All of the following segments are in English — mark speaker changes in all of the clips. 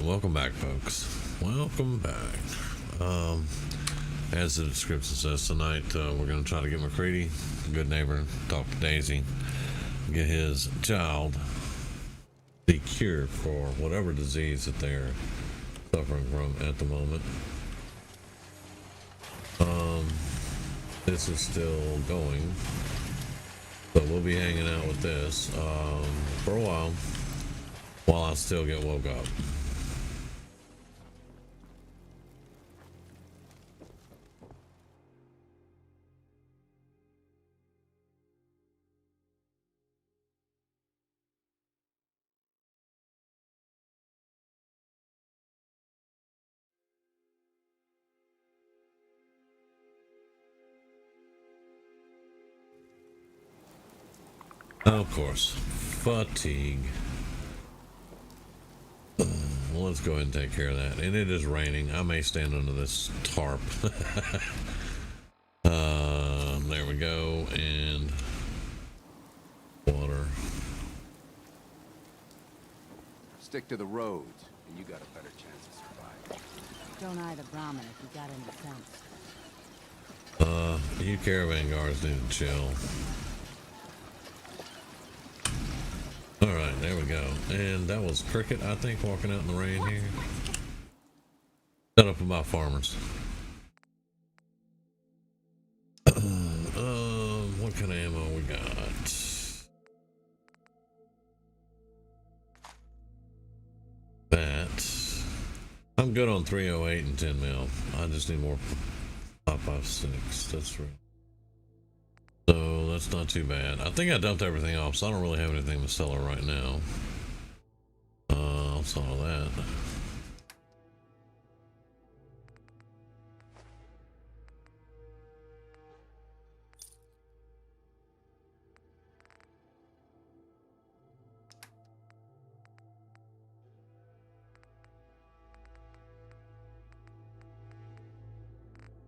Speaker 1: Welcome back, folks. Welcome back. As the description says, tonight we're going to try to get McCready, good neighbor, talk to Daisy, get his child the cure for whatever disease that they're suffering from at the moment. This is still going, so we'll be hanging out with this for a while I still get woke up. Of course, fatigue. Well, let's go ahead and take care of that. And it is raining. I may stand under this tarp. There we go. And water.
Speaker 2: Stick to the roads, and you got a better chance of surviving.
Speaker 3: Don't eye the Brahmin if you got any sense.
Speaker 1: You caravan guards need to chill. Alright, there we go. And that was Cricket, I think, walking out in the rain here. Shut up about farmers. What kind of ammo we got? That. I'm good on 308 and 10 mil. I just need more 5.56. That's right. So that's not too bad. I think I dumped everything off, so I don't really have anything to sell her right now. I'll sell that.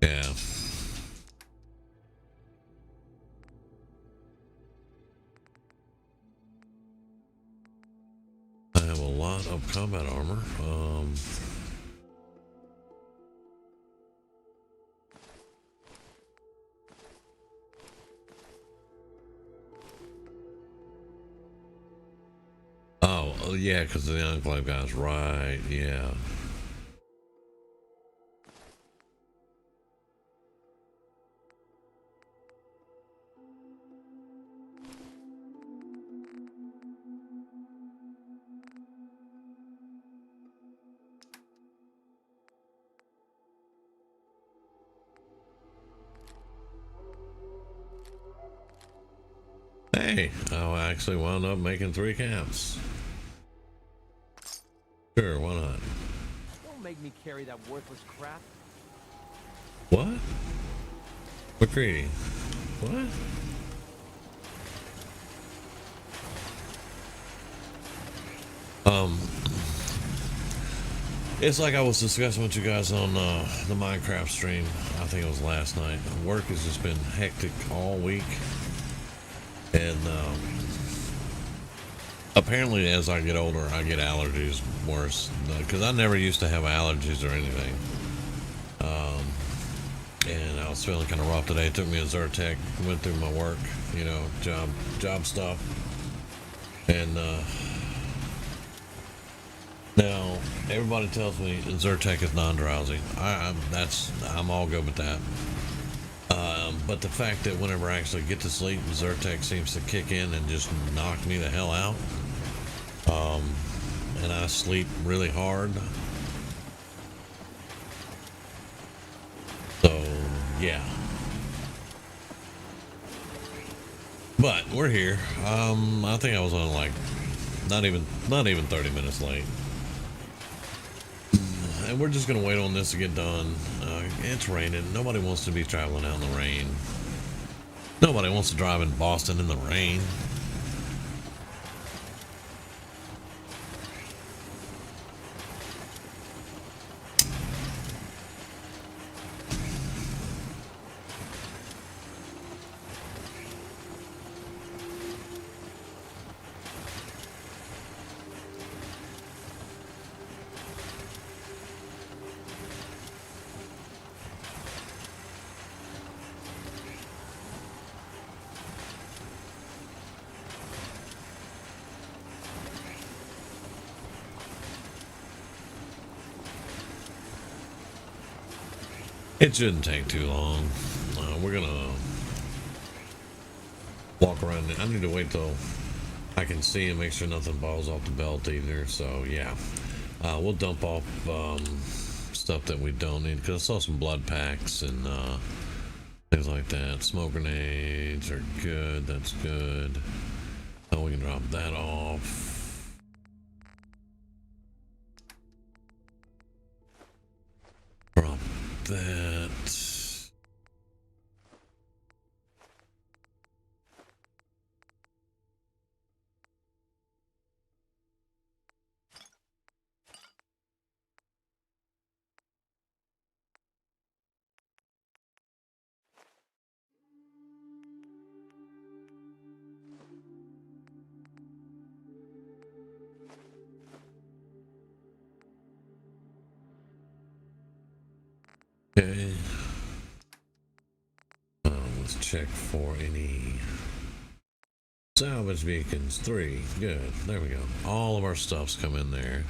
Speaker 1: Yeah. I have a lot of combat armor. Oh, yeah, because the Enclave guys, right, yeah. Hey, I actually wound up making 3 camps. Sure, why not?
Speaker 4: Don't make me carry that worthless crap.
Speaker 1: What? McCready. What? It's like I was discussing with you guys on the Minecraft stream. I think it was last night. Work has just been hectic all week. And apparently as I get older, I get allergies worse. Because I never used to have allergies or anything. And I was feeling kind of rough today. It took me a Zyrtec, went through my work, you know, job stuff. And now everybody tells me Zyrtec is non-drowsy. I'm all good with that. But the fact that whenever I actually get to sleep, Zyrtec seems to kick in and just knock me the hell out. And I sleep really hard. So, yeah. But we're here. I think I was on like not even 30 minutes late. And we're just gonna wait on this to get done. It's raining. Nobody wants to be traveling out in the rain. Nobody wants to drive in Boston in the rain. It shouldn't take too long. We're gonna walk around. I need to wait till I can see and make sure nothing falls off the belt either. So yeah, we'll dump off stuff that we don't need, because I saw some blood packs and things like that. Smoke grenades are good. That's good. Oh, we can drop that off. Drop that. Okay. Let's check for any salvage beacons. 3. Good. There we go. All of our stuff's come in there.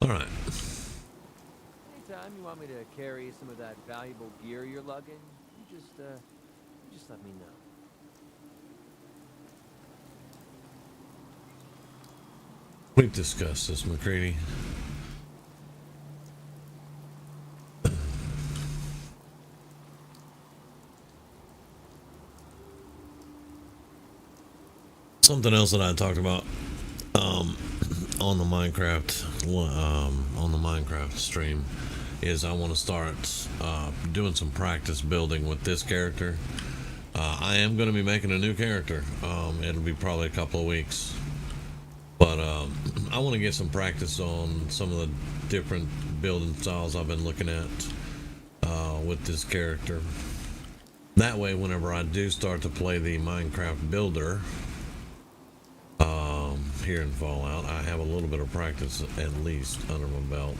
Speaker 1: All right.
Speaker 4: Anytime you want me to carry some of that valuable gear you're lugging, you just let me know.
Speaker 1: We've discussed this, McCready. Something else that I talked about on the Minecraft stream is I want to start doing some practice building with this character. I am going to be making a new character. It'll be probably a couple of weeks, but I want to get some practice on some of the different building styles I've been looking at with this character. That way, whenever I do start to play the Minecraft builder here in Fallout, I have a little bit of practice at least under my belt.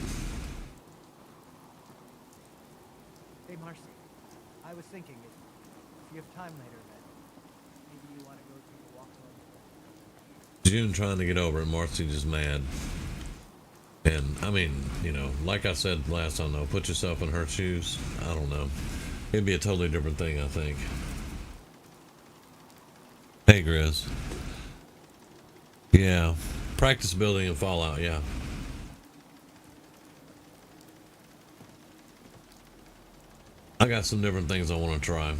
Speaker 5: Hey, Marcy. I was thinking, if you have time later, then maybe you want to go take a walk along
Speaker 1: June trying to get over it, Marcy just mad. And I mean, you know, like I said last time though, put yourself in her shoes. I don't know. It'd be a totally different thing, I think. Hey, Grizz. Yeah. Practice building in Fallout, yeah. I got some different things I want to try.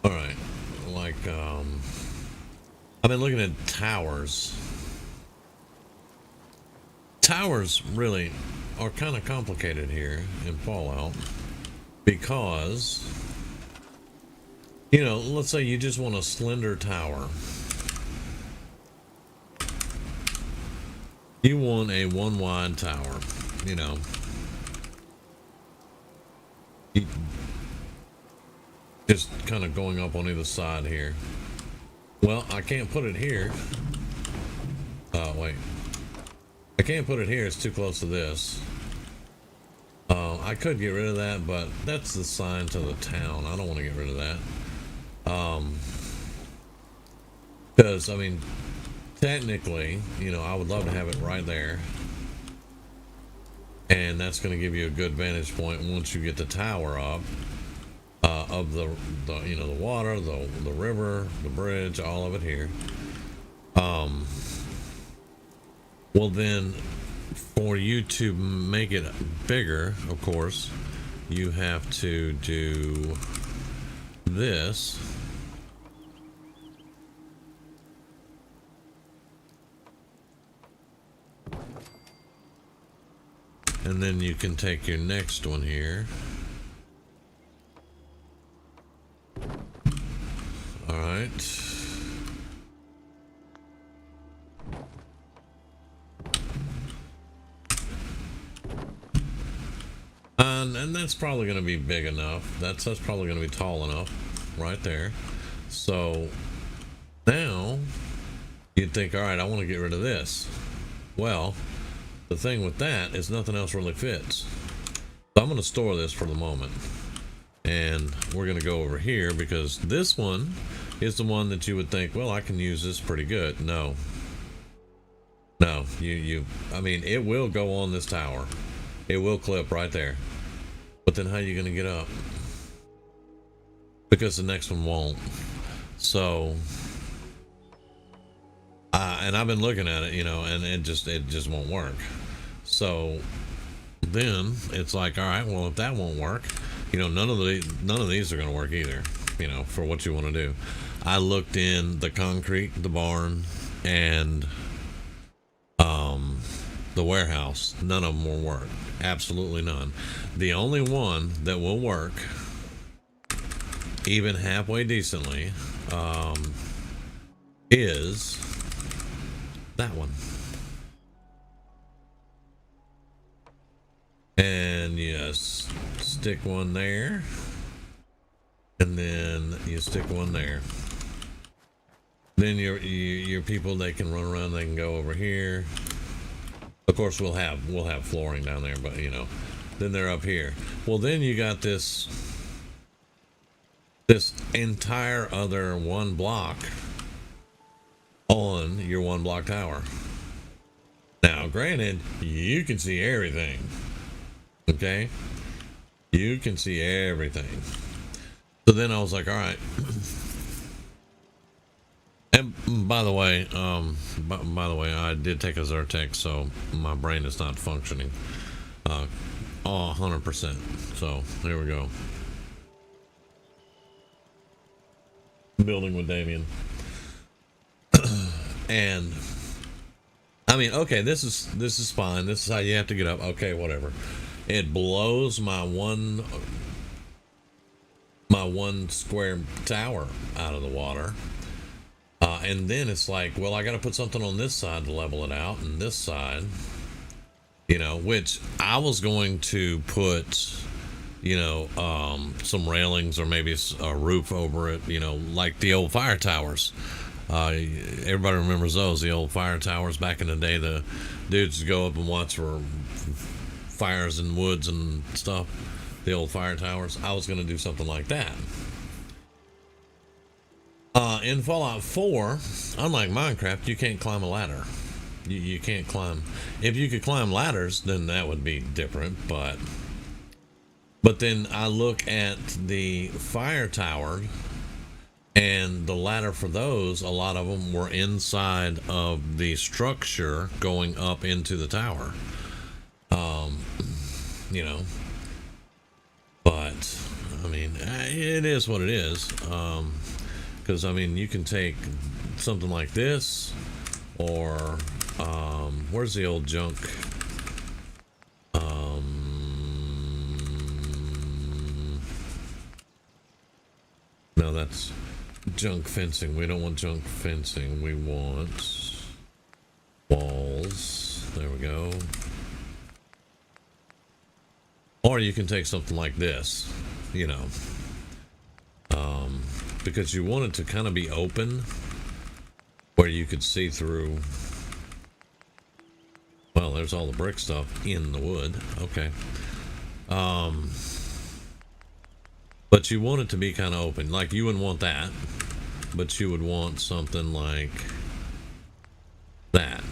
Speaker 1: All right, like I've been looking at towers. Towers really are kind of complicated here in Fallout because, you know, let's say you just want a slender tower. You want a one wide tower, you know. Just kind of going up on either side here. Well, I can't put it here. Wait. I can't put it here. It's too close to this. I could get rid of that, but that's the sign to the town. I don't want to get rid of that. Because, I mean, technically, you know, I would love to have it right there. And that's going to give you a good vantage point once you get the tower up of the you know, the water, the river, the bridge, all of it here. Well, then, for you to make it bigger, of course, you have to do this. And then you can take your next one here. All right. And that's probably going to be big enough. That's probably going to be tall enough right there. So now you'd think, all right, I want to get rid of this. Well, the thing with that is nothing else really fits. So I'm going to store this for the moment. And we're going to go over here because this one is the one that you would think, well, I can use this pretty good. No. No, I mean, it will go on this tower. It will clip right there. But then how are you going to get up? Because the next one won't. So, and I've been looking at it, you know, and it just won't work. So then it's like, all right, well, if that won't work, you know, none of these are going to work either, you know, for what you want to do. I looked in the concrete, the barn, and the warehouse. None of them will work. Absolutely none. The only one that will work even halfway decently is that one. And yes, stick one there, and then you stick one there. Then your people, they can run around, they can go over here. Of course, we'll have flooring down there, but you know, then they're up here. Well, then you got this entire other one block on your one block tower. Now, granted, you can see everything. Okay, you can see everything. So then I was like, all right. And by the way, I did take a Zyrtec, so my brain is not functioning 100%. So there we go. Building with Damien. And I mean, okay, this is fine. This is how you have to get up. Okay, whatever. It blows my one square tower out of the water. And then it's like, well, I got to put something on this side to level it out, and this side, you know, which I was going to put, you know, some railings or maybe a roof over it, you know, like the old fire towers. Everybody remembers those, the old fire towers back in the day. The dudes would go up and watch for fires in woods and stuff, the old fire towers. I was going to do something like that. In Fallout 4, unlike Minecraft, you can't climb a ladder. You can't climb. If you could climb ladders, then that would be different. But then I look at the fire tower, and the ladder for those, a lot of them were inside of the structure going up into the tower. You know. But, I mean, it is what it is. Because, I mean, you can take something like this, or, where's the old junk? No, that's junk fencing. We don't want junk fencing. We want walls. There we go. Or you can take something like this, you know. Because you want it to kind of be open where you could see through. Well, there's all the brick stuff in the wood. Okay. But you want it to be kind of open. Like, you wouldn't want that. but you would want something like that.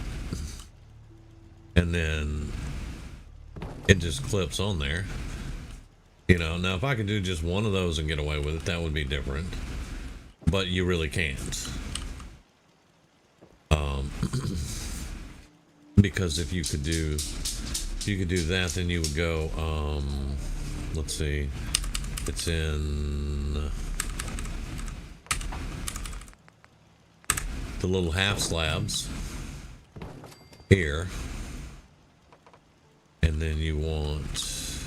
Speaker 1: And then it just clips on there. You know, now if I could do just one of those and get away with it, that would be different. But you really can't. Because if you could do that, then you would go, let's see, it's in the little half slabs here, and then you want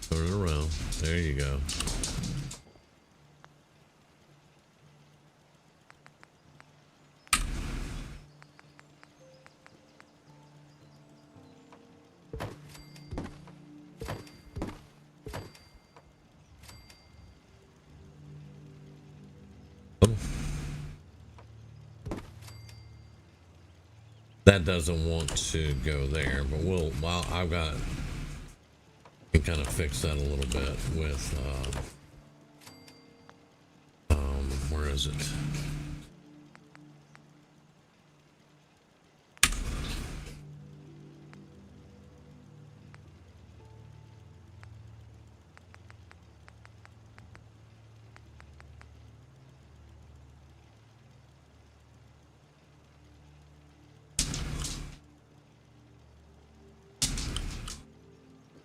Speaker 1: turn it around. There you go. That doesn't want to go there, but I've got, can kind of fix that a little bit with, where is it?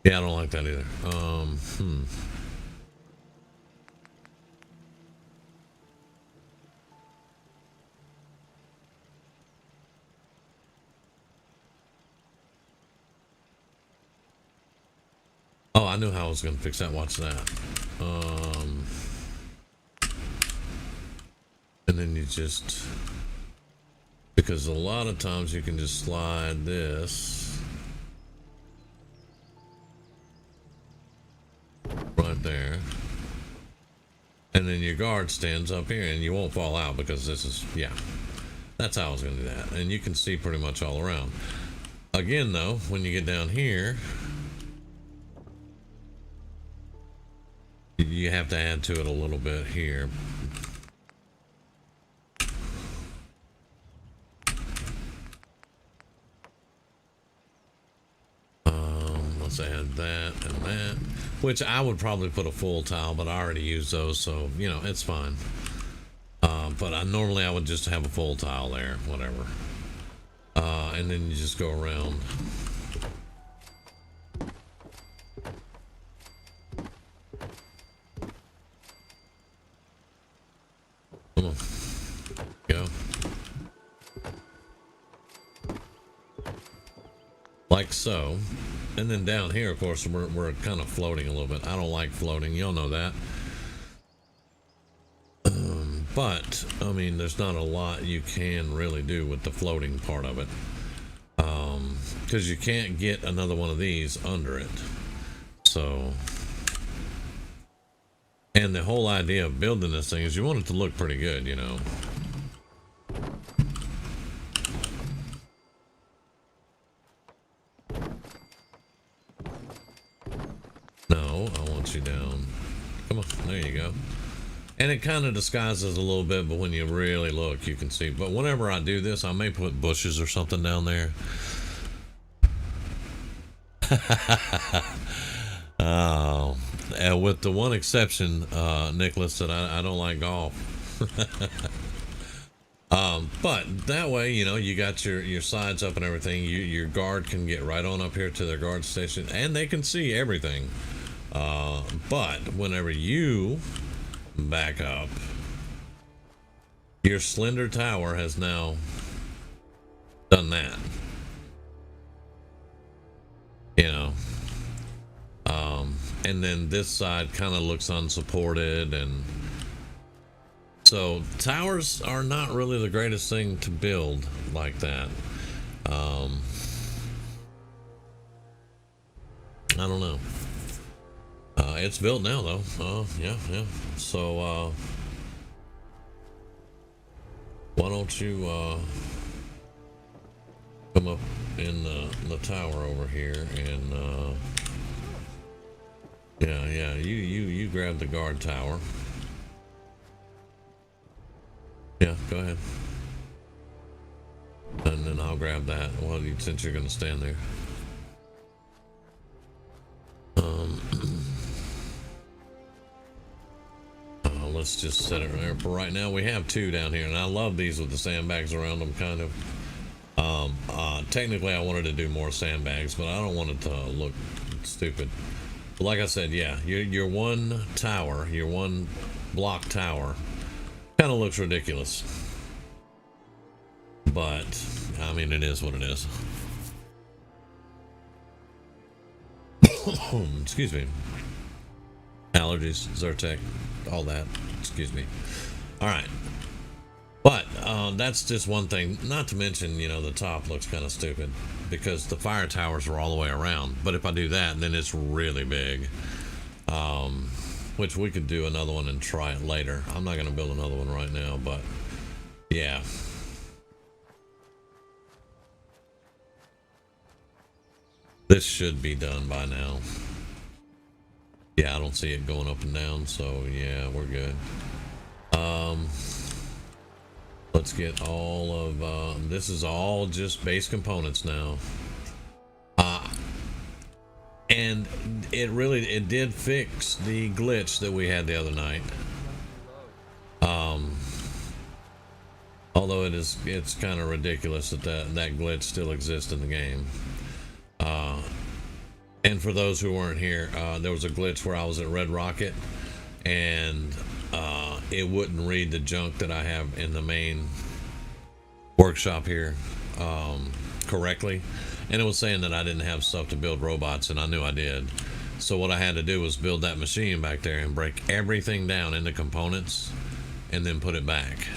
Speaker 1: Yeah, I don't like that either. Oh, I knew how I was going to fix that. Watch that. And then you just, because a lot of times you can just slide this right there, and then your guard stands up here, and you won't fall out because this is, yeah, that's how I was going to do that. And you can see pretty much all around. Again, though, when you get down here, you have to add to it a little bit here. Let's add that and that, which I would probably put a full tile, but I already use those, so you know it's fine. But normally I would just have a full tile there, whatever. And then you just go around. Come on, go. Like so. And then down here, of course, we're kind of floating a little bit. I don't like floating. Y'all know that. But, I mean, there's not a lot you can really do with the floating part of it. Because you can't get another one of these under it. So, and the whole idea of building this thing is you want it to look pretty good, you know. No, I want you down. Come on, there you go. And it kind of disguises a little bit, but when you really look, you can see. But whenever I do this, I may put bushes or something down there. Oh, with the one exception, Nicholas, that I don't like golf. But that way, you know, you got your sides up and everything. Your guard can get right on up here to their guard station, and they can see everything. But whenever you back up, your slender tower has now done that. You know, and then this side kind of looks unsupported, and so towers are not really the greatest thing to build like that. I don't know. It's built now though. Yeah. So why don't you come up in the tower over here and yeah, you grab the guard tower. Yeah, go ahead. And then I'll grab that. Well, since you're gonna stand there. Let's just set it there. For right now, we have 2 down here, and I love these with the sandbags around them, kind of. Technically, I wanted to do more sandbags, but I don't want it to look stupid. But like I said, yeah, your one tower, your one block tower, kind of looks ridiculous. But I mean, it is what it is. Excuse me. Allergies, Zyrtec, all that. Excuse me. All right. But that's just one thing. Not to mention, you know, the top looks kind of stupid because the fire towers are all the way around. But if I do that, then it's really big. Which we could do another one and try it later. I'm not going to build another one right now, but yeah. This should be done by now. Yeah, I don't see it going up and down, so yeah, we're good. Let's get all of this is all just base components now. And it did fix the glitch that we had the other night. Although it's kind of ridiculous that glitch still exists in the game. And for those who weren't here, there was a glitch where I was at Red Rocket and it wouldn't read the junk that I have in the main workshop here correctly, and it was saying that I didn't have stuff to build robots, and I knew I did. So what I had to do was build that machine back there and break everything down into components and then put it back.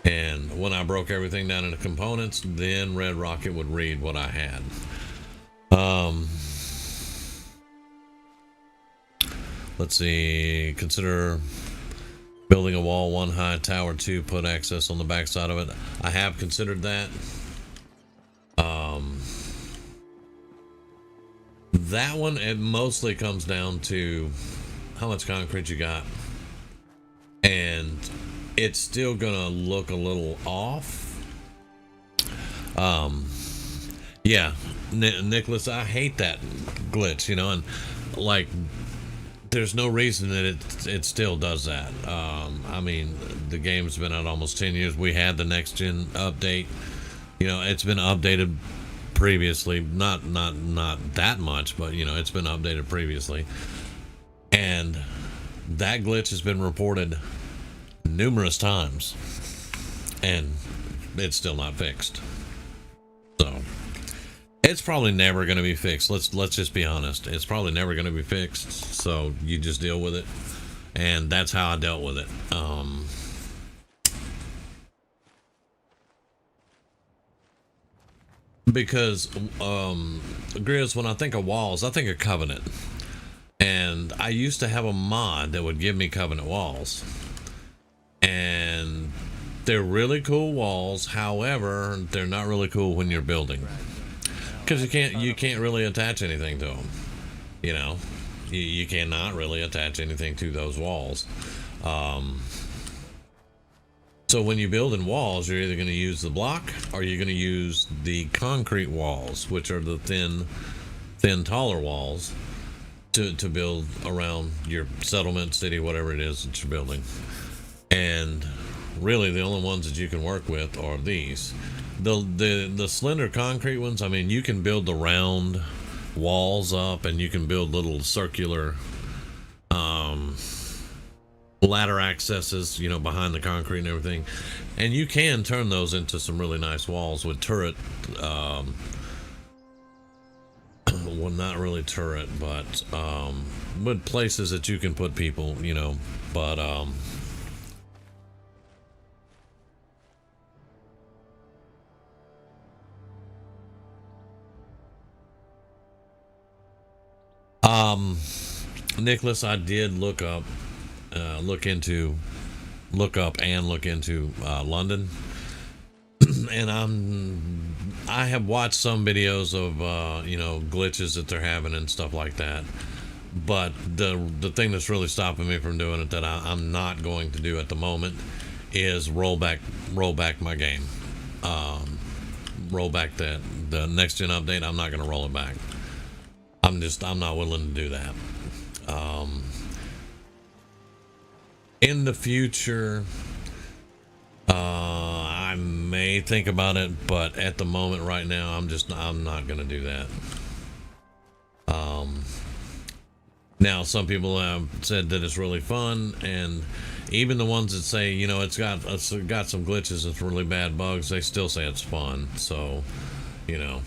Speaker 1: And when I broke everything down into components, then Red Rocket would read what I had. Let's see, consider building a wall 1 high, tower 2, put access on the back side of it. I have considered that. That one, it mostly comes down to how much concrete you got. And it's still gonna look a little off. Yeah, Nicholas, I hate that glitch, you know, and like, there's no reason that it still does that. I mean, the game's been out almost 10 years. We had the next gen update. You know, it's been updated previously, not that much, but you know, it's been updated previously. And that glitch has been reported numerous times, and it's still not fixed. So it's probably never going to be fixed. Let's just be honest. It's probably never going to be fixed. So you just deal with it, and that's how I dealt with it. Because Grizz, when I think of walls, I think of Covenant, and I used to have a mod that would give me Covenant walls, and they're really cool walls. However, they're not really cool when you're building. Because you can't really attach anything to them, you know. You cannot really attach anything to those walls. So when you build in walls, you're either going to use the block or you're going to use the concrete walls, which are the thin, taller walls to build around your settlement, city, whatever it is that you're building. And really, the only ones that you can work with are these. The slender concrete ones, I mean, you can build the round walls up, and you can build little circular ladder accesses, you know, behind the concrete and everything, and you can turn those into some really nice walls with turret well, not really turret, but with places that you can put people, you know. But Nicholas, I did look up into London, and I have watched some videos of you know, glitches that they're having and stuff like that. But the thing that's really stopping me from doing it, that I'm not going to do at the moment, is roll back my game. Roll back the next gen update. I'm not going to roll it back. I'm not willing to do that. In the future, I may think about it, but at the moment right now, I'm not going to do that. Now some people have said that it's really fun, and even the ones that say, you know, it's got some glitches, it's really bad bugs, they still say it's fun. So, you know,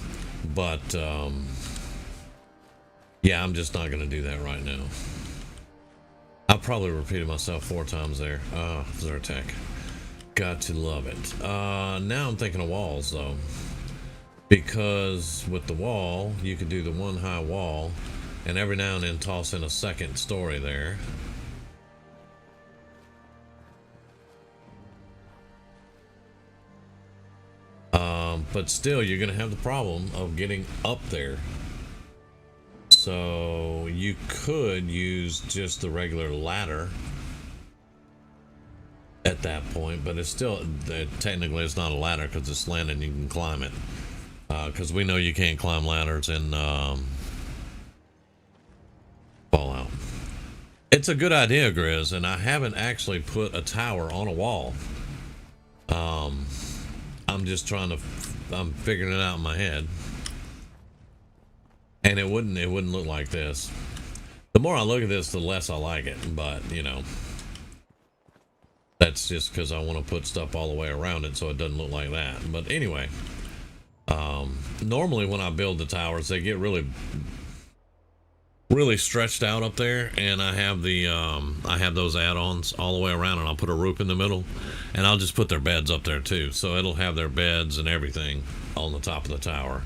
Speaker 1: but yeah, I'm just not going to do that right now. I probably repeated myself 4 times there. Zyrtec. Got to love it. Now I'm thinking of walls, though. Because with the wall, you could do the one high wall, and every now and then toss in a second story there. But still, you're going to have the problem of getting up there. So you could use just the regular ladder at that point, but it's still, technically it's not a ladder because it's slanted and you can climb it. Because we know you can't climb ladders in Fallout. It's a good idea, Grizz, and I haven't actually put a tower on a wall. I'm just I'm figuring it out in my head. And it wouldn't look like this. The more I look at this, the less I like it, but you know, that's just because I want to put stuff all the way around it so it doesn't look like that. But anyway, normally when I build the towers, they get really stretched out up there, and I have those add-ons all the way around, and I'll put a roof in the middle, and I'll just put their beds up there too, so it'll have their beds and everything on the top of the tower.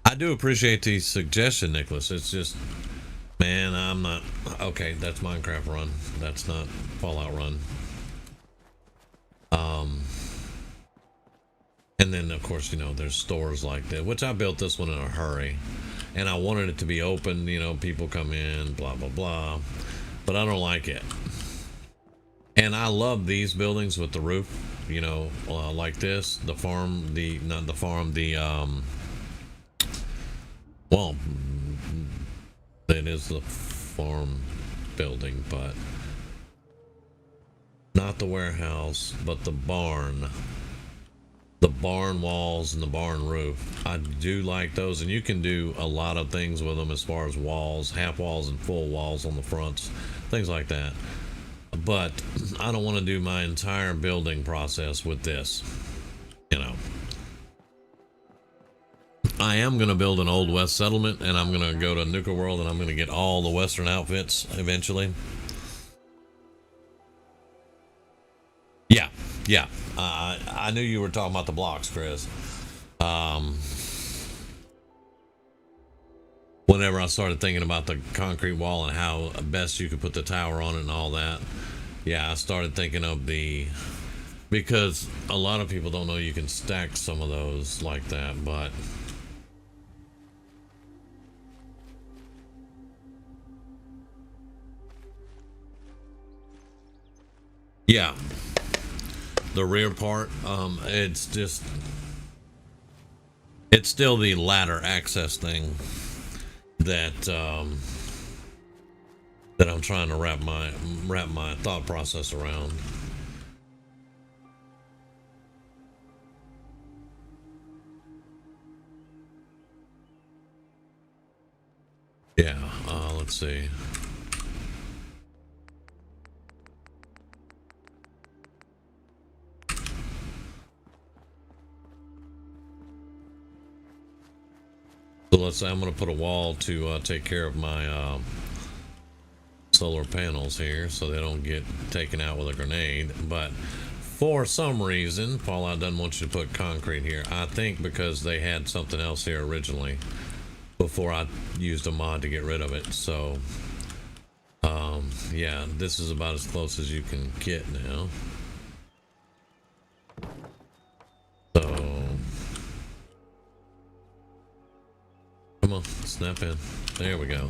Speaker 1: I do appreciate the suggestion, Nicholas. It's just, man, I'm not... Okay, that's Minecraft run. That's not Fallout run. And then, of course, you know, there's stores like that, which I built this one in a hurry. And I wanted it to be open, you know, people come in, blah, blah, blah. But I don't like it. And I love these buildings with the roof, you know, like this. The farm, not the farm, well, it is the farm building, but not the warehouse, but the barn walls and the barn roof. I do like those, and you can do a lot of things with them as far as walls, half walls and full walls on the fronts, things like that. But I don't want to do my entire building process with this, you know. I am going to build an Old West settlement, and I'm going to go to Nuka World, and I'm going to get all the Western outfits eventually. Yeah. I knew you were talking about the blocks, Chris. Whenever I started thinking about the concrete wall and how best you could put the tower on it and all that, yeah, I started thinking of because a lot of people don't know you can stack some of those like that, but... Yeah, the rear part, it's still the ladder access thing that that I'm trying to wrap my thought process around. Yeah, let's see. So let's say I'm going to put a wall to take care of my solar panels here so they don't get taken out with a grenade. But for some reason, Fallout doesn't want you to put concrete here. I think because they had something else here originally. before I used a mod to get rid of it. So yeah, this is about as close as you can get now. So come on, snap in. There we go.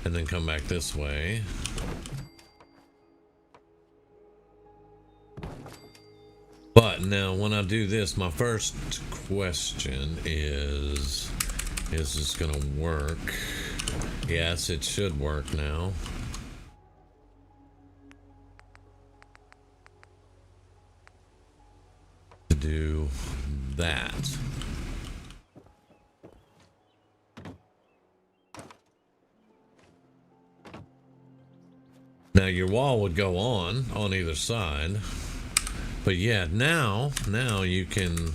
Speaker 1: And then come back this way. But now when I do this, my first question is this gonna work? Yes, it should work now. To do that. Now your wall would go on either side. But yeah, now you can,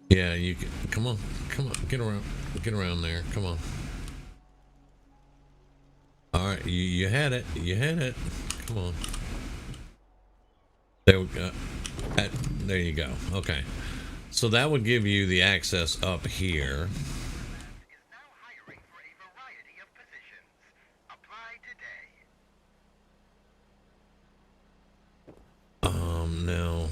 Speaker 1: yeah, you can, come on, get around there, come on. All right, you had it, come on. There we go. There you go. Okay, so that would give you the access up here. Now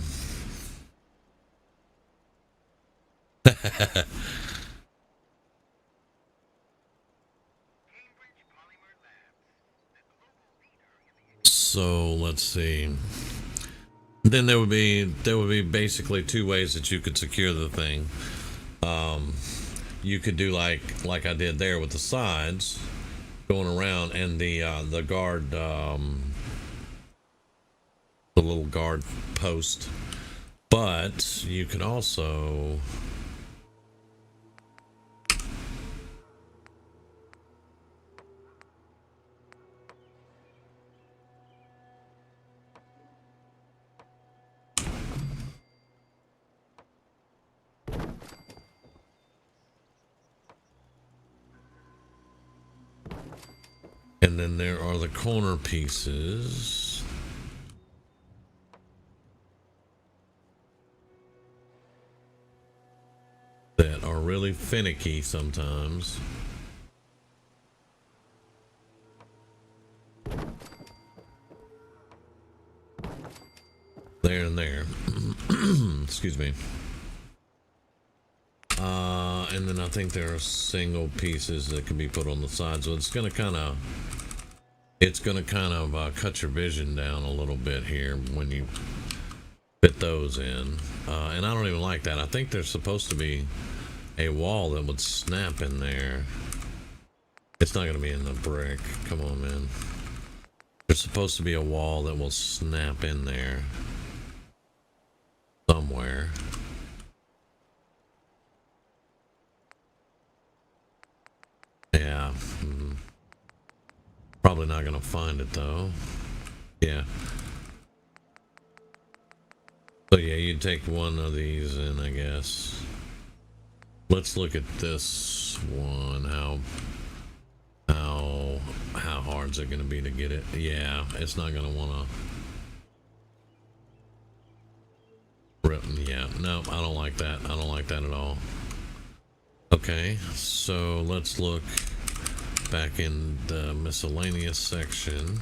Speaker 1: so let's see. Then there would be basically two ways that you could secure the thing. You could do like I did there with the sides going around, and the guard, the little guard post. But you could also and then there are the corner pieces. That are really finicky sometimes. There and there. Excuse me. And then I think there are single pieces that can be put on the side, so it's gonna kind of cut your vision down a little bit here when you fit those in. And I don't even like that. I think there's supposed to be a wall that would snap in there. It's not gonna be in the brick. Come on, man. There's supposed to be a wall that will snap in there somewhere. Yeah. Probably not gonna find it though. Yeah. So yeah, you take one of these in, I guess. Let's look at this one. How hard is it gonna be to get it? Yeah, it's not gonna wanna rip. Yeah, no, I don't like that. I don't like that at all. Okay, so let's look back in the miscellaneous section.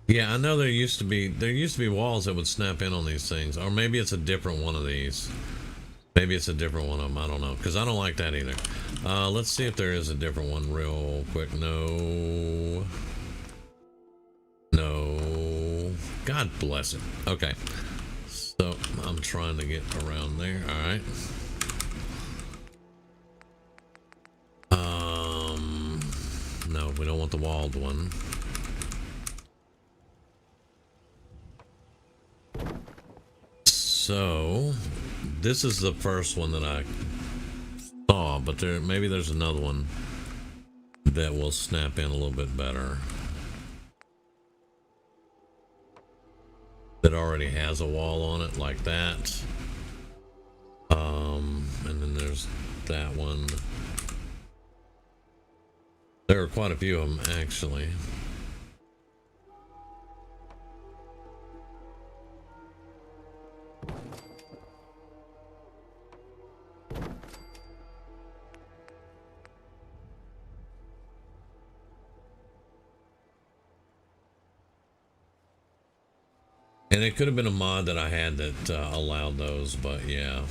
Speaker 1: Yeah, I know there used to be walls that would snap in on these things, or maybe it's a different one of these. Maybe it's a different one of them. I don't know, because I don't like that either. Let's see if there is a different one real quick. No. God bless it. Okay. So I'm trying to get around there. All right. No, we don't want the walled one. So this is the first one that I saw, but maybe there's another one that will snap in a little bit better, that already has a wall on it like that. And then there's that one. There are quite a few of them, actually. And it could have been a mod that I had that allowed those, but yeah.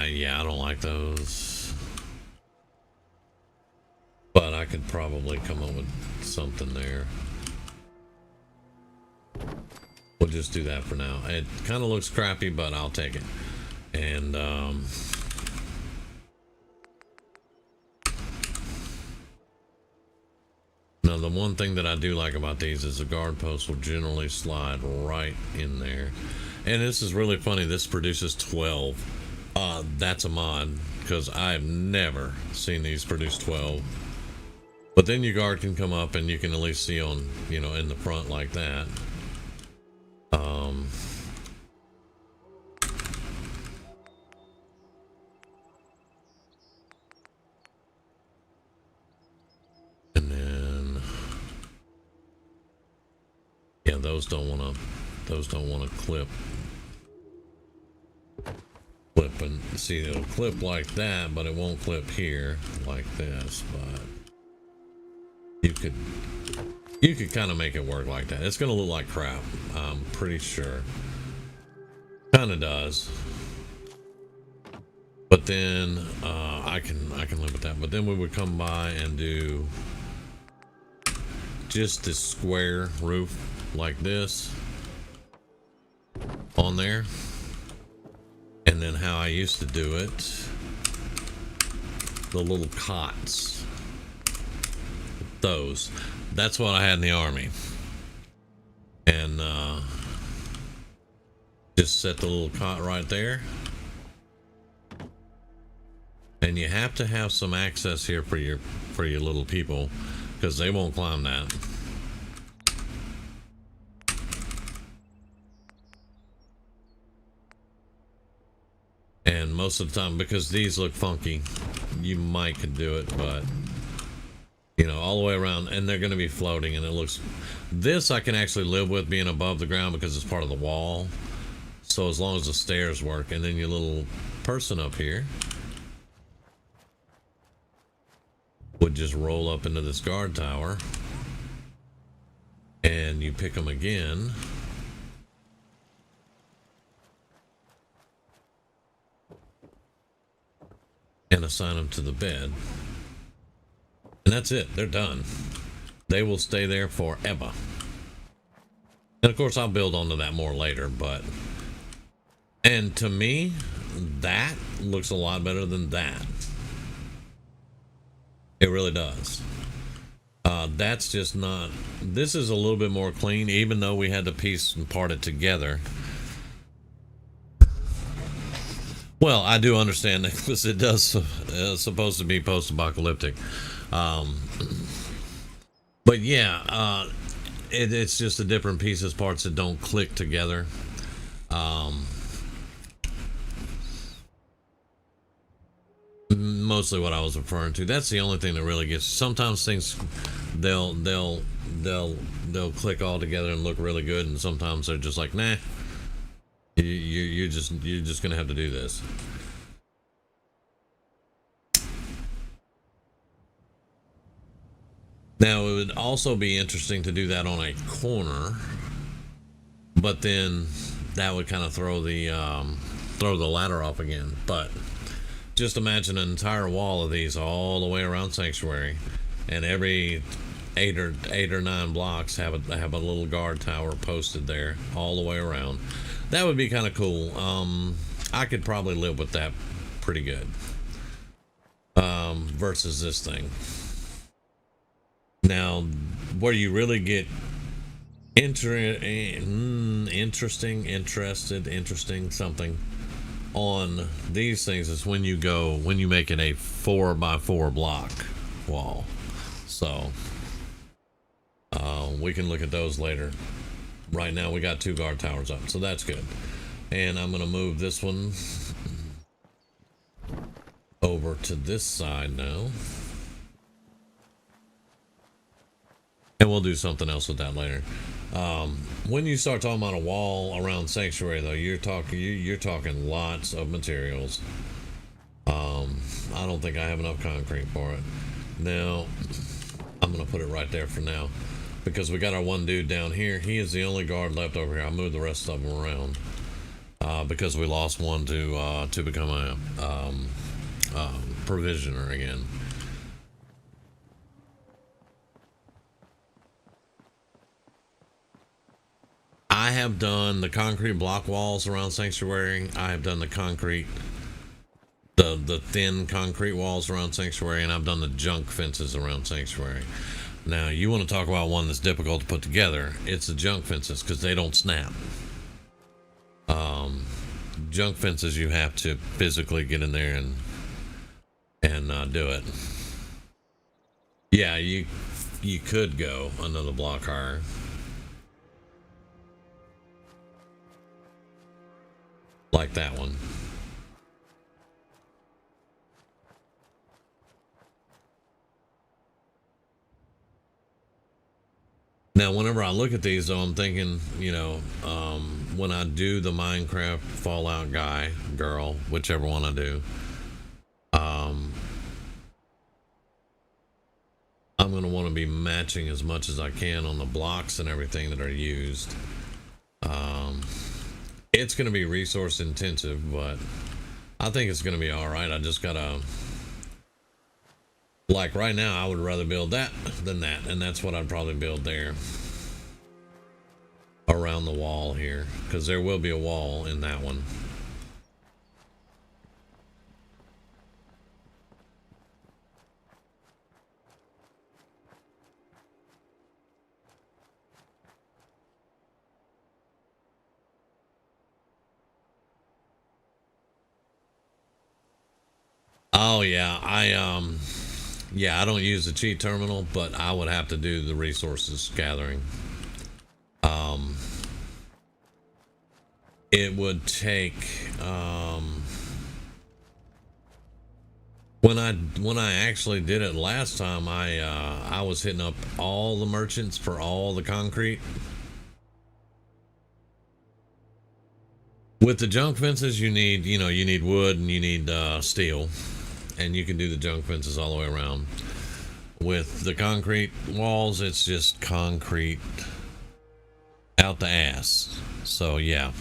Speaker 1: Yeah, I don't like those. But I could probably come up with something there. We'll just do that for now. It kind of looks crappy, but I'll take it. And, now the one thing that I do like about these is the guard post will generally slide right in there. And this is really funny. This produces 12. That's a mod, because I've never seen these produce 12. But then your guard can come up and you can at least see on, you know, in the front like that. And then, yeah, those don't want to clip and see, it'll clip like that, but it won't clip here like this. But you could kind of make it work like that. It's gonna look like crap, I'm pretty sure. Kind of does, but then I can live with that. But then we would come by and do just this square roof like this on there. And then how I used to do it, the little cots, those, that's what I had in the army. And just set the little cot right there. And you have to have some access here for your little people, because they won't climb that. And most of the time, because these look funky, you might could do it, but you know, all the way around, and they're going to be floating, and it looks, this I can actually live with being above the ground because it's part of the wall. So as long as the stairs work, and then your little person up here would just roll up into this guard tower, and you pick them again. And assign them to the bed. And that's it. They're done. They will stay there forever. And of course, I'll build onto that more later, but... And to me, that looks a lot better than that. It really does. That's just not... This is a little bit more clean, even though we had to piece and part it together. Well, I do understand that, because it does supposed to be post-apocalyptic. But yeah, it's just the different pieces, parts that don't click together. Mostly what I was referring to. That's the only thing that really gets. Sometimes things they'll click all together and look really good, and sometimes they're just like, nah. You're just gonna have to do this. Now it would also be interesting to do that on a corner, but then that would kind of throw the ladder off again. But just imagine an entire wall of these all the way around Sanctuary, and every eight or nine blocks have a little guard tower posted there all the way around. That would be kind of cool. I could probably live with that pretty good. Versus this thing. Now, where you really get interesting something on these things is when you make it a 4x4 block wall. So, we can look at those later. Right now we got 2 guard towers up, so that's good. And I'm going to move this one over to this side now. And we'll do something else with that later. When you start talking about a wall around Sanctuary, though, you're talking lots of materials. I don't think I have enough concrete for it. Now, I'm going to put it right there for now. Because we got our one dude down here. He is the only guard left over here. I moved the rest of them around. Because we lost one to become a provisioner again. I have done the concrete block walls around Sanctuary. I have done the concrete, the thin concrete walls around Sanctuary, and I've done the junk fences around Sanctuary. Now, you want to talk about one that's difficult to put together? It's the junk fences because they don't snap. Junk fences, you have to physically get in there and do it. Yeah, you could go another block higher. Like that one. Now, whenever I look at these, though, I'm thinking, you know, when I do the Minecraft Fallout guy, girl, whichever one I do, I'm going to want to be matching as much as I can on the blocks and everything that are used. It's going to be resource intensive, but I think it's going to be all right. I just got to, like right now, I would rather build that than that. And that's what I'd probably build there around the wall here, because there will be a wall in that one. Oh yeah, I don't use the cheat terminal, but I would have to do the resources gathering. It would take when I actually did it last time, I was hitting up all the merchants for all the concrete. With the junk fences, you need wood and you need steel. And you can do the junk fences all the way around. With the concrete walls, it's just concrete out the ass. So yeah.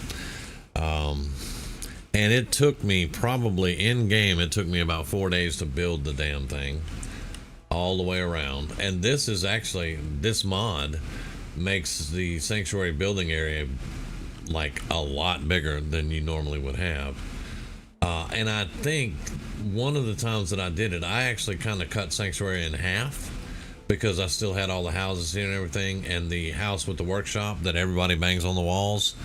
Speaker 1: And it took me probably in game, it took me about 4 days to build the damn thing all the way around. And this is actually, this mod makes the Sanctuary building area like a lot bigger than you normally would have. And I think one of the times that I did it, I actually kind of cut Sanctuary in half because I still had all the houses here and everything, and the house with the workshop that everybody bangs on the walls.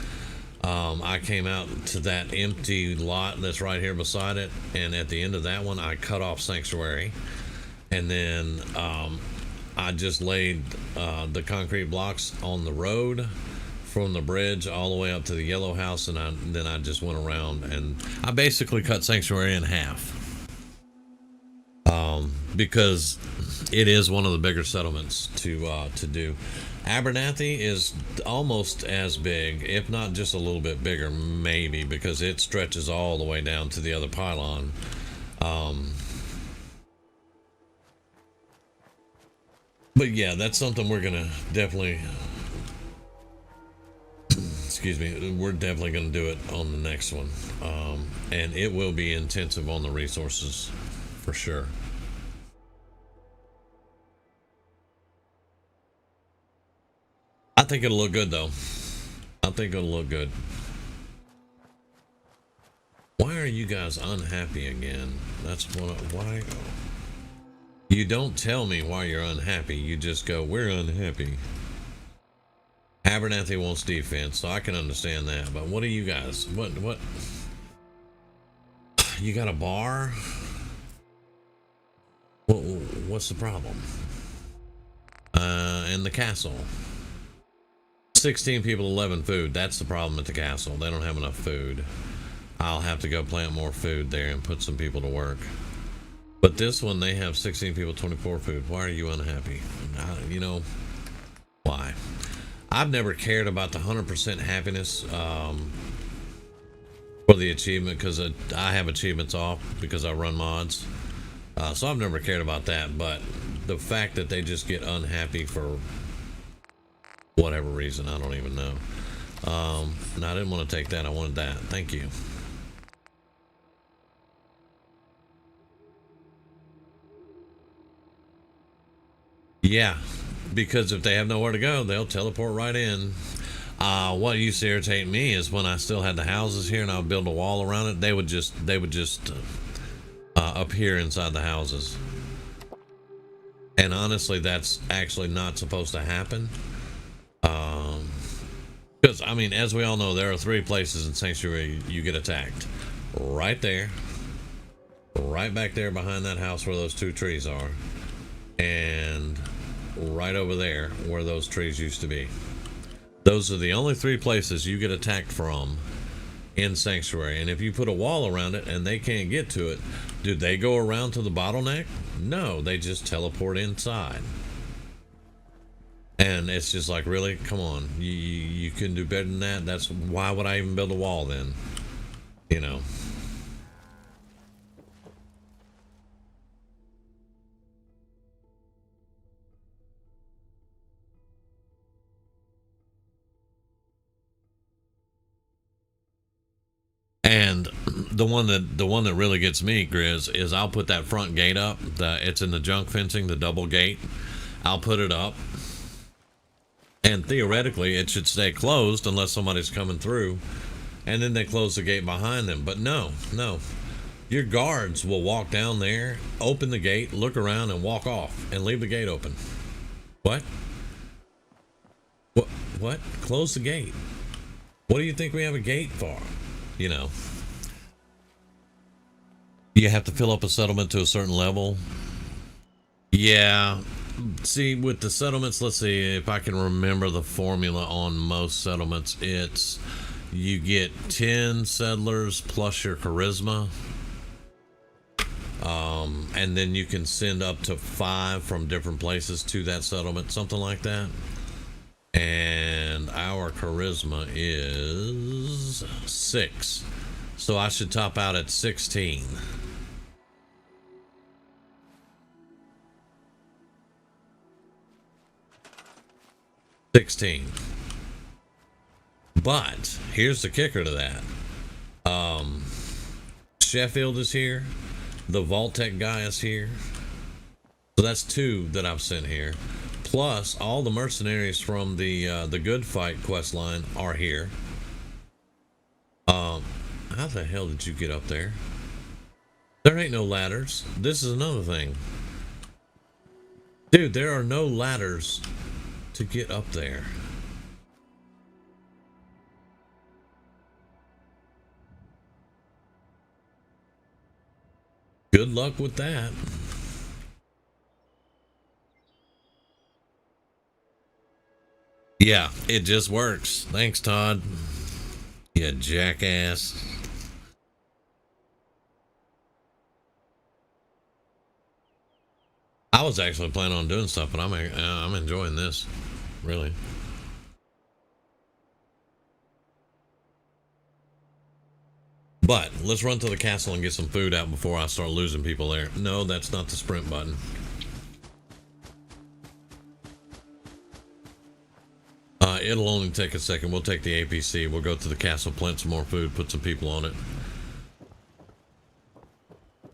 Speaker 1: I came out to that empty lot that's right here beside it, and at the end of that one, I cut off Sanctuary, and then I just laid the concrete blocks on the road from the bridge all the way up to the yellow house, and then I just went around and I basically cut Sanctuary in half because it is one of the bigger settlements to do. Abernathy is almost as big, if not just a little bit bigger, maybe, because it stretches all the way down to the other pylon. But yeah, that's something we're gonna definitely excuse me, we're definitely going to do it on the next one. And it will be intensive on the resources for sure. I think it'll look good though. I think it'll look good. Why are you guys unhappy again? That's why. You don't tell me why you're unhappy. You just go, we're unhappy. Abernathy wants defense, so I can understand that. But what are you guys? What? You got a bar? What's the problem? And the castle. 16 people, 11 food. That's the problem at the castle. They don't have enough food. I'll have to go plant more food there and put some people to work. But this one, they have 16 people, 24 food. Why are you unhappy? You know, why? I've never cared about the 100% happiness for the achievement, because I have achievements off because I run mods. So I've never cared about that. But the fact that they just get unhappy for whatever reason, I don't even know. And I didn't want to take that. I wanted that. Thank you. Yeah, because if they have nowhere to go, they'll teleport right in. What used to irritate me is when I still had the houses here and I would build a wall around it, they would just appear inside the houses. And honestly, that's actually not supposed to happen. Because, I mean, as we all know, there are 3 places in Sanctuary you get attacked. Right there. Right back there behind that house where those 2 trees are. And right over there where those trees used to be. Those are the only 3 places you get attacked from in Sanctuary. And if you put a wall around it and they can't get to it, do they go around to the bottleneck? No, they just teleport inside. And it's just like, really? Come on. You can do better than that? That's why would I even build a wall then? You know. And the one that really gets me, Grizz, is I'll put that front gate up. It's in the junk fencing, the double gate. I'll put it up. And theoretically, it should stay closed unless somebody's coming through. And then they close the gate behind them. But no. Your guards will walk down there, open the gate, look around, and walk off. And leave the gate open. What? What? Close the gate. What do you think we have a gate for? You know, you have to fill up a settlement to a certain level. Yeah. See, with the settlements, let's see if I can remember the formula on most settlements. It's you get 10 settlers plus your charisma. And then you can send up to 5 from different places to that settlement, something like that. And our charisma is 6. So I should top out at 16. But here's the kicker to that. Sheffield is here. The Vault-Tec guy is here. So that's 2 that I've sent here. Plus, all the mercenaries from the Good Fight quest line are here. How the hell did you get up there? There ain't no ladders. This is another thing. Dude, there are no ladders to get up there. Good luck with that. Yeah, it just works. Thanks, Todd. You jackass. I was actually planning on doing stuff, but I'm enjoying this, really. But let's run to the castle and get some food out before I start losing people there. No, that's not the sprint button. It'll only take a second. We'll take the APC. We'll go to the castle, plant some more food, put some people on it.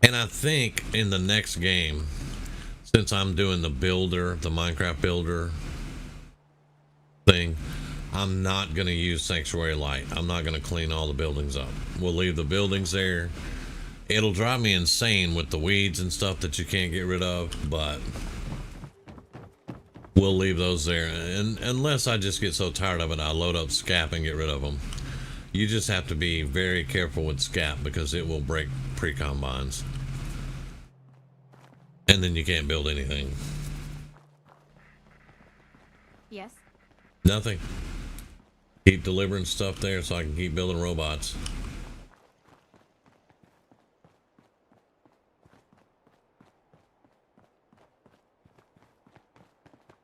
Speaker 1: And I think in the next game, since I'm doing the builder, the Minecraft builder thing, I'm not going to use Sanctuary Light. I'm not going to clean all the buildings up. We'll leave the buildings there. It'll drive me insane with the weeds and stuff that you can't get rid of, but we'll leave those there. And unless I just get so tired of it, I load up Scap and get rid of them. You just have to be very careful with Scap because it will break pre-combines. And then you can't build anything.
Speaker 3: Yes?
Speaker 1: Nothing. Keep delivering stuff there so I can keep building robots.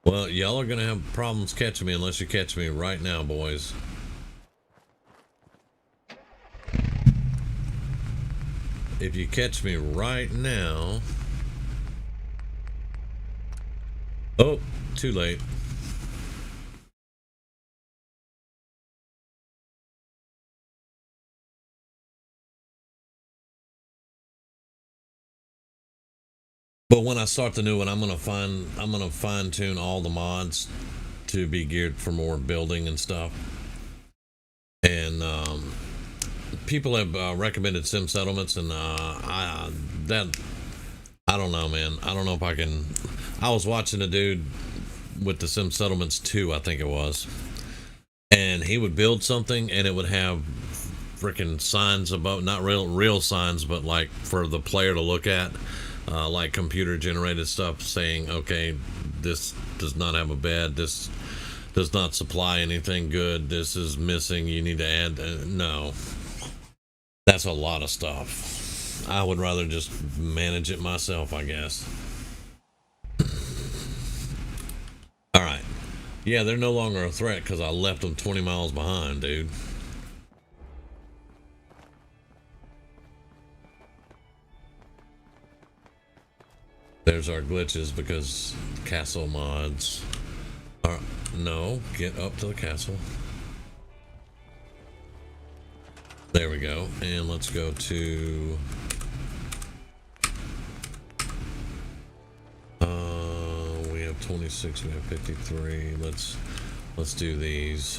Speaker 1: Well, y'all are gonna have problems catching me unless you catch me right now, boys. If you catch me right now... Oh, too late. But when I start the new one, I'm gonna fine tune all the mods to be geared for more building and stuff. And people have recommended Sim Settlements, and I don't know, man. I don't know if I can. I was watching a dude with the Sim Settlements 2, I think it was, and he would build something, and it would have freaking signs above, not real signs, but like for the player to look at. Like computer generated stuff saying, okay, this does not have a bed, this does not supply anything good, this is missing, you need to add. No, that's a lot of stuff. I would rather just manage it myself, I guess. All right, yeah, they're no longer a threat because I left them 20 miles behind, dude. There's our glitches because castle mods are... No, get up to the castle. There we go. And let's go to... we have 26, we have 53. Let's do these.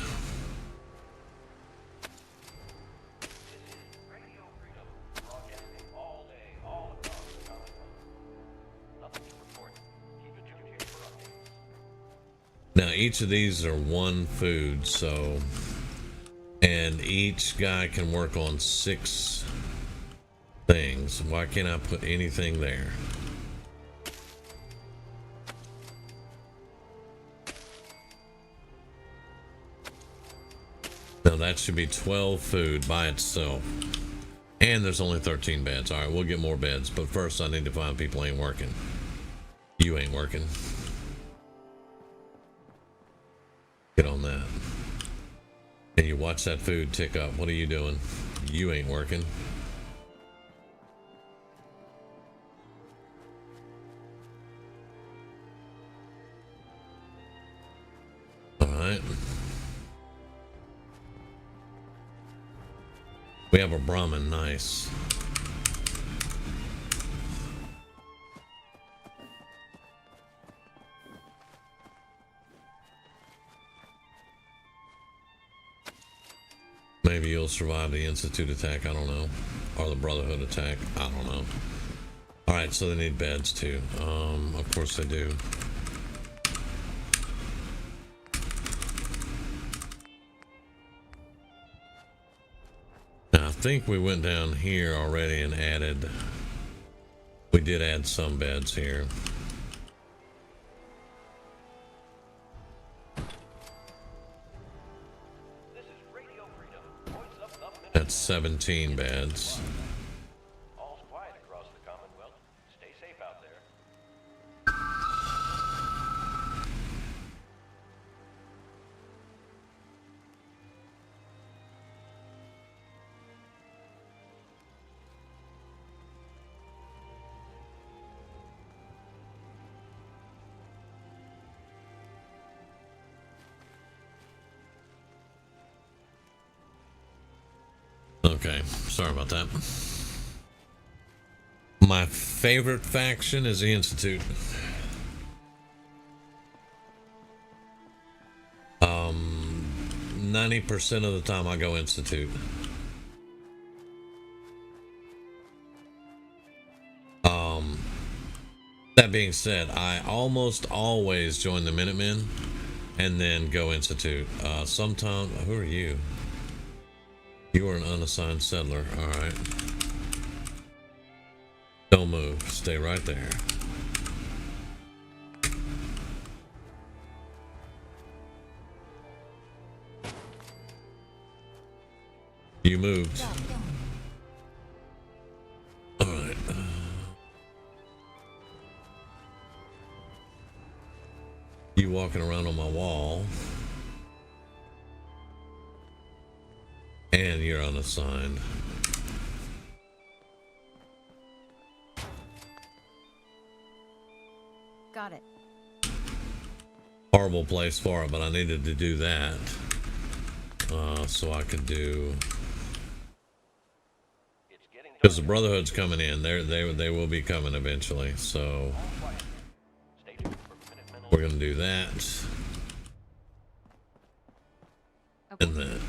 Speaker 1: Now each of these are one food, so, and each guy can work on 6 things. Why can't I put anything there? Now that should be 12 food by itself. And there's only 13 beds. Alright, we'll get more beds, but first I need to find people ain't working. You ain't working. Get on that. And you watch that food tick up. What are you doing? You ain't working. Alright. We have a Brahmin, nice. Maybe you'll survive the Institute attack, I don't know. Or the Brotherhood attack, I don't know. Alright, so they need beds too. Of course they do. Now I think we went down here already and added... We did add some beds here. That's 17 beds.
Speaker 6: All's quiet across the Commonwealth. Stay safe out there.
Speaker 1: Okay, sorry about that. My favorite faction is the Institute. 90% of the time I go Institute. That being said, I almost always join the Minutemen and then go Institute. Sometimes, who are you? You are an unassigned settler. Alright. Don't move. Stay right there. You moved. All right. You walking around on my wall. And you're unassigned.
Speaker 3: Got it.
Speaker 1: Horrible place for it, but I needed to do that. So I could do... Because the Brotherhood's coming in. They will be coming eventually, so... We're gonna do that. And then...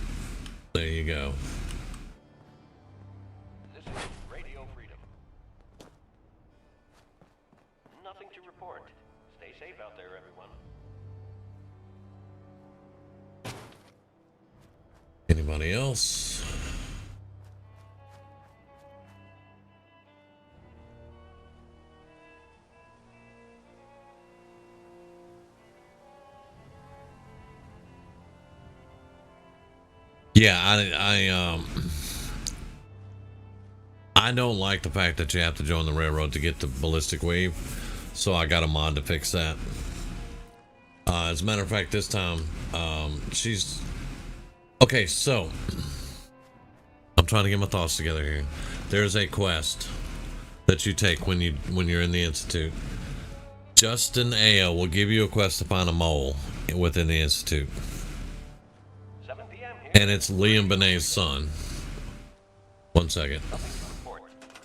Speaker 1: There you go.
Speaker 6: This is Radio Freedom. Nothing to report. Stay safe out there, everyone.
Speaker 1: Anybody else? Yeah, I don't like the fact that you have to join the railroad to get the ballistic weave, so I got a mod to fix that. As a matter of fact, this time she's okay. So I'm trying to get my thoughts together here. There's a quest that you take when you're in the Institute. Justin Ao will give you a quest to find a mole within the Institute. And it's Liam Benet's son. 1 second.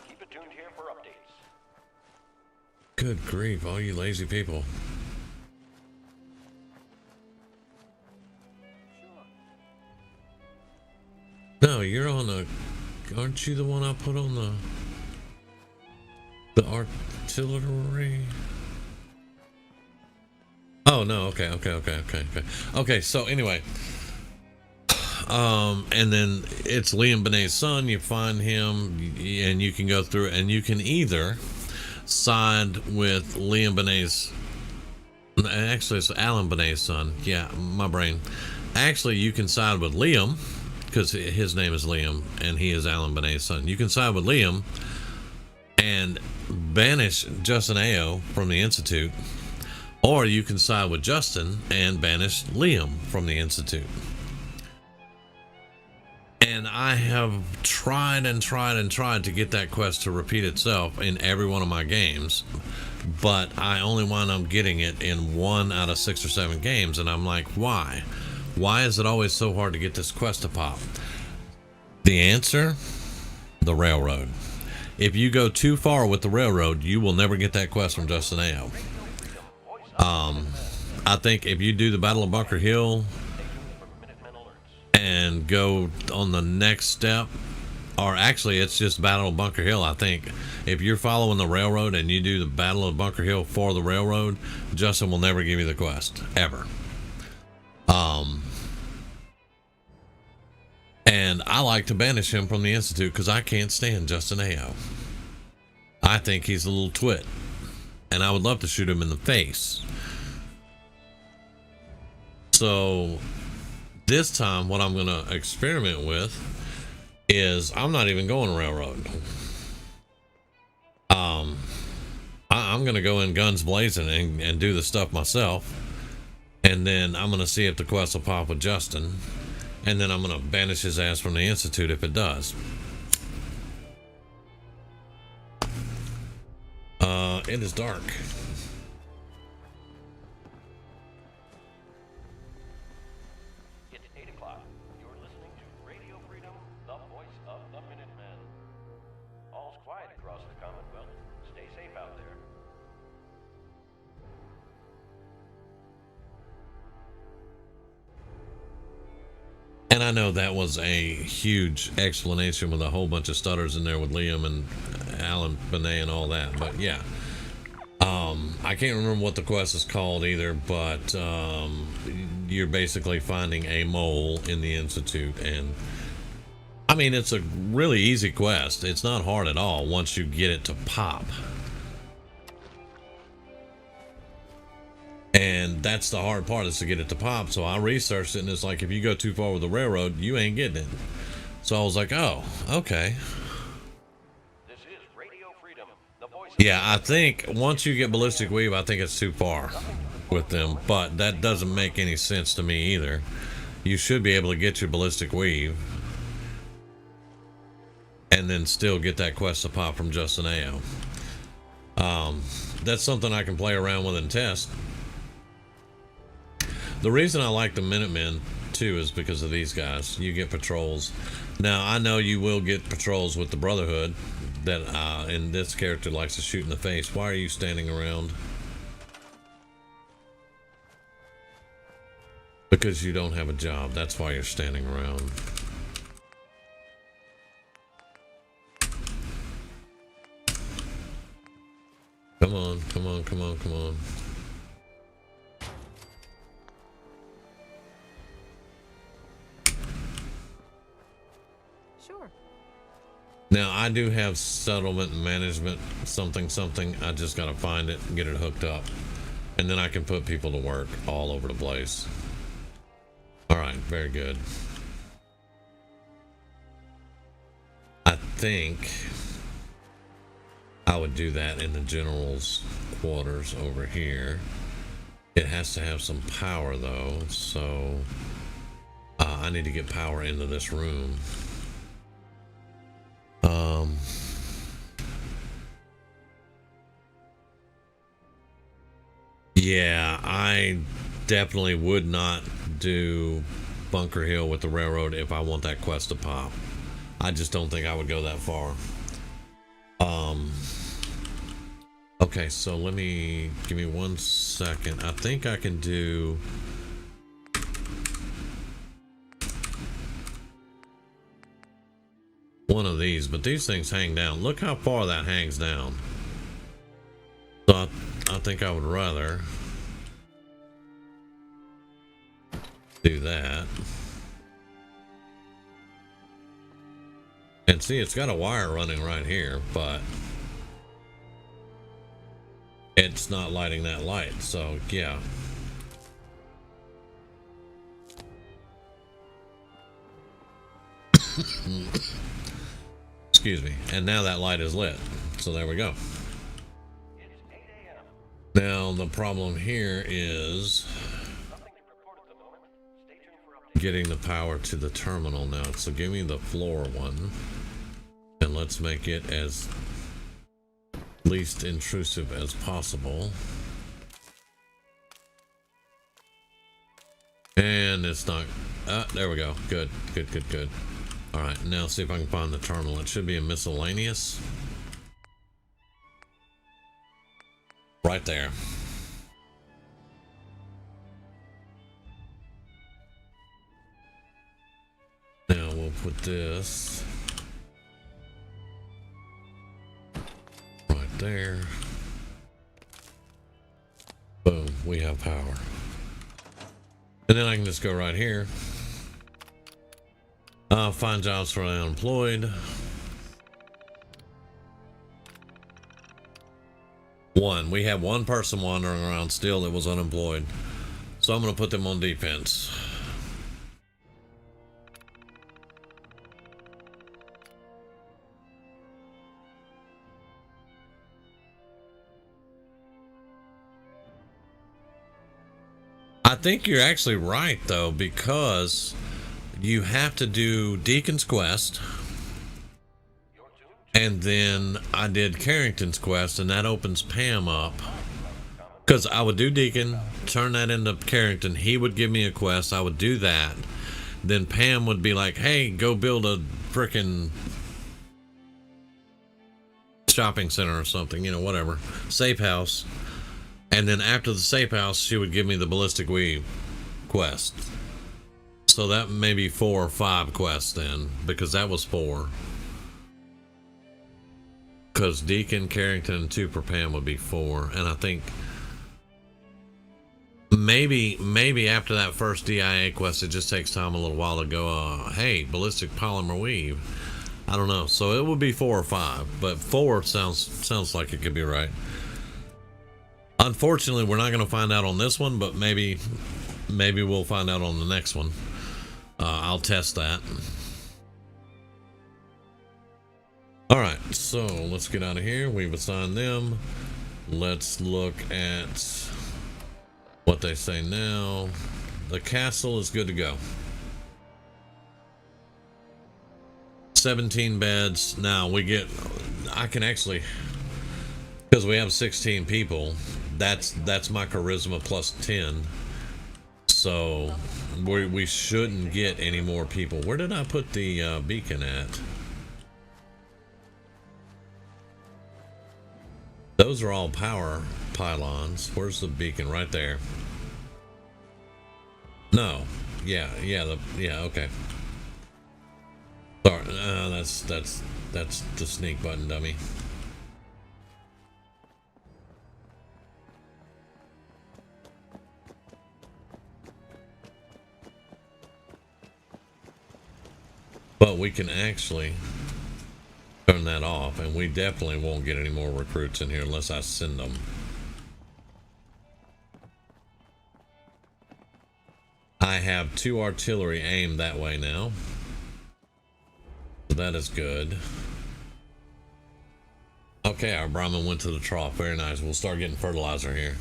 Speaker 6: Keep it tuned here for updates.
Speaker 1: Good grief, all you lazy people. No, you're on the... Aren't you the one I put on the artillery? Oh, no, okay. Okay, so anyway... and then it's Liam Benet's son. You find him and you can go through and you can either side with Liam Benet's, actually it's Alan Benet's son. Yeah, my brain. Actually, you can side with Liam because his name is Liam and he is Alan Benet's son. You can side with Liam and banish Justin Ao from the Institute, or you can side with Justin and banish Liam from the Institute. And I have tried to get that quest to repeat itself in every one of my games, but I only wind up getting it in 1 out of 6 or 7 games, and I'm like, why? Why is it always so hard to get this quest to pop? The answer? The railroad. If you go too far with the railroad, you will never get that quest from Justin Ao. I think if you do the Battle of Bunker Hill and go on the next step, or actually it's just Battle of Bunker Hill, I think if you're following the railroad and you do the Battle of Bunker Hill for the railroad, Justin will never give you the quest ever. And I like to banish him from the Institute because I can't stand Justin Ao. I think he's a little twit and I would love to shoot him in the face. So this time, what I'm going to experiment with is I'm not even going railroad. I'm going to go in guns blazing and do the stuff myself. And then I'm going to see if the quest will pop with Justin. And then I'm going to banish his ass from the Institute if it does. It is dark. And I know that was a huge explanation with a whole bunch of stutters in there with Liam and Alan Benet and all that, but yeah. I can't remember what the quest is called either, but you're basically finding a mole in the Institute, and I mean, it's a really easy quest. It's not hard at all once you get it to pop. And that's the hard part, is to get it to pop. So I researched it, and it's like, if you go too far with the railroad, you ain't getting it. So I was like, oh, okay.
Speaker 6: This is Radio Freedom, the voice of
Speaker 1: Yeah, I think once you get Ballistic Weave, I think it's too far with them, but that doesn't make any sense to me either. You should be able to get your Ballistic Weave and then still get that quest to pop from Justin Ao. That's something I can play around with and test. The reason I like the Minutemen too is because of these guys. You get patrols. Now I know you will get patrols with the Brotherhood that and this character likes to shoot in the face. Why are you standing around? Because you don't have a job. That's why you're standing around. Come on, come on, come on, come on.
Speaker 3: Sure.
Speaker 1: Now I do have settlement management something. I just gotta find it and get it hooked up, and then I can put people to work all over the place. All right, very good. I think I would do that in the general's quarters over here. It has to have some power though, so I need to get power into this room. Yeah, I definitely would not do Bunker Hill with the railroad if I want that quest to pop. I just don't think I would go that far. Okay, so give me 1 second. I think I can do one of these, but these things hang down. Look how far that hangs down. So I think I would rather do that. And see, it's got a wire running right here, but it's not lighting that light, so yeah. Excuse me. And now that light is lit, so there we go.
Speaker 6: It's 8 a.m.
Speaker 1: Now the problem here is
Speaker 6: Nothing to report at the moment. Stay tuned for updates.
Speaker 1: getting the power to the terminal now. So give me the floor one, and let's make it as least intrusive as possible. And it's not, there we go. Good, good, good, good. All right, now see if I can find the terminal. It should be a miscellaneous. Right there. Now we'll put this right there. Boom, we have power. And then I can just go right here. Find jobs for the unemployed. We have one person wandering around still that was unemployed. So I'm going to put them on defense. I think you're actually right though, because you have to do Deacon's Quest, and then I did Carrington's Quest, and that opens Pam up. Because I would do Deacon, turn that into Carrington, he would give me a quest, I would do that. Then Pam would be like, hey, go build a frickin' shopping center or something, you know, whatever. Safe house. And then after the safe house, she would give me the Ballistic Weave quest. So that may be 4 or 5 quests then, because that was 4. Because Deacon, Carrington, and 2 per Pam would be 4. And I think maybe after that first DIA quest, it just takes time a little while to go, hey, Ballistic Polymer Weave. I don't know. So it would be 4 or 5, but 4 sounds like it could be right. Unfortunately, we're not going to find out on this one, but maybe we'll find out on the next one. I'll test that. All right, so let's get out of here. We've assigned them. Let's look at what they say now. The castle is good to go. 17 beds. Now we get, I can actually, because we have 16 people, that's my charisma plus 10. So we shouldn't get any more people. Where did I put the beacon at? Those are all power pylons. Where's the beacon? Right there. No. Yeah, okay. Sorry, that's the sneak button, dummy. But we can actually turn that off, and we definitely won't get any more recruits in here unless I send them. I have 2 artillery aimed that way now. So that is good. Okay, our Brahmin went to the trough. Very nice. We'll start getting fertilizer here.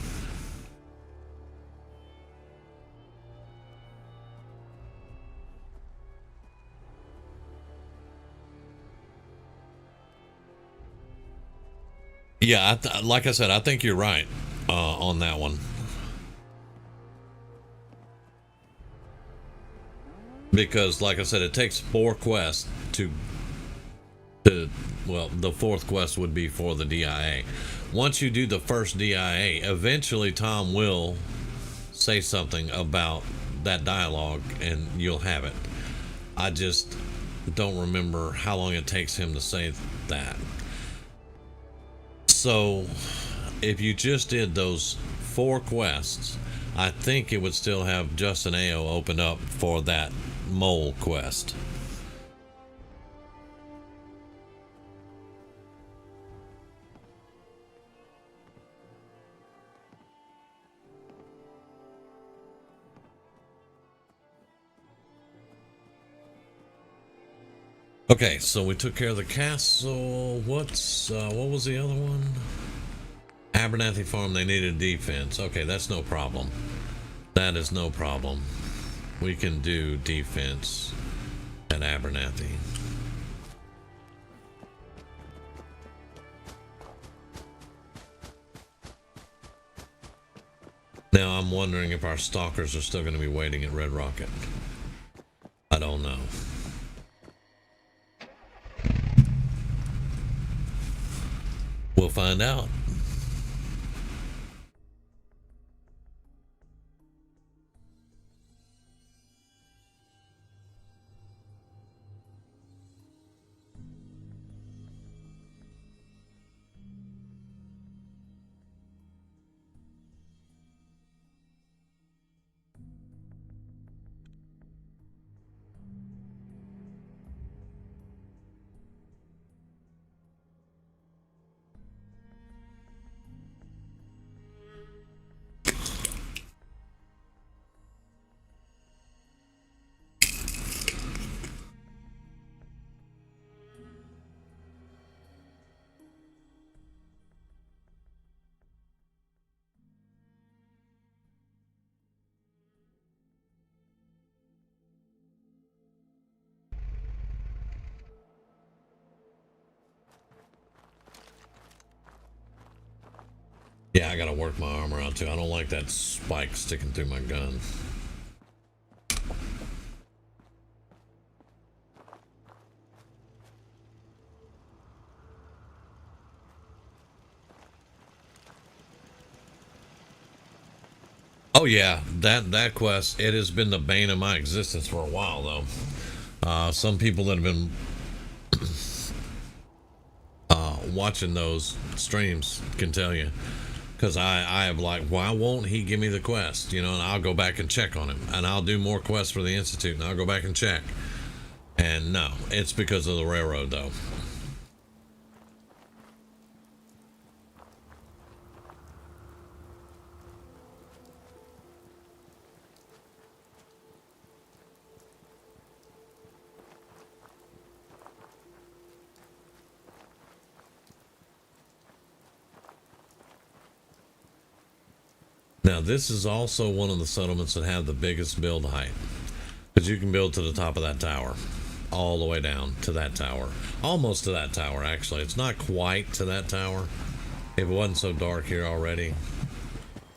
Speaker 1: Yeah, like I said, I think you're right on that one. Because, like I said, it takes 4 quests to well, the 4th quest would be for the DIA. Once you do the first DIA, eventually Tom will say something about that dialogue and you'll have it. I just don't remember how long it takes him to say that. So if you just did those 4 quests, I think it would still have Justin AO open up for that mole quest. Okay, so we took care of the castle. What was the other one? Abernathy Farm, they needed defense. Okay, that's no problem. That is no problem. We can do defense at Abernathy. Now I'm wondering if our stalkers are still going to be waiting at Red Rocket. I don't know. We'll find out. Yeah, I gotta work my armor out too. I don't like that spike sticking through my gun. Oh yeah, that quest, it has been the bane of my existence for a while though. Some people that have been watching those streams can tell you. Because I have like, why won't he give me the quest? You know, and I'll go back and check on him. And I'll do more quests for the Institute, and I'll go back and check. And no, it's because of the railroad, though. Now, this is also one of the settlements that have the biggest build height, because you can build to the top of that tower, all the way down to that tower, almost to that tower. Actually, it's not quite to that tower if it wasn't so dark here already,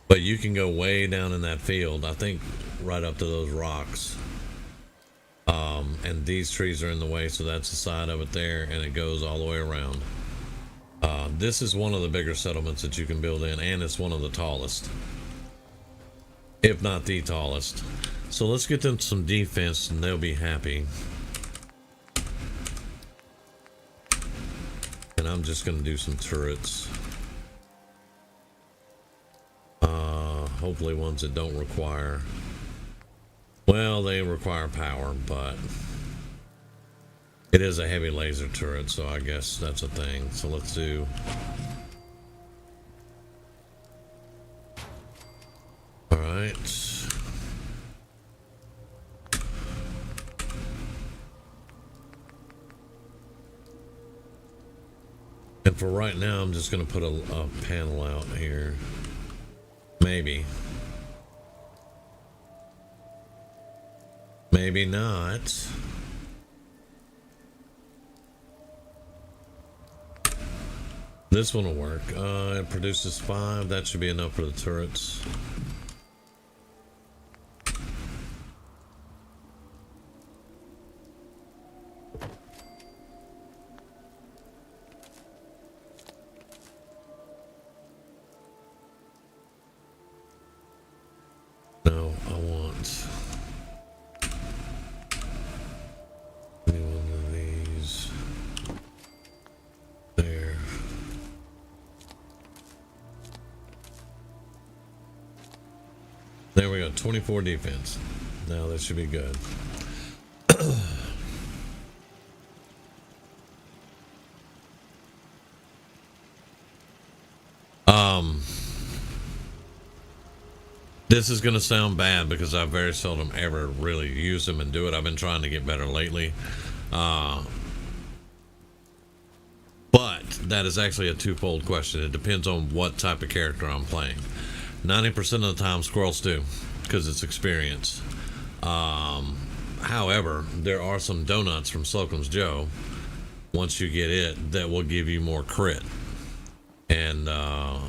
Speaker 1: but you can go way down in that field, I think right up to those rocks. And these trees are in the way, so that's the side of it there, and it goes all the way around. This is one of the bigger settlements that you can build in, and it's one of the tallest, if not the tallest. So let's get them some defense and they'll be happy. And I'm just going to do some turrets. Hopefully ones that don't require, well, they require power, but it is a heavy laser turret, so I guess that's a thing. So let's do, all right. And for right now, I'm just going to put a panel out here. Maybe. Maybe not. This one will work. It produces 5. That should be enough for the turrets. No, I want any one of these there. There we go, 24 defense. Now that should be good. This is going to sound bad because I very seldom ever really use them and do it. I've been trying to get better lately. But that is actually a twofold question. It depends on what type of character I'm playing. 90% of the time, squirrels do, because it's experience. However, there are some donuts from Slocum's Joe, once you get it, that will give you more crit. And I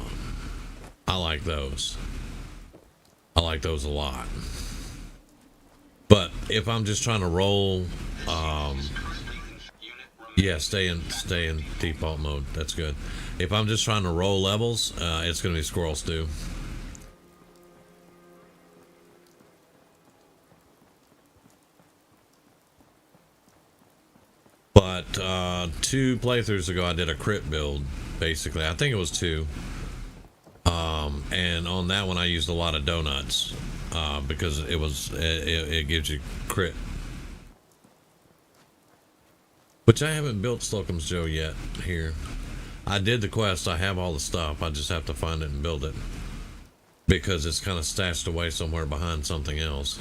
Speaker 1: like those. I like those a lot. But if I'm just trying to roll, yeah, stay in default mode. That's good. If I'm just trying to roll levels, it's going to be Squirrel Stew. But 2 playthroughs ago, I did a crit build. Basically, I think it was 2. And on that one I used a lot of donuts because it gives you crit, which I haven't built Slocum's Joe yet here. I did the quest, I have all the stuff, I just have to find it and build it because it's kind of stashed away somewhere behind something else.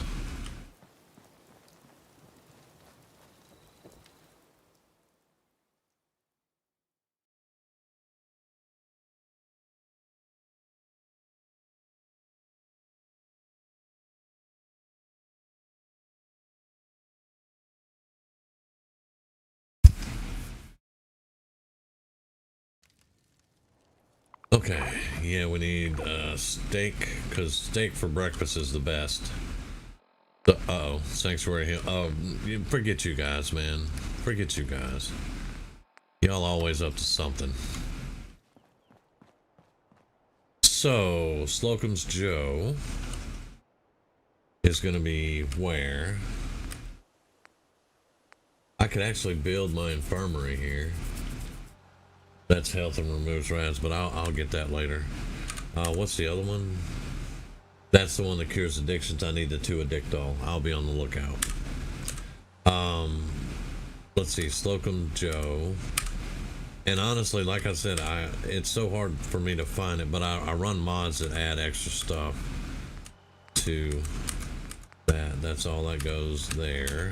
Speaker 1: Okay, yeah, we need steak, because steak for breakfast is the best. Uh-oh, Sanctuary Hill. Oh, forget you guys, man. Forget you guys. Y'all always up to something. So, Slocum's Joe is going to be where? I could actually build my infirmary here. That's health and removes rats, but I'll get that later. What's the other one? That's the one that cures addictions. I need the 2 addictol. I'll be on the lookout. Let's see, Slocum Joe. And honestly, like I said, it's so hard for me to find it, but I run mods that add extra stuff to that. That's all that goes there.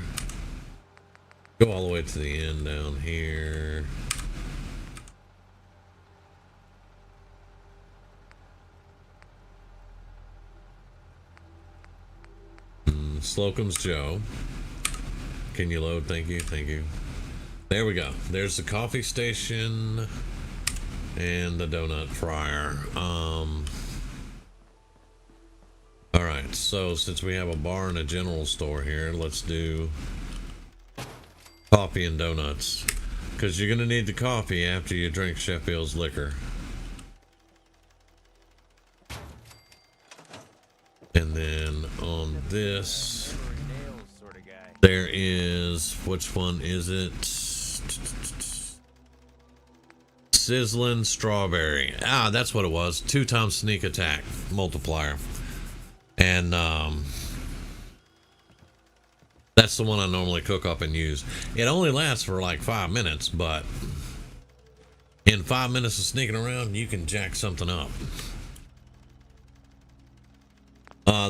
Speaker 1: Go all the way to the end down here. Slocum's Joe. Can you load? Thank you, thank you. There we go. There's the coffee station and the donut fryer. Alright, so since we have a bar and a general store here, let's do coffee and donuts. Because you're going to need the coffee after you drink Sheffield's liquor. And then on this, there is, which one is it? Sizzling Strawberry. Ah, that's what it was. 2x sneak attack multiplier. And that's the one I normally cook up and use. It only lasts for like 5 minutes, but in 5 minutes of sneaking around, you can jack something up.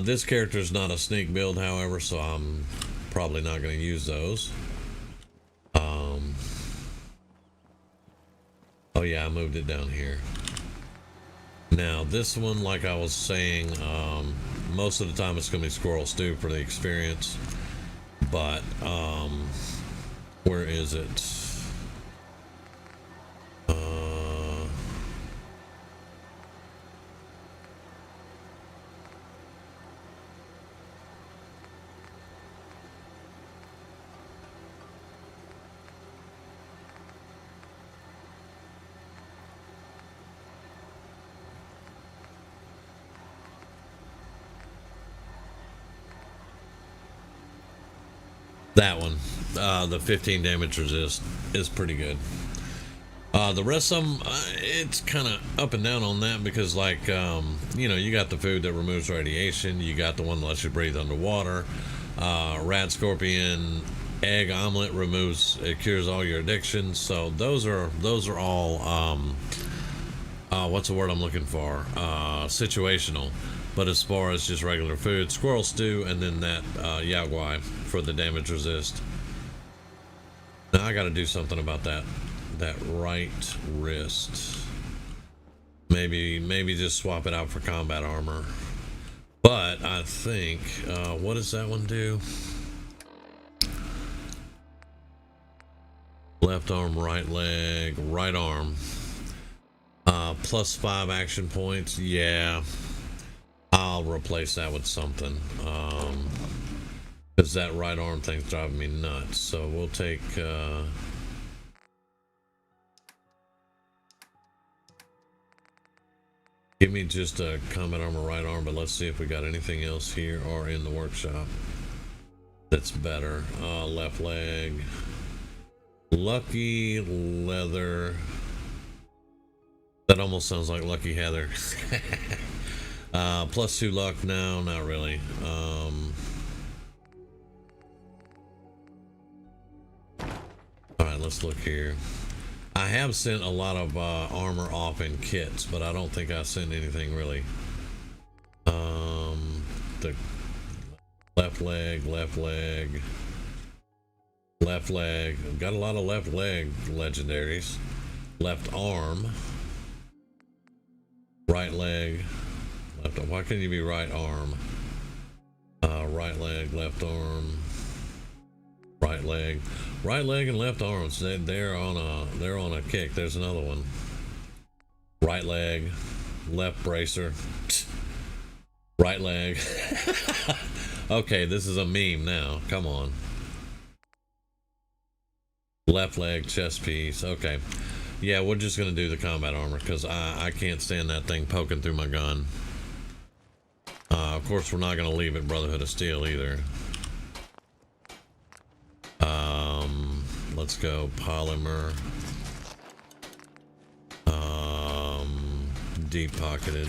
Speaker 1: This character is not a sneak build, however, so I'm probably not going to use those. Oh yeah, I moved it down here. Now this one, like I was saying, most of the time it's going to be Squirrel Stew for the experience. But where is it? That one, the 15 damage resist is pretty good. The rest of them, it's kind of up and down on that because, like, you know, you got the food that removes radiation, you got the one that lets you breathe underwater. Rat Scorpion Egg Omelet removes, it cures all your addictions. So those are all, what's the word I'm looking for? Situational. But as far as just regular food, Squirrel Stew, and then that Yaguai for the damage resist. Now I got to do something about that right wrist. Maybe just swap it out for combat armor. But I think what does that one do? Left arm, right leg, right arm. +5 action points. Yeah. I'll replace that with something, because that right arm thing's driving me nuts. So we'll take give me just a combat armor right arm, but let's see if we got anything else here or in the workshop that's better. Left leg, Lucky Leather. That almost sounds like Lucky Heather. +2 luck. No, not really. Alright, let's look here. I have sent a lot of armor off in kits, but I don't think I sent anything really. The left leg, left leg, left leg. I've got a lot of left leg legendaries. Left arm, right leg. Why couldn't you be right arm? Right leg, left arm, right leg, and left arms. They're on a kick. There's another one. Right leg, left bracer, right leg. Okay, this is a meme now. Come on. Left leg, chest piece. Okay, yeah, we're just gonna do the combat armor because I can't stand that thing poking through my gun. Of course, we're not going to leave it Brotherhood of Steel either. Let's go polymer. Deep pocketed.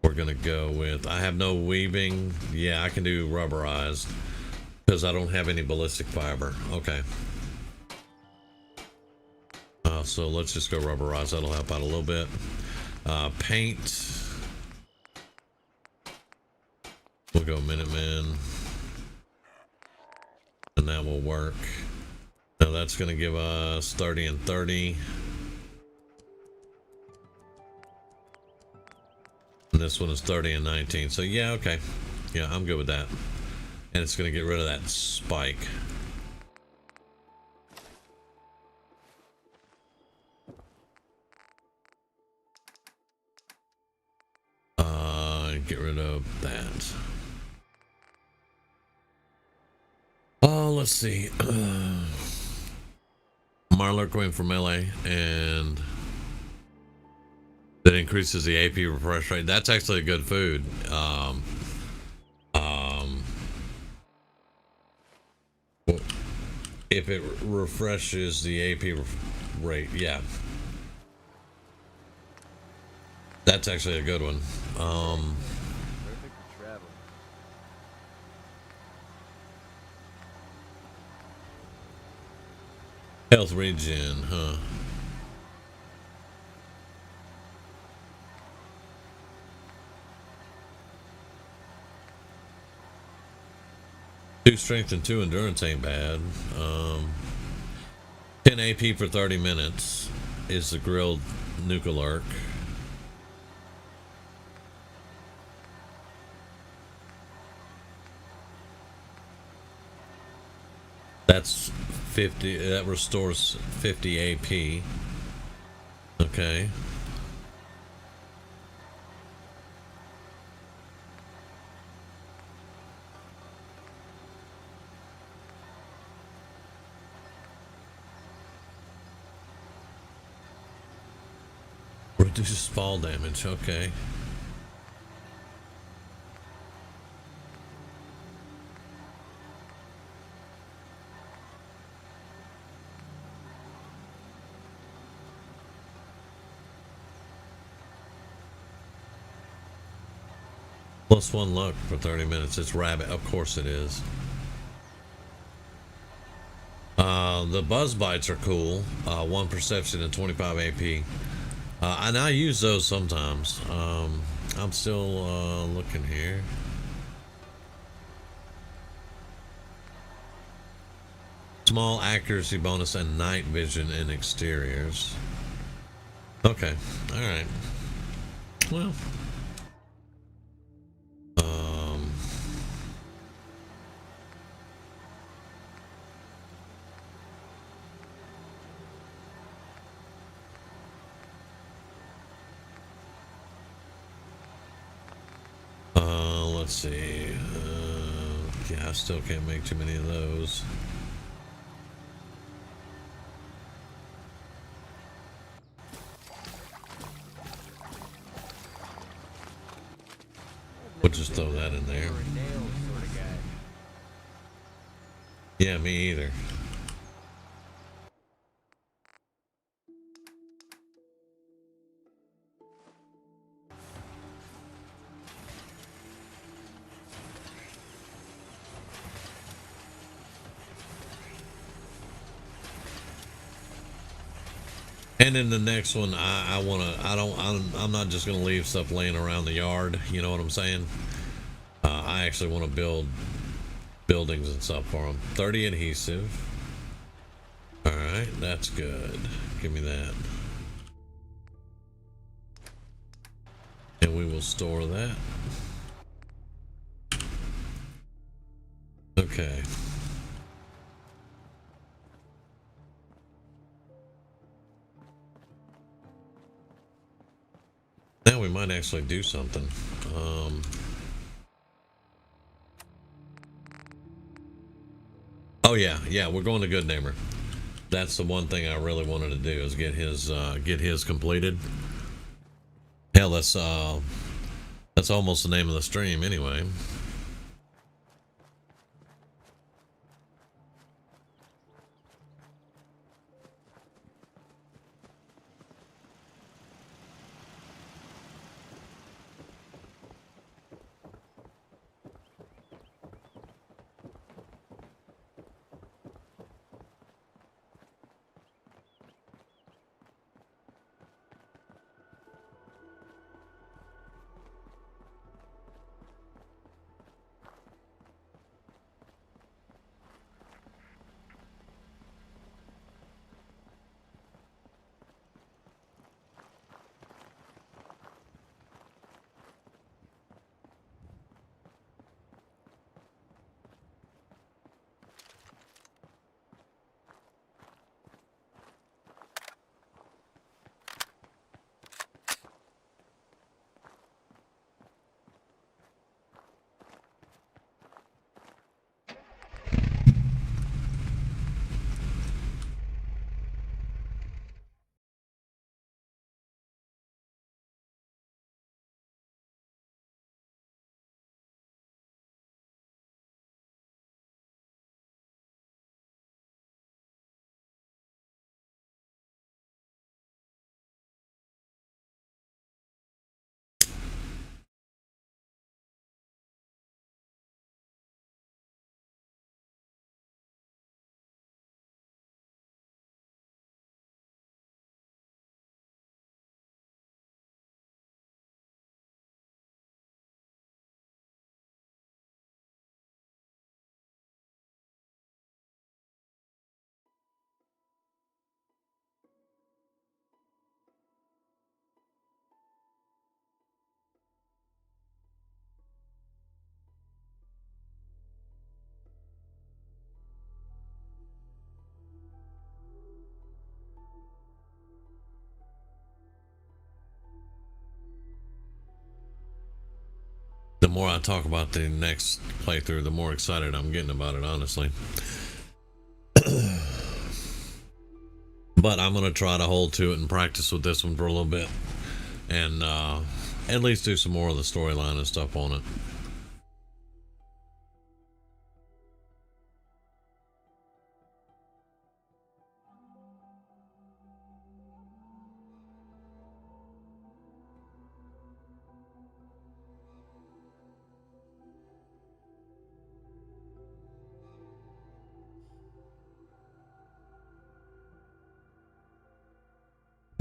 Speaker 1: We're going to go with, I have no weaving. Yeah, I can do rubberized because I don't have any ballistic fiber. Okay. So let's just go rubberized. That'll help out a little bit. Paint. We'll go Minutemen, and that will work. Now that's going to give us 30 and 30. And this one is 30 and 19. So yeah, okay. Yeah, I'm good with that. And it's going to get rid of that spike. Get rid of that. Oh, let's see. Marlark went for melee, and that increases the AP refresh rate. That's actually a good food. If it refreshes the AP rate, yeah. That's actually a good one.
Speaker 4: Perfect for traveling.
Speaker 1: Health regen, huh? Two strength and 2 endurance ain't bad. 10 AP for 30 minutes is the grilled Nukalark. That's 50. That restores 50 AP. Okay. Reduces fall damage. Okay. Plus 1 luck for 30 minutes. It's rabbit. Of course it is. The buzz bites are cool. 1 perception and 25 AP. And I use those sometimes. I'm still looking here. Small accuracy bonus and night vision in exteriors. Okay. All right. Well. Let's see. Yeah, I still can't make too many of those. We'll just throw that in there.
Speaker 4: You're a nail sort of guy.
Speaker 1: Yeah, me either. And in the next one, I'm not just gonna leave stuff laying around the yard. You know what I'm saying? I actually want to build buildings and stuff for them. 30 adhesive. All right, that's good. Give me that. And we will store that. Okay. Now we might actually do something. Oh yeah, we're going to Goodneighbor. That's the one thing I really wanted to do is get his completed. Hell, that's almost the name of the stream anyway. more I talk about the next playthrough, the more excited I'm getting about it, honestly. But I'm going to try to hold to it and practice with this one for a little bit. And at least do some more of the storyline and stuff on it.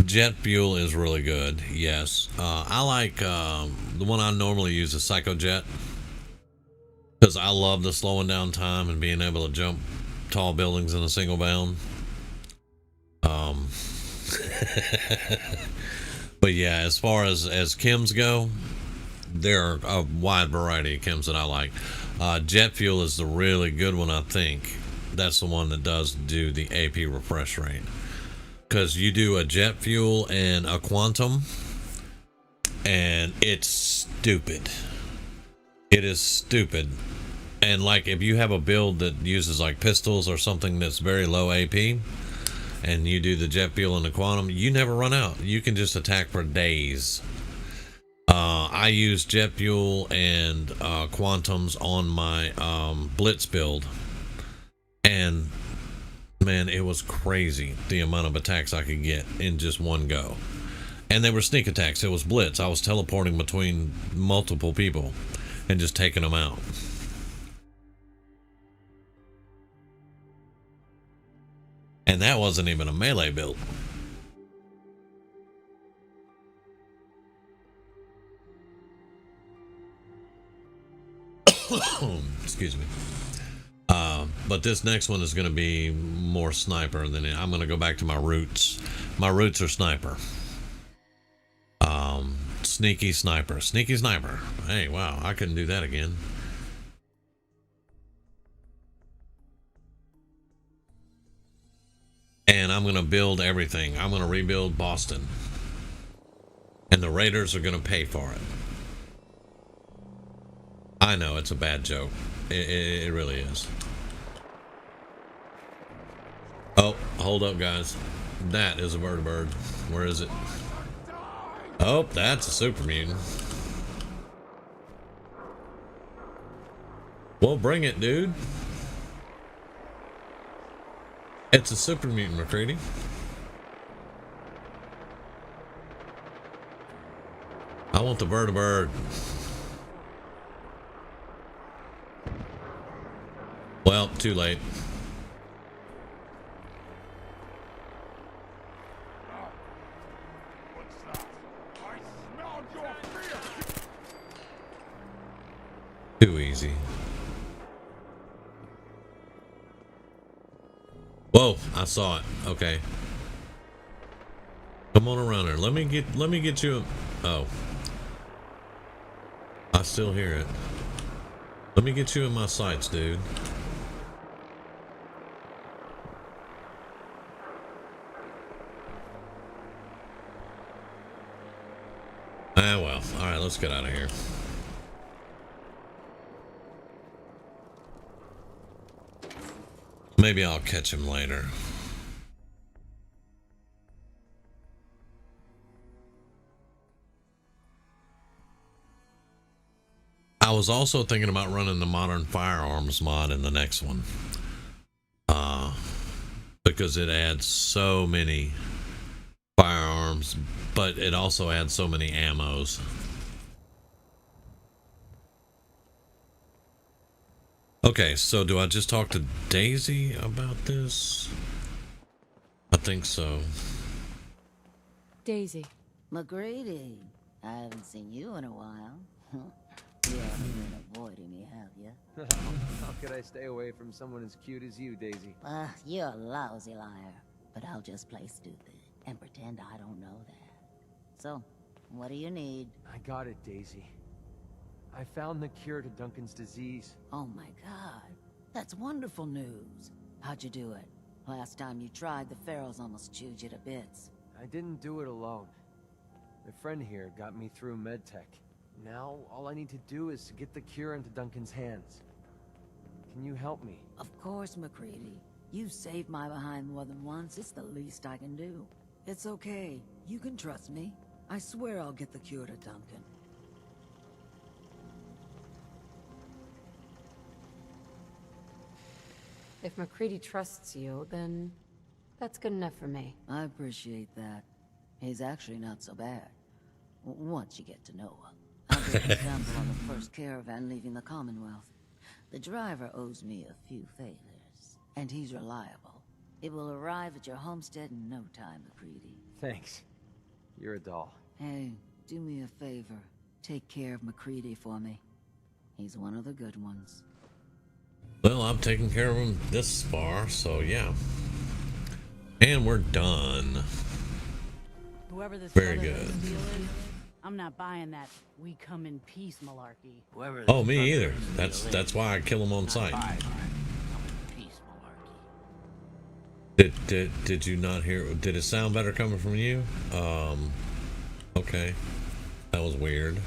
Speaker 1: Jet fuel is really good, yes. I like the one I normally use is Psychojet, because I love the slowing down time and being able to jump tall buildings in a single bound. But yeah, as far as chems go, there are a wide variety of chems that I like. Jet fuel is the really good one, I think. That's the one that does do the AP refresh rate. Because you do a jet fuel and a quantum, and it's stupid. It is stupid. And like if you have a build that uses like pistols or something that's very low AP, and you do the jet fuel and the quantum, you never run out. You can just attack for days. I use jet fuel and quantums on my blitz build, and man, it was crazy the amount of attacks I could get in just one go. And they were sneak attacks. It was blitz. I was teleporting between multiple people and just taking them out. And that wasn't even a melee build. Excuse me. But this next one is going to be more sniper than I'm going to go back to my roots. My roots are sniper. Sneaky sniper. Sneaky sniper. Hey, wow, I couldn't do that again. And I'm going to build everything. I'm going to rebuild Boston. And the Raiders are going to pay for it. I know, it's a bad joke. It really is. Oh, hold up, guys. That is a vertibird. Where is it? Oh, that's a super mutant. Well, bring it, dude. It's a super mutant, McCready. I want the vertibird. Well, too late. Too easy. Whoa, I saw it. Okay. Come on around there. Let me get you a, oh. I still hear it. Let me get you in my sights, dude. Ah, well. Alright, let's get out of here. Maybe I'll catch him later. I was also thinking about running the modern firearms mod in the next one. Because it adds so many firearms, but it also adds so many ammos. Okay, so do I just talk to Daisy about this? I think so.
Speaker 3: Daisy.
Speaker 7: McGrady, I haven't seen you in a while. You haven't been avoiding me, have you?
Speaker 4: How could I stay away from someone as cute as you, Daisy?
Speaker 7: You're a lousy liar. But I'll just play stupid and pretend I don't know that. So, what do you need?
Speaker 4: I got it, Daisy. I found the cure to Duncan's disease.
Speaker 7: Oh my god. That's wonderful news. How'd you do it? Last time you tried, the Pharaohs almost chewed you to bits.
Speaker 4: I didn't do it alone. A friend here got me through MedTech. Now, all I need to do is get the cure into Duncan's hands. Can you help me?
Speaker 3: Of course, McCready. You saved my behind more than once. It's the least I can do. It's okay. You can trust me. I swear I'll get the cure to Duncan.
Speaker 8: If McCready trusts you, then that's good enough for me.
Speaker 3: I appreciate that. He's actually not so bad. Once you get to know him. I'll be an example on the first caravan leaving the Commonwealth. The driver owes me a few favors, and he's reliable. It will arrive at your homestead in no time, McCready.
Speaker 4: Thanks. You're a doll.
Speaker 3: Hey, do me a favor. Take care of McCready for me. He's one of the good ones.
Speaker 1: Well, I've taken care of him this far, so yeah. And we're done.
Speaker 3: Whoever this
Speaker 1: Very
Speaker 3: brother
Speaker 1: good.
Speaker 3: Steele is, I'm not buying that we come in peace malarkey.
Speaker 2: Whoever
Speaker 1: Oh, me either. That's why I kill him on sight.
Speaker 2: Peace, malarkey.
Speaker 1: Did you not hear? Did it sound better coming from you? Okay. That was weird.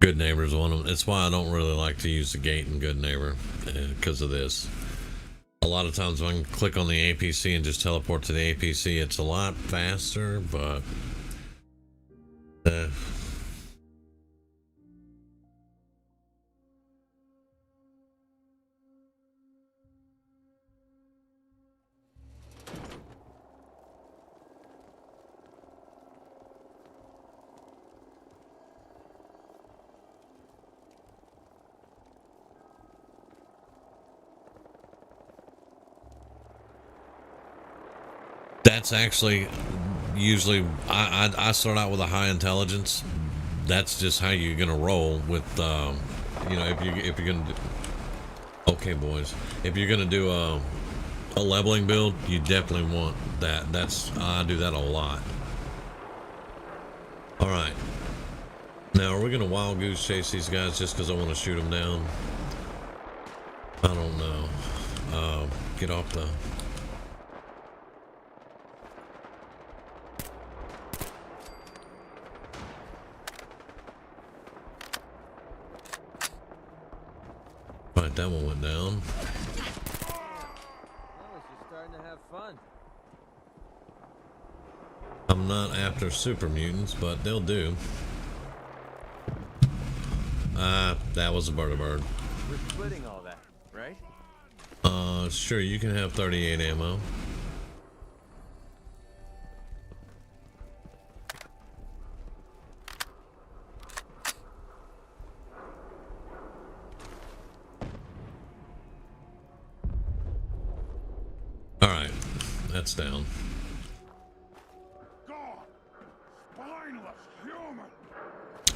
Speaker 1: Good Neighbor's one of them. It's why I don't really like to use the gate in Good Neighbor, because of this. A lot of times when I can click on the APC and just teleport to the APC, it's a lot faster, but that's actually usually I start out with a high intelligence. That's just how you're gonna roll with you know, if you're gonna do, okay boys, if you're gonna do a leveling build, you definitely want that. I do that a lot. All right, now are we gonna wild goose chase these guys just because I want to shoot them down? I don't know. Get off the Right, that one went down.
Speaker 4: Oh, it's just starting to have fun.
Speaker 1: I'm not after super mutants, but they'll do. That was a bird.
Speaker 4: We're splitting all that, right?
Speaker 1: Sure, you can have 38 ammo. Alright, that's down.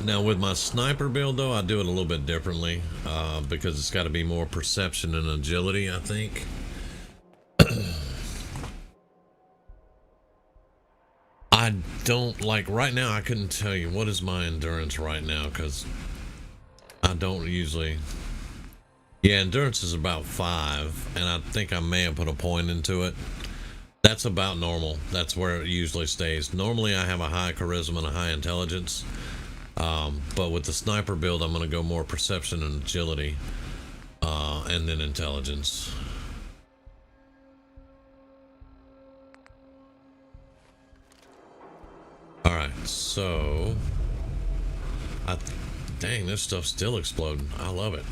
Speaker 1: Now with my sniper build though, I do it a little bit differently because it's got to be more perception and agility, I think. I don't like right now. I couldn't tell you what is my endurance right now because I don't usually. Yeah, endurance is about 5, and I think I may have put a point into it. That's about normal. That's where it usually stays. Normally, I have a high charisma and a high intelligence, but with the sniper build, I'm going to go more perception and agility, and then intelligence. All right, so dang, this stuff's still exploding. I love it.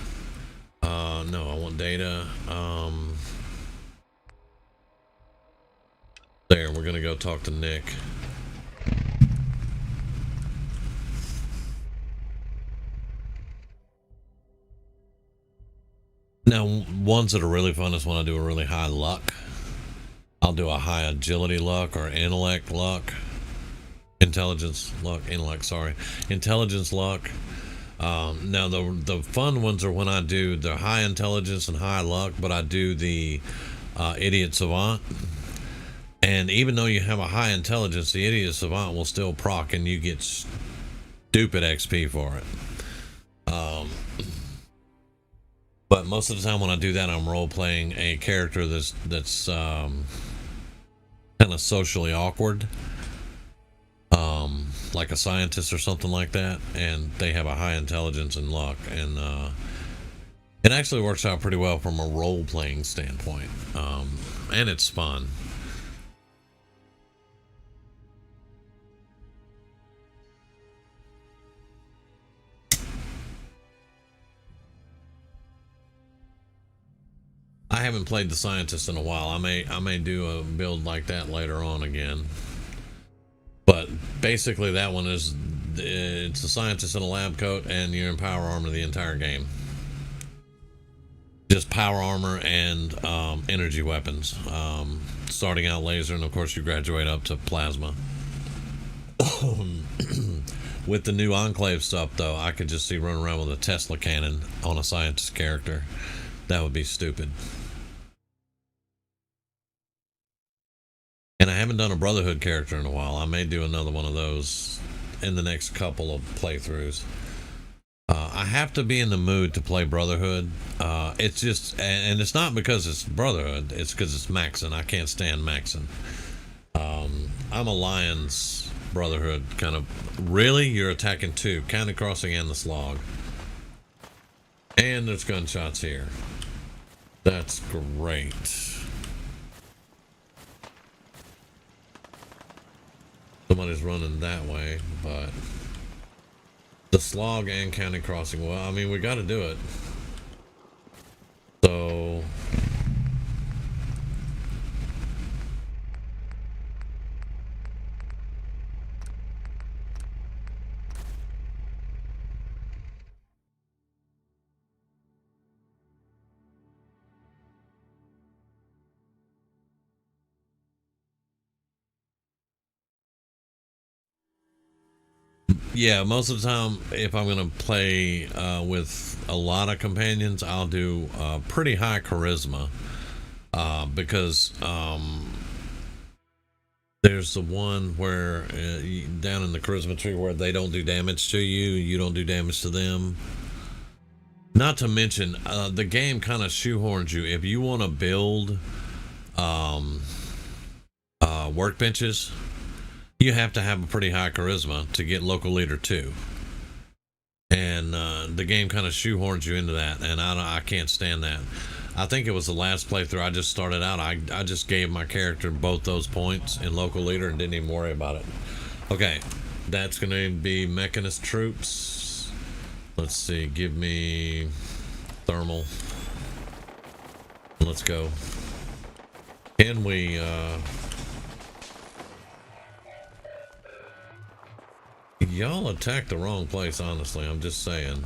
Speaker 1: No, I want data. There, we're gonna go talk to Nick. Now, ones that are really fun is when I do a really high luck. I'll do a high agility luck or intellect luck. Intelligence luck, intellect, sorry. Intelligence luck. Now the fun ones are when I do the high intelligence and high luck, but I do the idiot savant. And even though you have a high intelligence, the idiot savant will still proc and you get stupid XP for it. But most of the time when I do that, I'm role playing a character that's kind of socially awkward. Like a scientist or something like that, and they have a high intelligence and luck, and it actually works out pretty well from a role-playing standpoint, and it's fun. I haven't played the scientist in a while. I may do a build like that later on again. But basically that one is, it's a scientist in a lab coat and you're in power armor the entire game. Just power armor and energy weapons. Starting out laser, and of course you graduate up to plasma. With the new Enclave stuff though, I could just see running around with a Tesla cannon on a scientist character. That would be stupid. And I haven't done a Brotherhood character in a while. I may do another one of those in the next couple of playthroughs. I have to be in the mood to play Brotherhood. It's just, and it's not because it's Brotherhood, it's because it's Maxon. I can't stand Maxon. I'm a Lions Brotherhood kind of. Really? You're attacking 2, County Crossing and the Slog. And there's gunshots here. That's great. Somebody's running that way, but the Slog and County Crossing, well, I mean, we got to do it. So yeah, most of the time, if I'm going to play with a lot of companions, I'll do pretty high charisma because there's the one where down in the charisma tree where they don't do damage to you, you don't do damage to them. Not to mention, the game kind of shoehorns you. If you want to build workbenches, you have to have a pretty high charisma to get local leader 2, and the game kind of shoehorns you into that, and I can't stand that. I think it was the last playthrough I just started out, I just gave my character both those points in local leader and didn't even worry about it. Okay, that's gonna be Mechanist troops. Let's see, give me thermal. Let's go. Can we y'all attacked the wrong place, honestly. I'm just saying.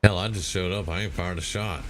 Speaker 1: Hell, I just showed up. I ain't fired a shot.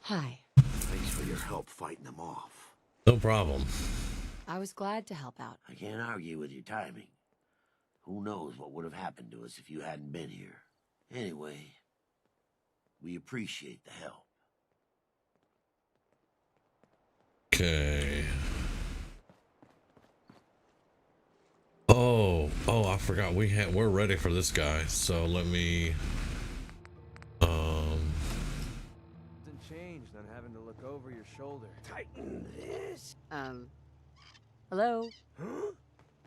Speaker 8: Hi.
Speaker 9: Thanks for your help fighting them off.
Speaker 1: No problem.
Speaker 8: I was glad to help out.
Speaker 9: I can't argue with your timing. Who knows what would have happened to us if you hadn't been here. Anyway, we appreciate the help.
Speaker 1: Okay. Oh, I forgot we're ready for this guy. So let me
Speaker 4: Doesn't change not having to look over your shoulder.
Speaker 9: Tighten this.
Speaker 8: Hello?
Speaker 9: Huh?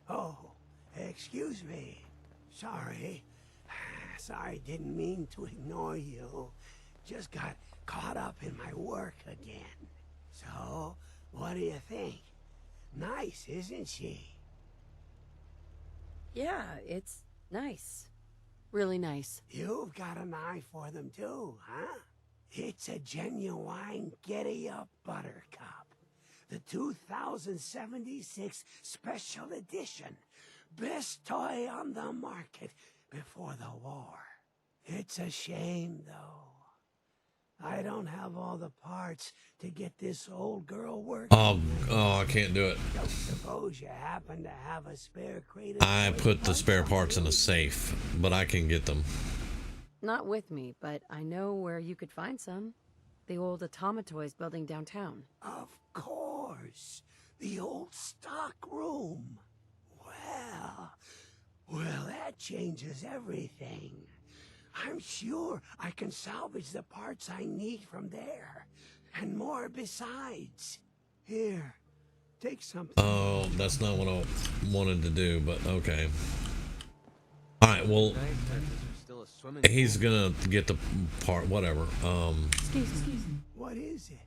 Speaker 9: Oh, excuse me. Sorry. Sorry, didn't mean to ignore you. Just got caught up in my work again. So, what do you think? Nice, isn't she?
Speaker 8: Yeah, it's nice. Really nice.
Speaker 9: You've got an eye for them too, huh? It's a genuine Giddy-Up Buttercup. The 2076 Special Edition. Best toy on the market before the war. It's a shame, though. I don't have all the parts to get this old girl working.
Speaker 1: I can't do it.
Speaker 9: Don't suppose you happen to have a spare crate of
Speaker 1: I
Speaker 9: toy
Speaker 1: put the
Speaker 9: parts
Speaker 1: spare
Speaker 9: on
Speaker 1: parts in
Speaker 9: you?
Speaker 1: a safe, but I can get them.
Speaker 8: Not with me, but I know where you could find some. The old Automatoys building downtown.
Speaker 9: Of course. The old stock room. Well, that changes everything. I'm sure I can salvage the parts I need from there. And more besides. Here, take something.
Speaker 1: Oh, that's not what I wanted to do, but okay. Alright, well,
Speaker 4: Nice, Texas are still a swimming
Speaker 1: he's
Speaker 4: pool.
Speaker 1: gonna get the part, whatever.
Speaker 8: Excuse me.
Speaker 9: What is it?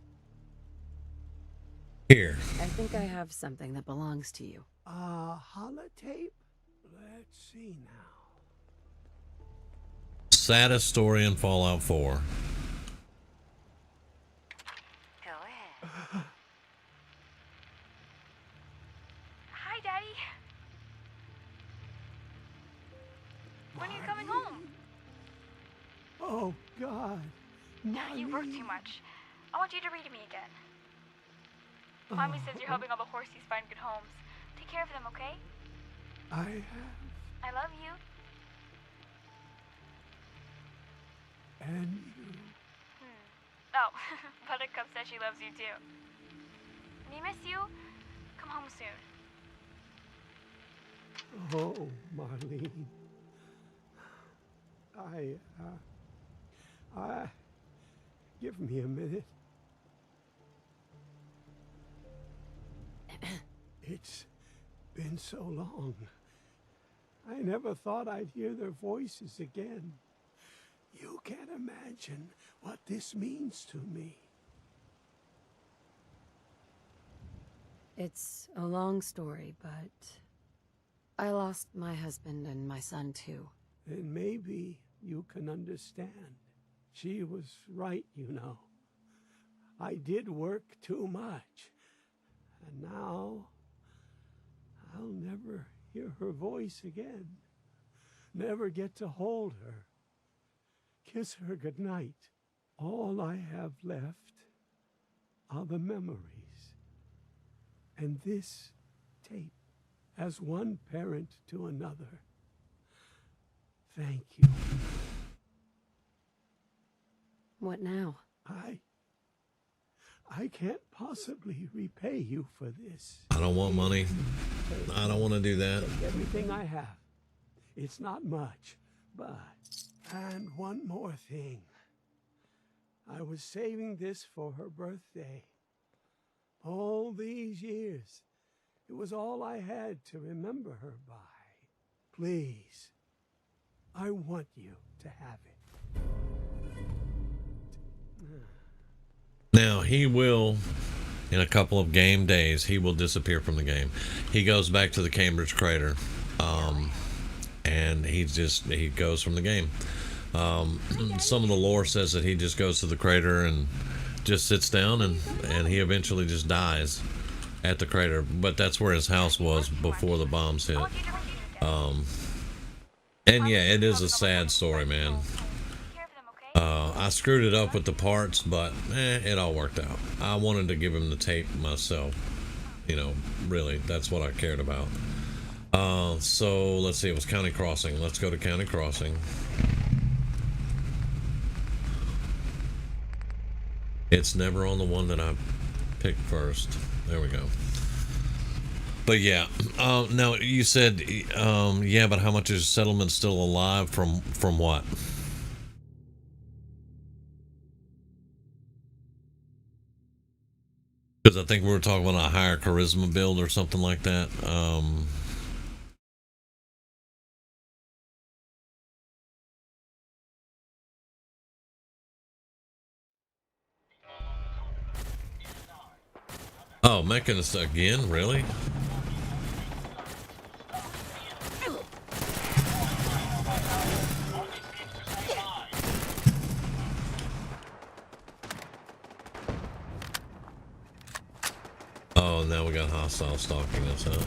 Speaker 1: Here.
Speaker 8: I think I have something that belongs to you.
Speaker 9: Holotape? Let's see now.
Speaker 1: Saddest story in Fallout 4.
Speaker 10: Go ahead. Hi, Daddy. When are you coming home?
Speaker 9: Oh, God.
Speaker 10: You work too much. I want you to read to me again. Mommy says you're helping all the horsies find good homes. Take care of them, okay?
Speaker 9: I have.
Speaker 10: I love you.
Speaker 9: And you.
Speaker 10: Oh, Buttercup says she loves you too. We miss you. Come home soon.
Speaker 9: Oh, Marlene. Give me a minute. It's been so long. I never thought I'd hear their voices again. You can't imagine what this means to me.
Speaker 8: It's a long story, but I lost my husband and my son too.
Speaker 9: And maybe you can understand. She was right, you know. I did work too much. And now, I'll never hear her voice again. Never get to hold her. Kiss her goodnight. All I have left are the memories. And this tape, as one parent to another. Thank you.
Speaker 8: What now?
Speaker 9: I can't possibly repay you for this.
Speaker 1: I don't want money. I don't want to do that.
Speaker 9: Everything I have. It's not much, but... And one more thing. I was saving this for her birthday. All these years, it was all I had to remember her by. Please, I want you to have it.
Speaker 1: Now, he will, in a couple of game days, he will disappear from the game. He goes back to the Cambridge Crater, and he goes from the game. Some of the lore says that he just goes to the crater and just sits down, and he eventually just dies at the crater. But that's where his house was before the bombs hit. And yeah, it is a sad story, man. I screwed it up with the parts, but it all worked out. I wanted to give him the tape myself. You know, really, that's what I cared about. So let's see, it was County Crossing. Let's go to County Crossing. It's never on the one that I picked first. There we go. But yeah, now you said, yeah, but how much is settlement still alive from what? Because I think we were talking about a higher charisma build or something like that. Oh, Mechanist again? Really? Oh, now we got hostile stalking us, huh?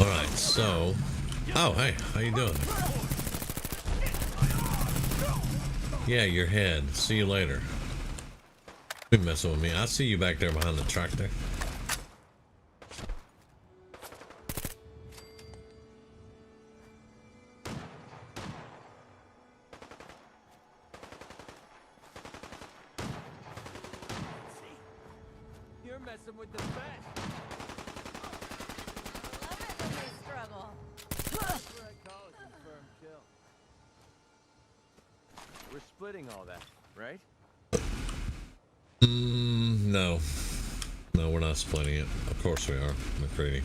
Speaker 1: Alright, so... Oh, hey, how you doing? Yeah, your head. See you later. Quit messing with me. I see you back there behind the tractor.
Speaker 4: You're messing with the best.
Speaker 7: Love it when they struggle.
Speaker 4: That's what I call a confirmed kill. We're splitting all that, right?
Speaker 1: No. No, we're not splitting it. Of course we are, McCready.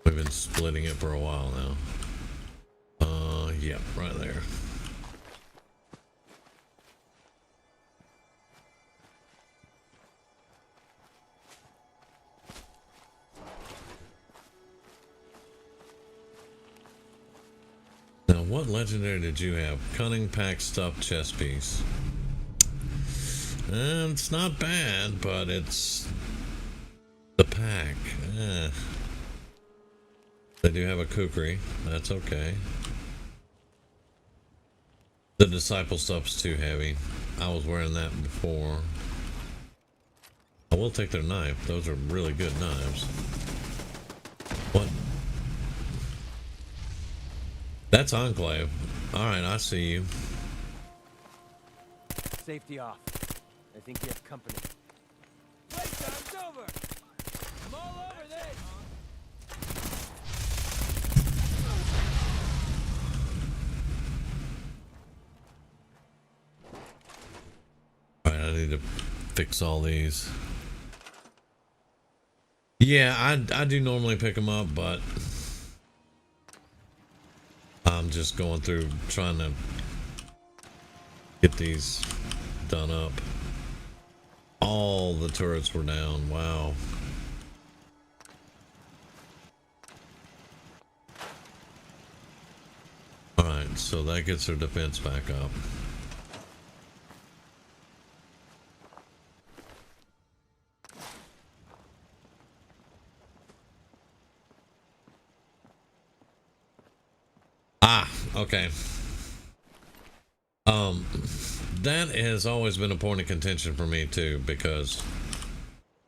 Speaker 1: We've been splitting it for a while now. Yeah, right there. Now, what legendary did you have? Cunning Pack Stuffed Chess Piece. It's not bad, but it's the pack. They do have a kukri. That's okay. The disciple stuff's too heavy. I was wearing that before. I will take their knife. Those are really good knives. What? That's Enclave. Alright, I see you.
Speaker 4: Safety off. I think you have company. Playtime's over! I'm all over this!
Speaker 1: Alright, I need to fix all these. Yeah, I do normally pick them up, but I'm just going through trying to get these done up. All the turrets were down. Wow. Alright, so that gets their defense back up. Ah, okay. That has always been a point of contention for me too, because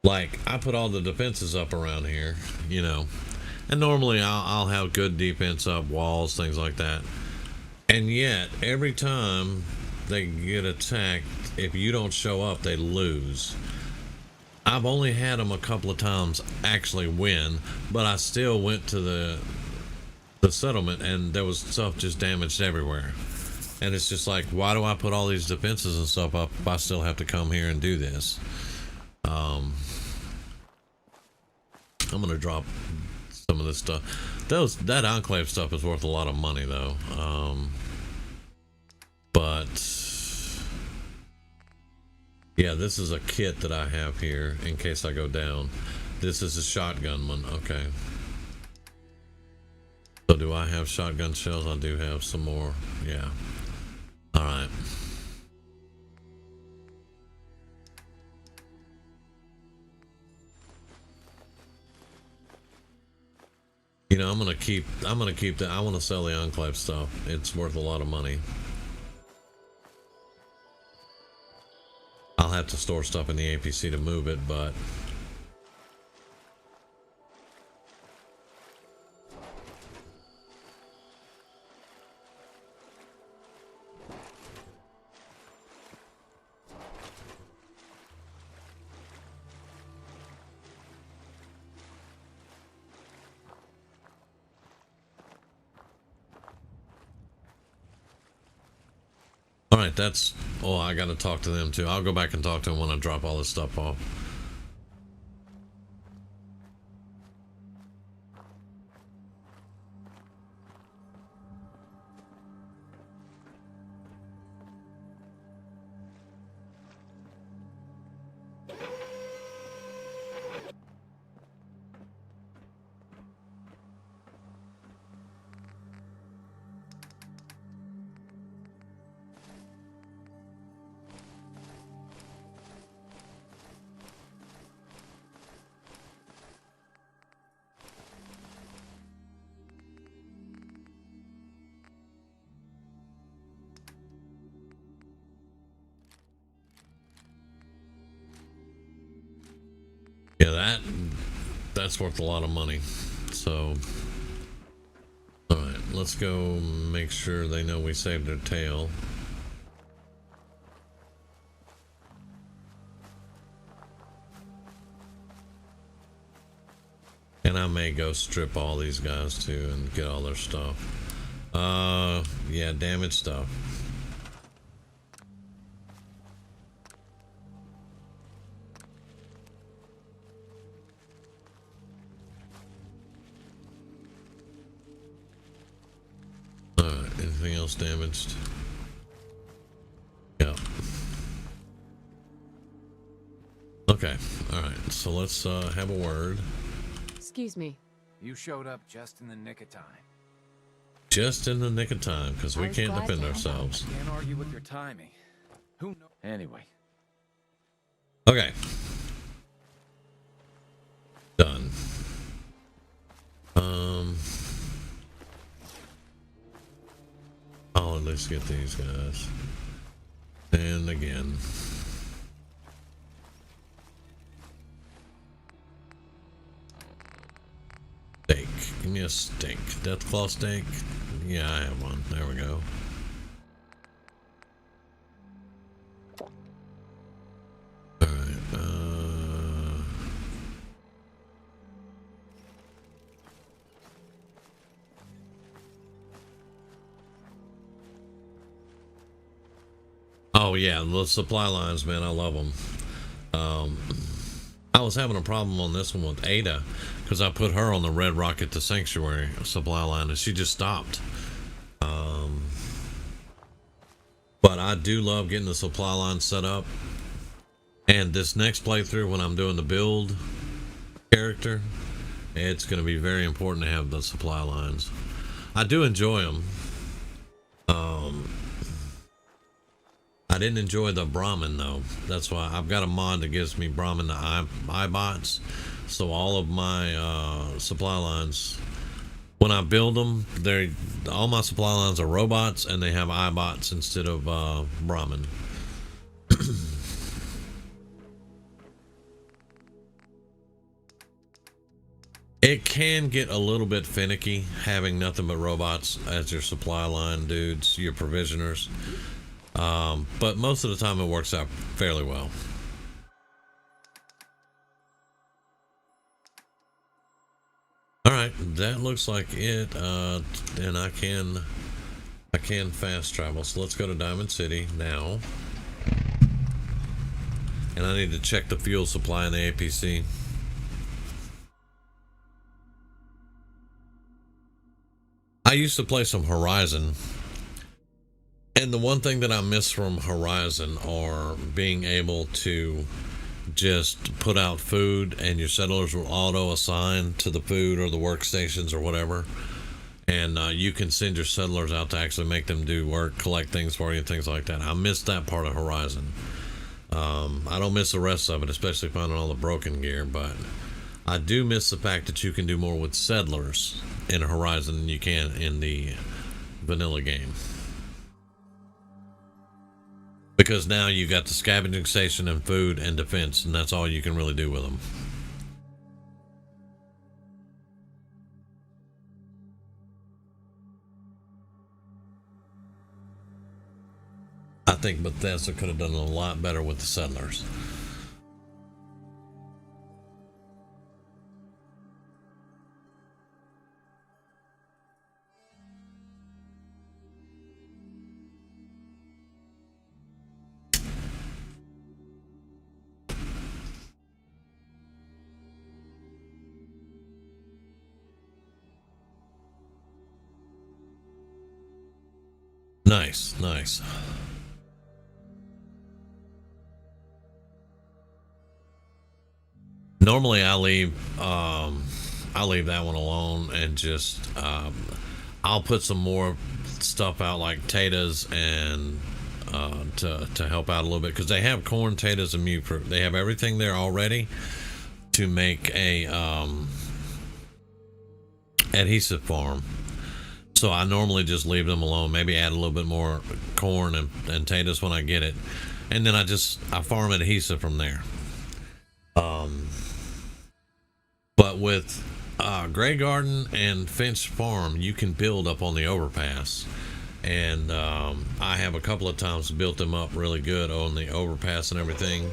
Speaker 1: like I put all the defenses up around here, you know, and normally I'll have good defense up, walls, things like that, and yet every time they get attacked, if you don't show up, they lose. I've only had them a couple of times actually win, but I still went to the settlement and there was stuff just damaged everywhere. And it's just like, why do I put all these defenses and stuff up if I still have to come here and do this? I'm gonna drop some of this stuff. That Enclave stuff is worth a lot of money though. But yeah, this is a kit that I have here in case I go down. This is a shotgun one. Okay. So do I have shotgun shells? I do have some more. Yeah. All right. You know, I'm gonna keep that. I want to sell the Enclave stuff. It's worth a lot of money. I'll have to store stuff in the APC to move it, but all right, that's... Oh, I gotta talk to them too. I'll go back and talk to them when I drop all this stuff off. Yeah, that's worth a lot of money. So, all right, let's go make sure they know we saved their tail. And I may go strip all these guys too and get all their stuff. Yeah, damaged stuff. Anything else damaged? Yeah. Okay. All right. So let's have a word.
Speaker 8: Excuse me.
Speaker 2: You showed up just in the nick of time.
Speaker 1: Just in the nick of time, because we can't defend ourselves.
Speaker 2: Can't argue with your timing. Who knows? Anyway.
Speaker 1: Okay. Done. I'll at least get these guys. And again. Steak. Give me a steak. Deathclaw steak? Yeah, I have one. There we go. Alright, oh yeah, the supply lines, man, I love them. I was having a problem on this one with Ada because I put her on the Red Rocket to Sanctuary supply line and she just stopped. But I do love getting the supply line set up. And this next playthrough, when I'm doing the build character, it's going to be very important to have the supply lines. I do enjoy them. I didn't enjoy the Brahmin though. That's why I've got a mod that gives me Brahmin the iBots. So all of my supply lines, when I build them, all my supply lines are robots and they have iBots instead of Brahmin. It can get a little bit finicky having nothing but robots as your supply line dudes, your provisioners. But most of the time it works out fairly well. All right, that looks like it. And I can I can fast travel, so let's go to Diamond City now. And I need to check the fuel supply in the APC. I used to play some Horizon, and the one thing that I miss from Horizon are being able to just put out food and your settlers will auto assign to the food or the workstations or whatever, and you can send your settlers out to actually make them do work, collect things for you, and things like that. I miss that part of Horizon. I don't miss the rest of it, especially finding all the broken gear, but I do miss the fact that you can do more with settlers in Horizon than you can in the vanilla game. Because now you got the scavenging station and food and defense, and that's all you can really do with them. I think Bethesda could have done a lot better with the settlers. Nice, nice. Normally I leave that one alone and just I'll put some more stuff out like taters and to help out a little bit, because they have corn, taters, and mute fruit. They have everything there already to make a adhesive farm. So I normally just leave them alone, maybe add a little bit more corn and taters when I get it, and then I farm adhesive from there. But with Grey Garden and Finch Farm, you can build up on the overpass, and I have a couple of times built them up really good on the overpass and everything,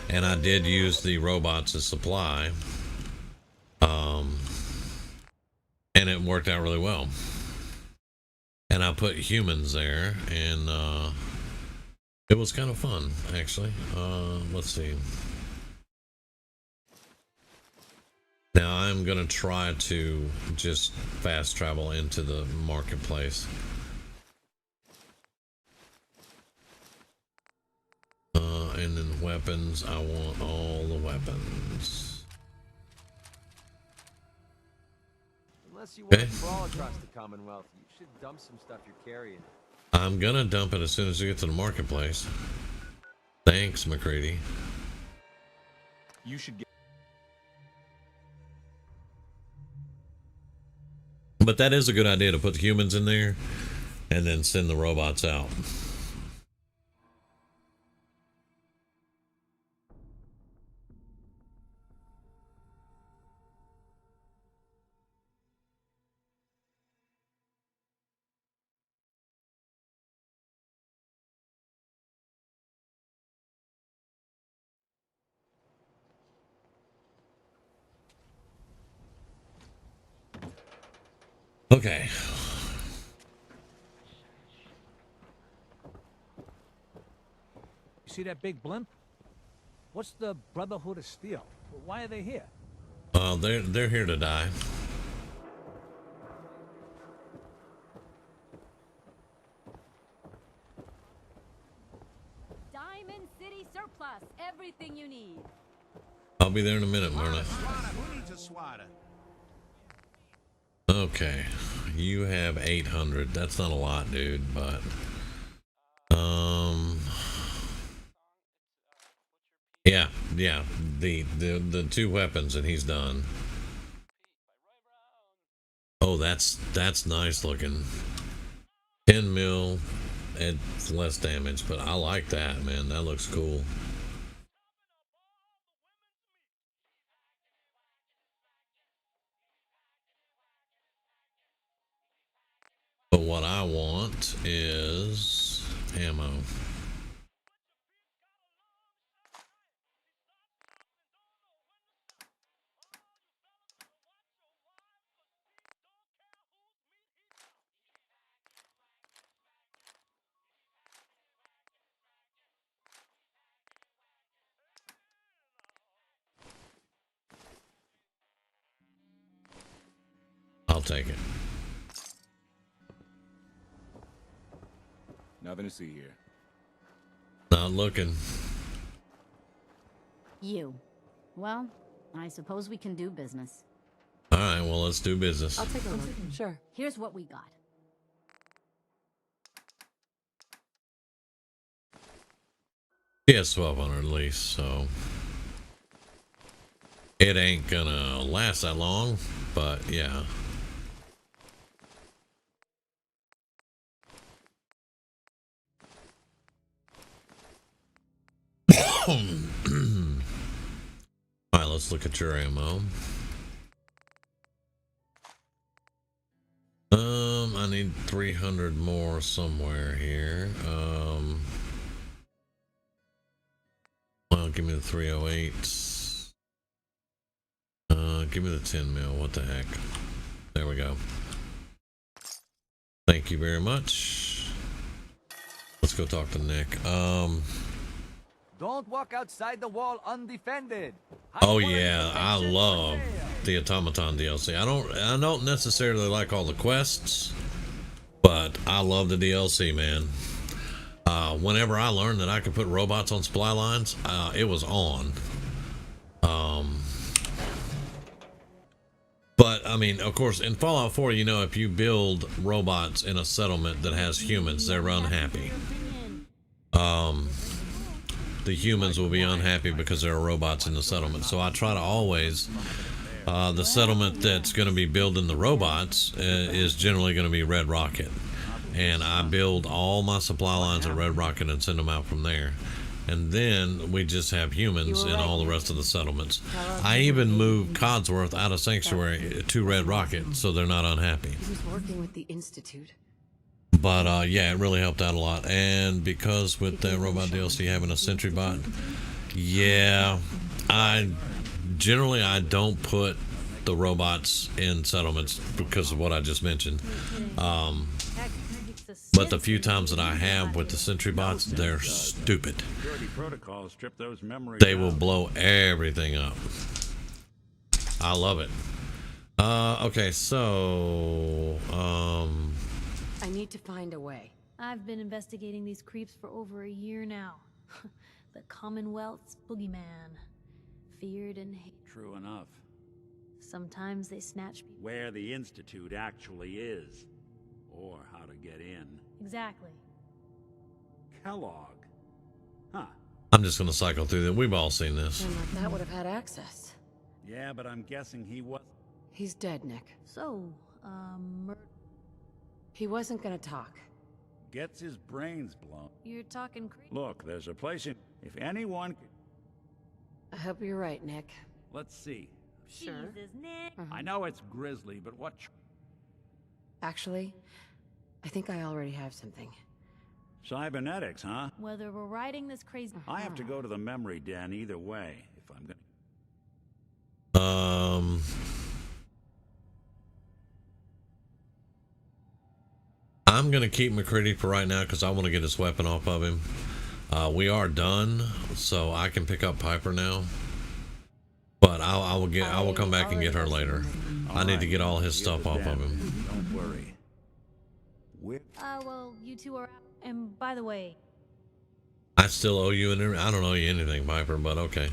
Speaker 1: and I did use the robots as supply, and it worked out really well. And I put humans there, and it was kind of fun, actually. Let's see. Now I'm gonna try to just fast travel into the marketplace. And then weapons, I want all the weapons.
Speaker 4: Unless you want
Speaker 1: Okay.
Speaker 4: to crawl across the Commonwealth, you should dump some stuff you're carrying.
Speaker 1: I'm gonna dump it as soon as you get to the marketplace. Thanks, McCready.
Speaker 4: You should get.
Speaker 1: But that is a good idea to put the humans in there and then send the robots out. Okay.
Speaker 5: You see that big blimp? What's the Brotherhood of Steel? Why are they here?
Speaker 1: They're here to die.
Speaker 11: Diamond City Surplus. Everything you need.
Speaker 1: I'll be there in a minute, Myrna.
Speaker 12: Who needs a swatter?
Speaker 1: Okay, you have 800. That's not a lot, dude, but yeah, the two weapons and he's done. Oh, that's nice looking. 10 mil, it's less damage, but I like that, man. That looks cool. But what I want is ammo. I'll take it.
Speaker 2: Nothing to see here.
Speaker 1: Not looking.
Speaker 7: You. Well, I suppose we can do business.
Speaker 1: All right, well, let's do business.
Speaker 8: I'll take a look. Sure.
Speaker 7: Here's what we got.
Speaker 1: Yes, 1200 lease, so it ain't gonna last that long, but yeah. All right, let's look at your ammo. I need 300 more somewhere here. Well, give me the 308s. Give me the 10 mil. What the heck? There we go. Thank you very much. Let's go talk to Nick.
Speaker 4: Don't walk outside the wall undefended.
Speaker 1: Oh yeah, I love the Automaton DLC. I don't necessarily like all the quests, but I love the DLC, man. Whenever I learned that I could put robots on supply lines, it was on. But I mean, of course, in Fallout 4, you know, if you build robots in a settlement that has humans, they're unhappy. The humans will be unhappy because there are robots in the settlement. So I try to always, the settlement that's going to be building the robots is generally going to be Red Rocket. And I build all my supply lines at Red Rocket and send them out from there. And then we just have humans in all the rest of the settlements. I even moved Codsworth out of Sanctuary to Red Rocket so they're not unhappy.
Speaker 8: He was working with the Institute.
Speaker 1: But yeah, it really helped out a lot. And because with the robot DLC having a sentry bot, yeah, I don't put the robots in settlements because of what I just mentioned. But the few times that I have with the sentry bots, they're stupid. They will blow everything up. I love it. Okay, so
Speaker 8: I need to find a way.
Speaker 11: I've been investigating these creeps for over a year now. The Commonwealth's boogeyman. Feared and hated.
Speaker 12: True enough.
Speaker 11: Sometimes they snatch people.
Speaker 12: Where the Institute actually is. Or how to get in.
Speaker 11: Exactly.
Speaker 12: Kellogg. Huh.
Speaker 1: I'm just gonna cycle through that. We've all seen this.
Speaker 8: And like that would have had access.
Speaker 12: Yeah, but I'm guessing he was.
Speaker 8: He's dead, Nick.
Speaker 11: So,
Speaker 8: He wasn't gonna talk.
Speaker 12: Gets his brains blown.
Speaker 11: you're talking crazy.
Speaker 12: Look, there's a place in. If anyone.
Speaker 8: I hope you're right, Nick.
Speaker 12: Let's see.
Speaker 8: Sure.
Speaker 11: Jesus, Nick.
Speaker 12: I know it's grisly, but what.
Speaker 8: Actually, I think I already have something.
Speaker 12: Cybernetics, huh?
Speaker 11: Whether we're riding this crazy.
Speaker 12: I have to go to the memory den either way if I'm gonna.
Speaker 1: I'm gonna keep McCready for right now because I want to get his weapon off of him. We are done, so I can pick up Piper now. But I will come back and get her later. I need to get all his stuff off of him.
Speaker 12: Don't worry.
Speaker 11: Well, you two are out. And by the way,
Speaker 1: I still owe you I don't owe you anything, Piper, but okay.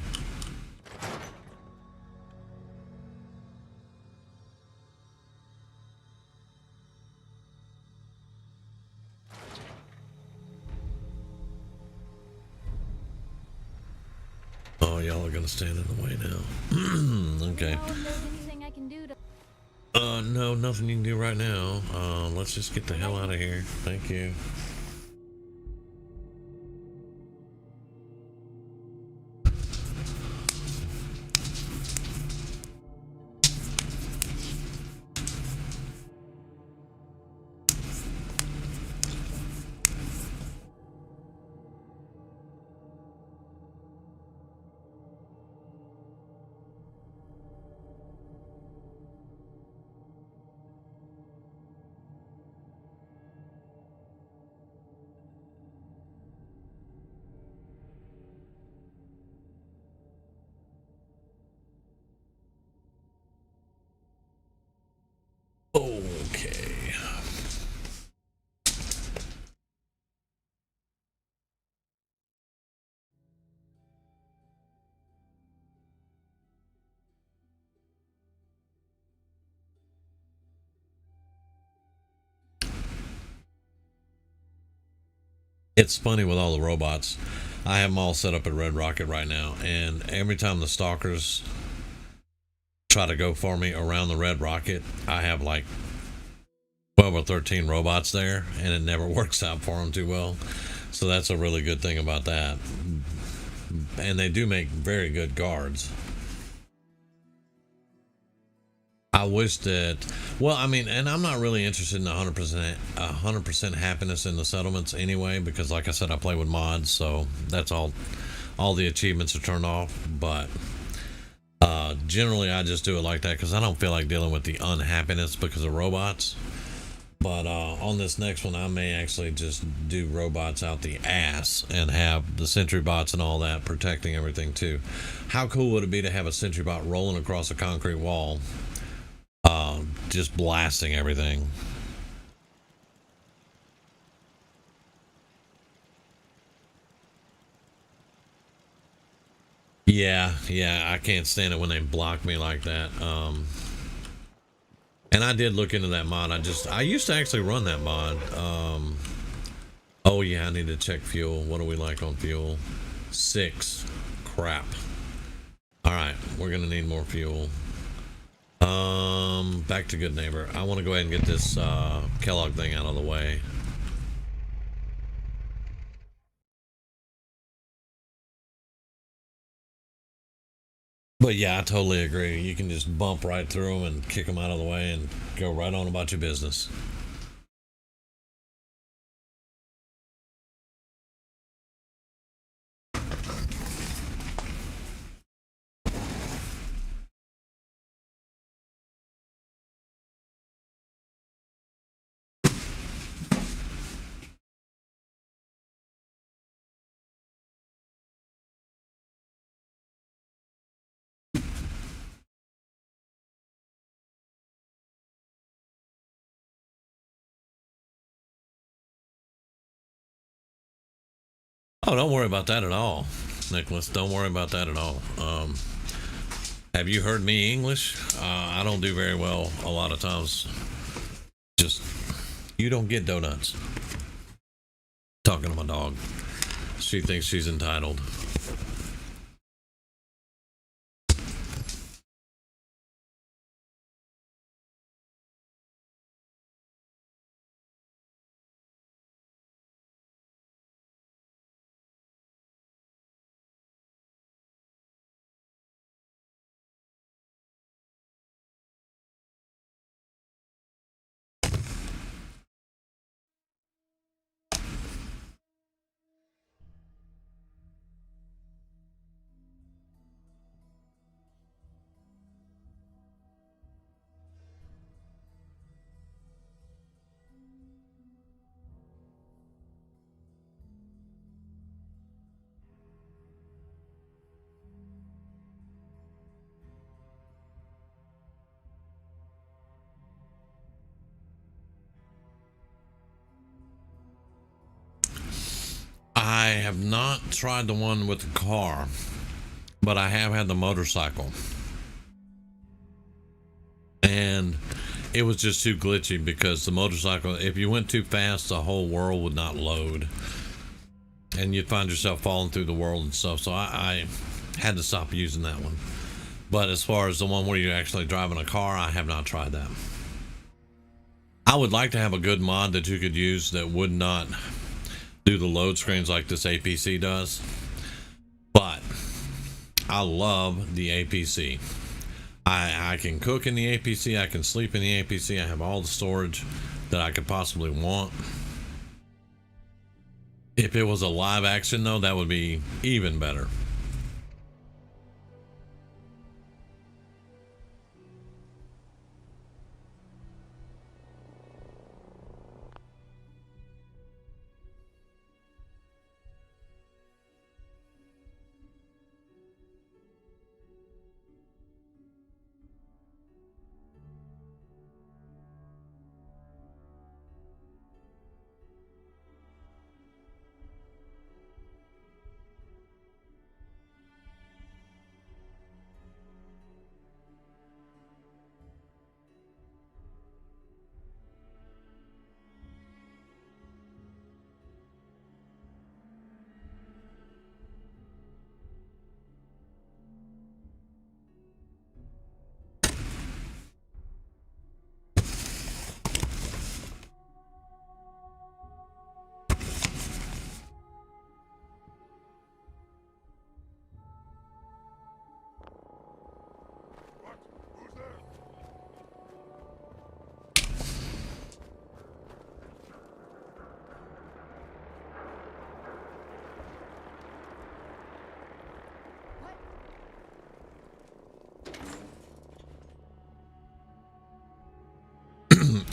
Speaker 1: Oh, y'all are gonna stand in the way now. Okay.
Speaker 11: anything I can do to.
Speaker 1: No, nothing you can do right now. Let's just get the hell out of here. Thank you. Okay. It's funny with all the robots. I have them all set up at Red Rocket right now, and every time the stalkers try to go for me around the Red Rocket, I have like 12 or 13 robots there, and it never works out for them too well. So that's a really good thing about that. And they do make very good guards. I wish that, well, I mean, and I'm not really interested in 100% happiness in the settlements anyway, because like I said, I play with mods, so that's all the achievements are turned off. But generally I just do it like that because I don't feel like dealing with the unhappiness because of robots. But on this next one, I may actually just do robots out the ass and have the sentry bots and all that protecting everything too. How cool would it be to have a sentry bot rolling across a concrete wall, just blasting everything? Yeah, I can't stand it when they block me like that. And I did look into that mod. I used to actually run that mod. Oh yeah, I need to check fuel. What do we like on fuel? 6. Crap. Alright, we're gonna need more fuel. Back to Good Neighbor. I want to go ahead and get this Kellogg thing out of the way. But yeah, I totally agree. You can just bump right through them and kick them out of the way and go right on about your business. Oh, don't worry about that at all, Nicholas. Don't worry about that at all. Have you heard me English? I don't do very well a lot of times. Just, you don't get donuts. Talking to my dog. She thinks she's entitled. I have not tried the one with the car, but I have had the motorcycle. And it was just too glitchy because the motorcycle, if you went too fast, the whole world would not load. And you'd find yourself falling through the world and stuff. So I had to stop using that one. But as far as the one where you're actually driving a car, I have not tried that. I would like to have a good mod that you could use that would not do the load screens like this APC does. But I love the APC. I can cook in the APC, I can sleep in the APC, I have all the storage that I could possibly want. If it was a live action though, that would be even better.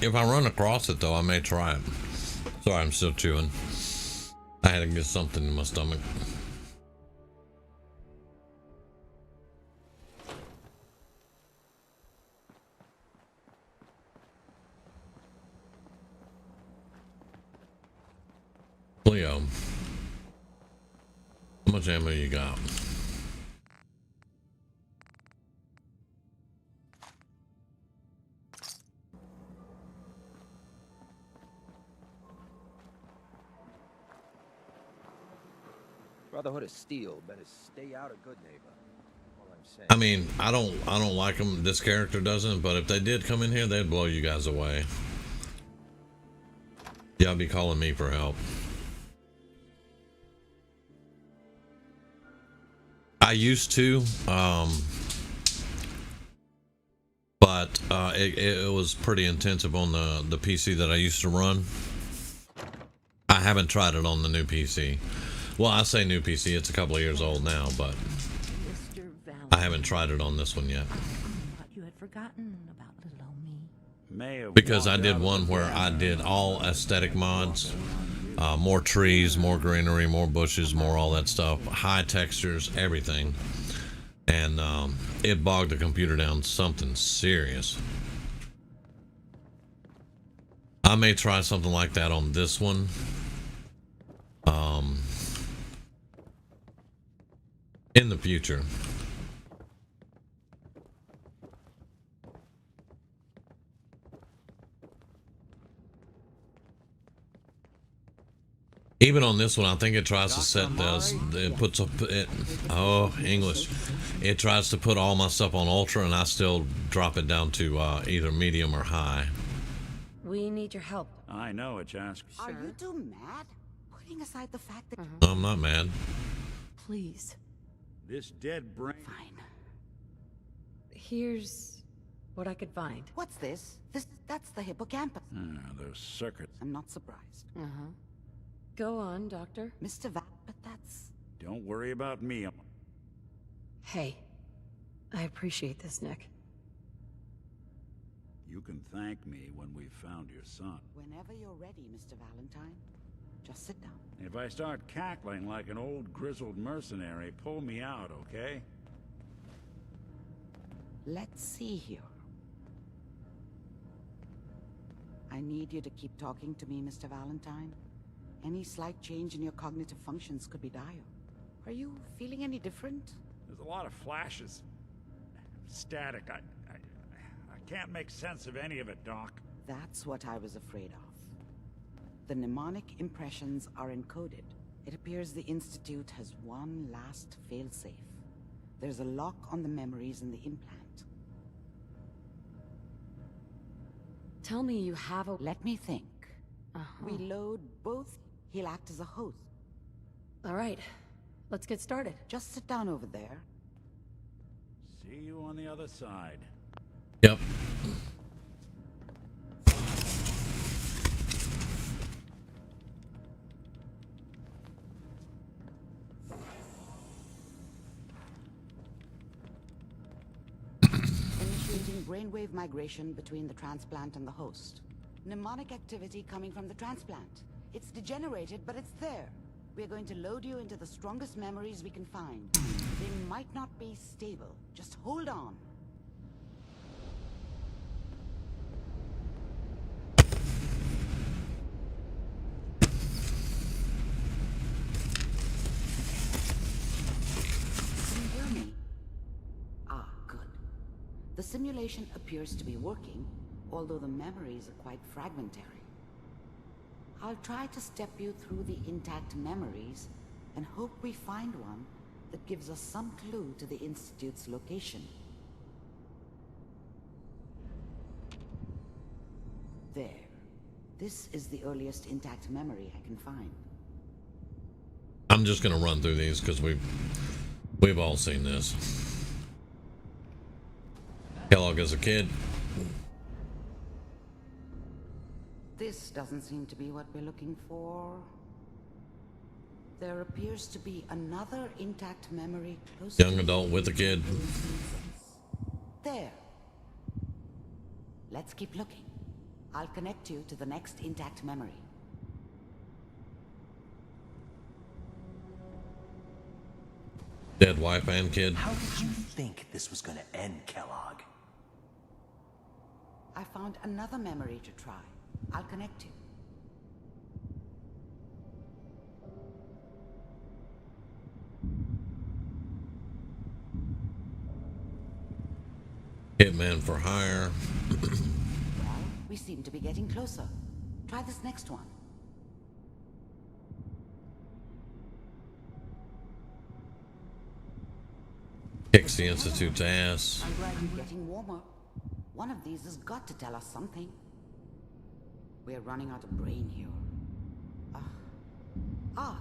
Speaker 1: If I run across it though, I may try it. Sorry, I'm still chewing. I had to get something in my stomach. Leo, how much ammo you got?
Speaker 2: Brotherhood of Steel better stay out of Good Neighbor. All I'm saying.
Speaker 1: I mean, I don't like them. This character doesn't, but if they did come in here, they'd blow you guys away. Y'all be calling me for help. I used to, but it was pretty intensive on the PC that I used to run. I haven't tried it on the new PC. Well, I say new PC, it's a couple of years old now, but I haven't tried it on this one yet.
Speaker 7: You had forgotten about little old me.
Speaker 12: May have
Speaker 1: Because I
Speaker 12: walked
Speaker 1: did
Speaker 12: out
Speaker 1: one
Speaker 12: of
Speaker 1: where I did all aesthetic mods. More trees, more greenery, more bushes, more all that stuff. High textures, everything. And it bogged the computer down something serious. I may try something like that on this one. In the future. Even on this one, I think it tries to set this. It puts up it. Oh, English. It tries to put all my stuff on ultra, and I still drop it down to either medium or high.
Speaker 8: We need your help.
Speaker 12: I know it, Jask.
Speaker 7: Are you two mad? Putting aside the fact that...
Speaker 1: I'm not mad.
Speaker 11: Please.
Speaker 12: This dead brain.
Speaker 7: Fine.
Speaker 8: Here's what I could find.
Speaker 7: What's this? That's the hippocampus.
Speaker 12: Those circuits.
Speaker 7: I'm not surprised.
Speaker 8: Uh-huh. Go on, Doctor.
Speaker 7: Mr. but that's...
Speaker 12: Don't worry about me.
Speaker 8: Hey, I appreciate this, Nick.
Speaker 12: You can thank me when we've found your son.
Speaker 7: Whenever you're ready, Mr. Valentine. Just sit down.
Speaker 12: If I start cackling like an old grizzled mercenary, pull me out, okay?
Speaker 7: Let's see here. I need you to keep talking to me, Mr. Valentine. Any slight change in your cognitive functions could be dire. Are you feeling any different?
Speaker 12: There's a lot of flashes. Static. I can't make sense of any of it, Doc.
Speaker 7: That's what I was afraid of. The mnemonic impressions are encoded. It appears the Institute has one last failsafe. There's a lock on the memories in the implant.
Speaker 8: Tell me you have a...
Speaker 7: Let me think.
Speaker 8: Uh-huh.
Speaker 7: We load both. He'll act as a host.
Speaker 8: All right, let's get started.
Speaker 7: Just sit down over there.
Speaker 12: See you on the other side.
Speaker 1: Yep.
Speaker 7: Initiating brainwave migration between the transplant and the host. Mnemonic activity coming from the transplant. It's degenerated, but it's there. We're going to load you into the strongest memories we can find. They might not be stable. Just hold on. Can you hear me? Ah, good. The simulation appears to be working, although the memories are quite fragmentary. I'll try to step you through the intact memories and hope we find one that gives us some clue to the Institute's location. There. This is the earliest intact memory I can find.
Speaker 1: I'm just gonna run through these because we've all seen this. Kellogg as a kid.
Speaker 7: This doesn't seem to be what we're looking for. There appears to be another intact memory close
Speaker 1: Young
Speaker 7: to
Speaker 1: adult with a kid.
Speaker 7: There. Let's keep looking. I'll connect you to the next intact memory.
Speaker 1: Dead wife and kid.
Speaker 4: How did you think this was gonna end, Kellogg?
Speaker 7: I found another memory to try. I'll connect you.
Speaker 1: Hitman for hire.
Speaker 7: Well, we seem to be getting closer. Try this next one.
Speaker 1: Kicks the Institute's ass.
Speaker 7: I'm glad you're getting warmer. One of these has got to tell us something. We're running out of brain here.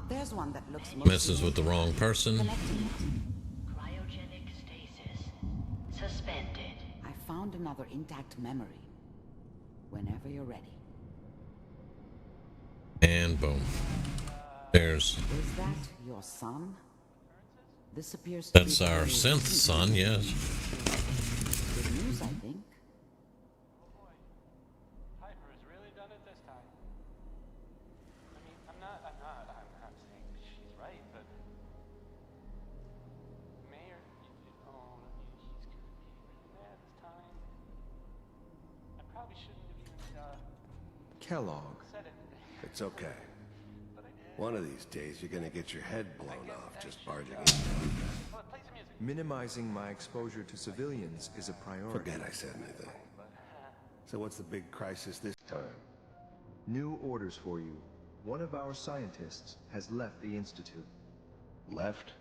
Speaker 7: There's one that looks most
Speaker 1: Messes with the wrong person.
Speaker 7: connecting it.
Speaker 13: Cryogenic stasis. Suspended.
Speaker 7: I found another intact memory. Whenever you're ready.
Speaker 1: And boom. There's.
Speaker 7: Is that your son? This appears to
Speaker 1: That's
Speaker 7: be
Speaker 1: our synth son, yes.
Speaker 7: good news, I think.
Speaker 14: Piper has really done it this time. I mean, I'm not saying she's right, but Mayor, he's gonna be really mad this time. I probably shouldn't have even,
Speaker 15: Kellogg,
Speaker 14: said it.
Speaker 15: it's okay. One of these days, you're gonna get your head blown off just barging in.
Speaker 16: Minimizing my exposure to civilians is a priority.
Speaker 15: Forget I said anything. So what's the big crisis this time?
Speaker 16: New orders for you. One of our scientists has left the Institute.
Speaker 15: Left?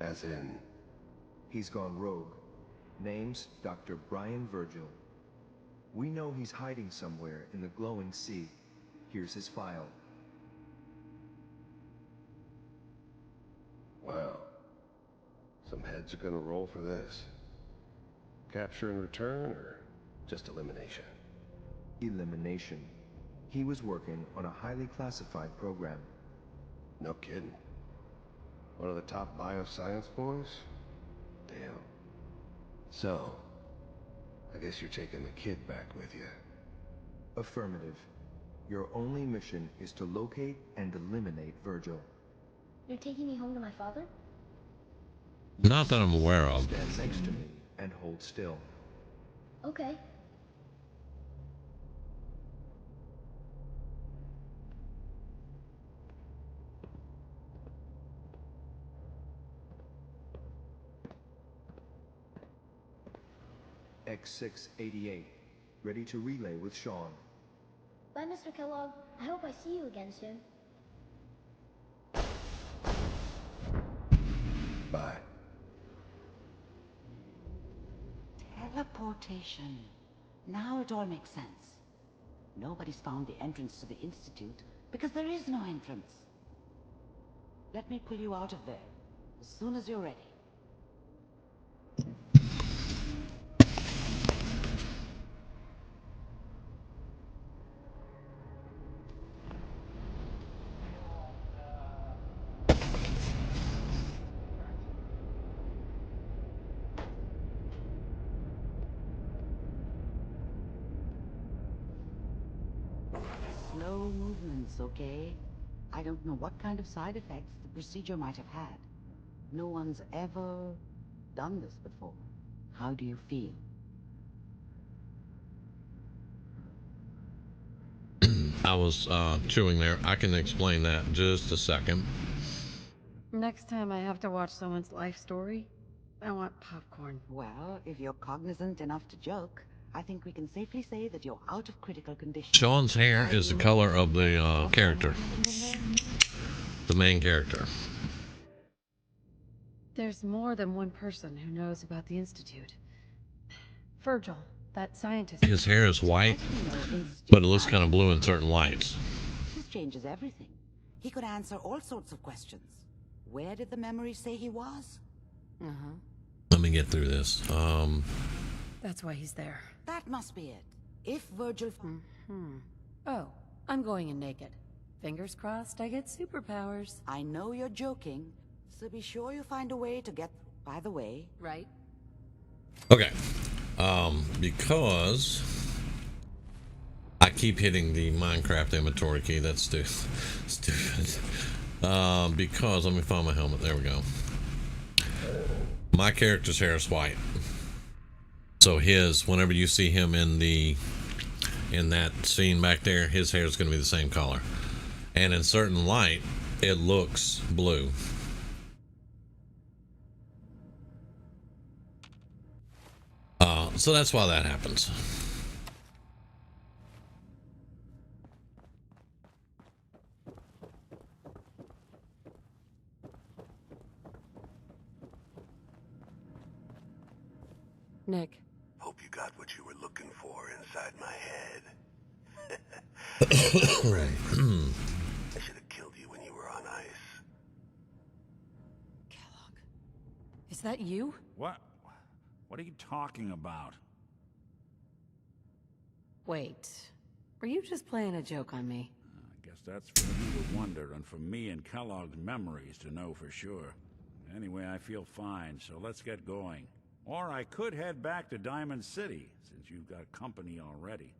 Speaker 15: As in?
Speaker 16: He's gone rogue. Name's Dr. Brian Virgil. We know he's hiding somewhere in the glowing sea. Here's his file.
Speaker 15: Wow. Some heads are gonna roll for this. Capture and return, or just elimination?
Speaker 16: Elimination. He was working on a highly classified program.
Speaker 15: No kidding. One of the top bioscience boys? Damn. So, I guess you're taking the kid back with you.
Speaker 16: Affirmative. Your only mission is to locate and eliminate Virgil.
Speaker 17: You're taking me home to my father?
Speaker 1: Not that I'm aware of.
Speaker 16: Stand next to me and hold still.
Speaker 17: Okay.
Speaker 16: X688. Ready to relay with Sean.
Speaker 17: Bye, Mr. Kellogg. I hope I see you again soon.
Speaker 15: Bye.
Speaker 7: Teleportation. Now it all makes sense. Nobody's found the entrance to the Institute because there is no entrance. Let me pull you out of there as soon as you're ready. Slow movements, okay? I don't know what kind of side effects the procedure might have had. No one's ever done this before. How do you feel?
Speaker 1: I was chewing there. I can explain that in just a second.
Speaker 8: Next time I have to watch someone's life story, I want popcorn.
Speaker 7: Well, if you're cognizant enough to joke, I think we can safely say that you're out of critical condition.
Speaker 1: Sean's hair is the color of the character. The main character.
Speaker 8: There's more than one person who knows about the Institute. Virgil, that scientist.
Speaker 1: His hair is white, but it looks kind of blue in certain lights.
Speaker 7: This changes everything. He could answer all sorts of questions. Where did the memory say he was?
Speaker 1: Let me get through this.
Speaker 8: That's why he's there.
Speaker 7: That must be it. If Virgil...
Speaker 8: Oh, I'm going in naked. Fingers crossed I get superpowers.
Speaker 7: I know you're joking, so be sure you find a way to get... By the way...
Speaker 8: Right?
Speaker 1: Okay. Because I keep hitting the Minecraft inventory key. That's stupid. Because let me find my helmet. There we go. My character's hair is white, so his, whenever you see him in that scene back there, his hair is going to be the same color, and in certain light it looks blue. So that's why that happens.
Speaker 8: Nick.
Speaker 18: Hope you got what you were looking for inside my head.
Speaker 1: Right.
Speaker 18: I should have killed you when you were on ice.
Speaker 8: Is that you?
Speaker 12: What? What are you talking about?
Speaker 8: Wait. Were you just playing a joke on me?
Speaker 12: I guess that's for you to wonder, and for me and Kellogg's memories to know for sure. Anyway, I feel fine, so let's get going. Or I could head back to Diamond City, since you've got company already.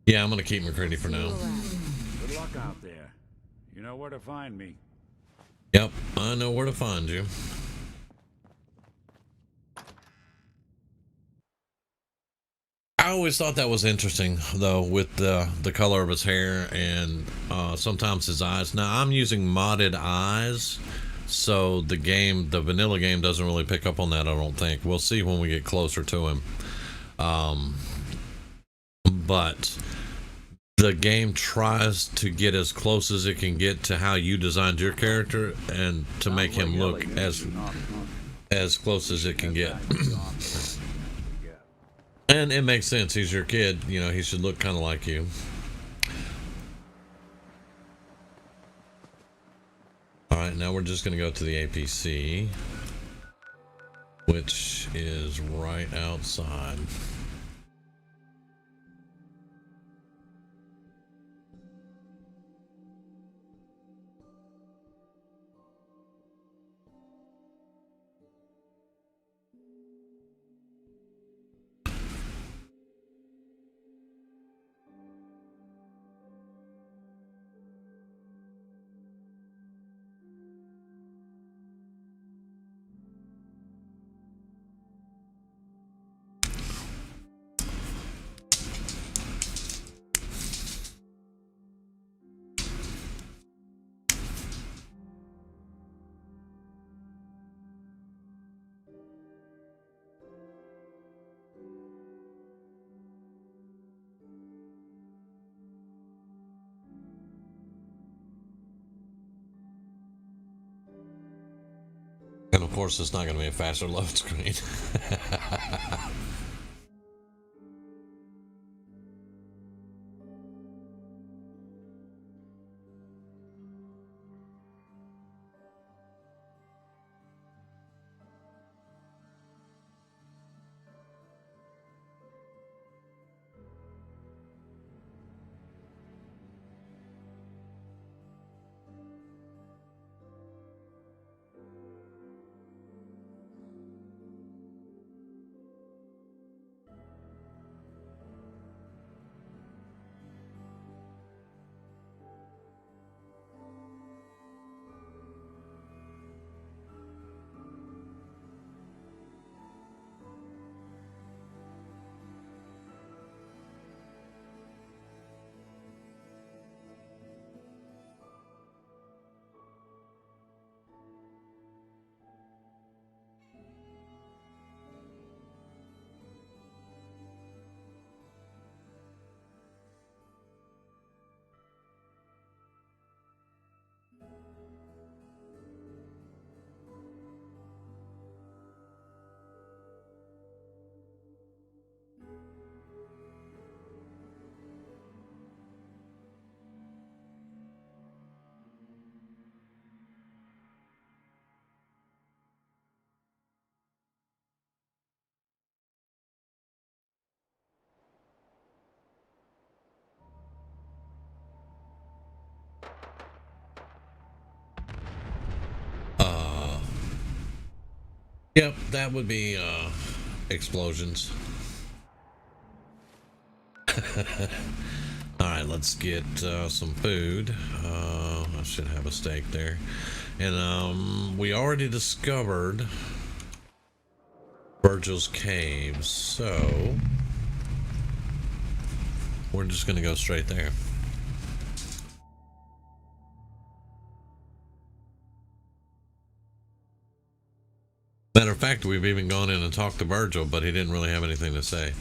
Speaker 1: Yeah, I'm gonna keep McCready for now.
Speaker 12: Good luck out there. You know where to find me.
Speaker 1: Yep, I know where to find you. I always thought that was interesting, though, with the color of his hair and sometimes his eyes. Now, I'm using modded eyes, so the vanilla game doesn't really pick up on that, I don't think. We'll see when we get closer to him. But the game tries to get as close as it can get to how you designed your character and to make him look as close as it can get. And it makes sense. He's your kid. You know, he should look kind of like you. Alright, now we're just going to go to the APC, which is right outside. And of course, it's not going to be a faster load screen. Yep, that would be explosions. Alright, let's get some food. I should have a steak there. And we already discovered Virgil's caves, so we're just gonna go straight there. Matter of fact, we've even gone in and talked to Virgil, but he didn't really have anything to say.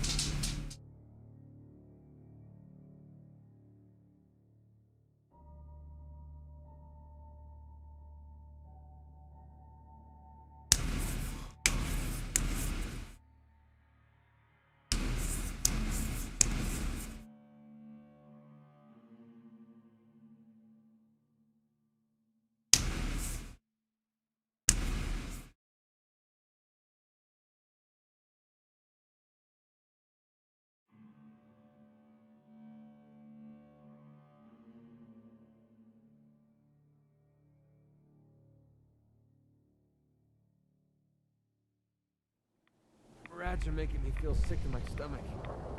Speaker 2: Rats are making me feel sick in my stomach.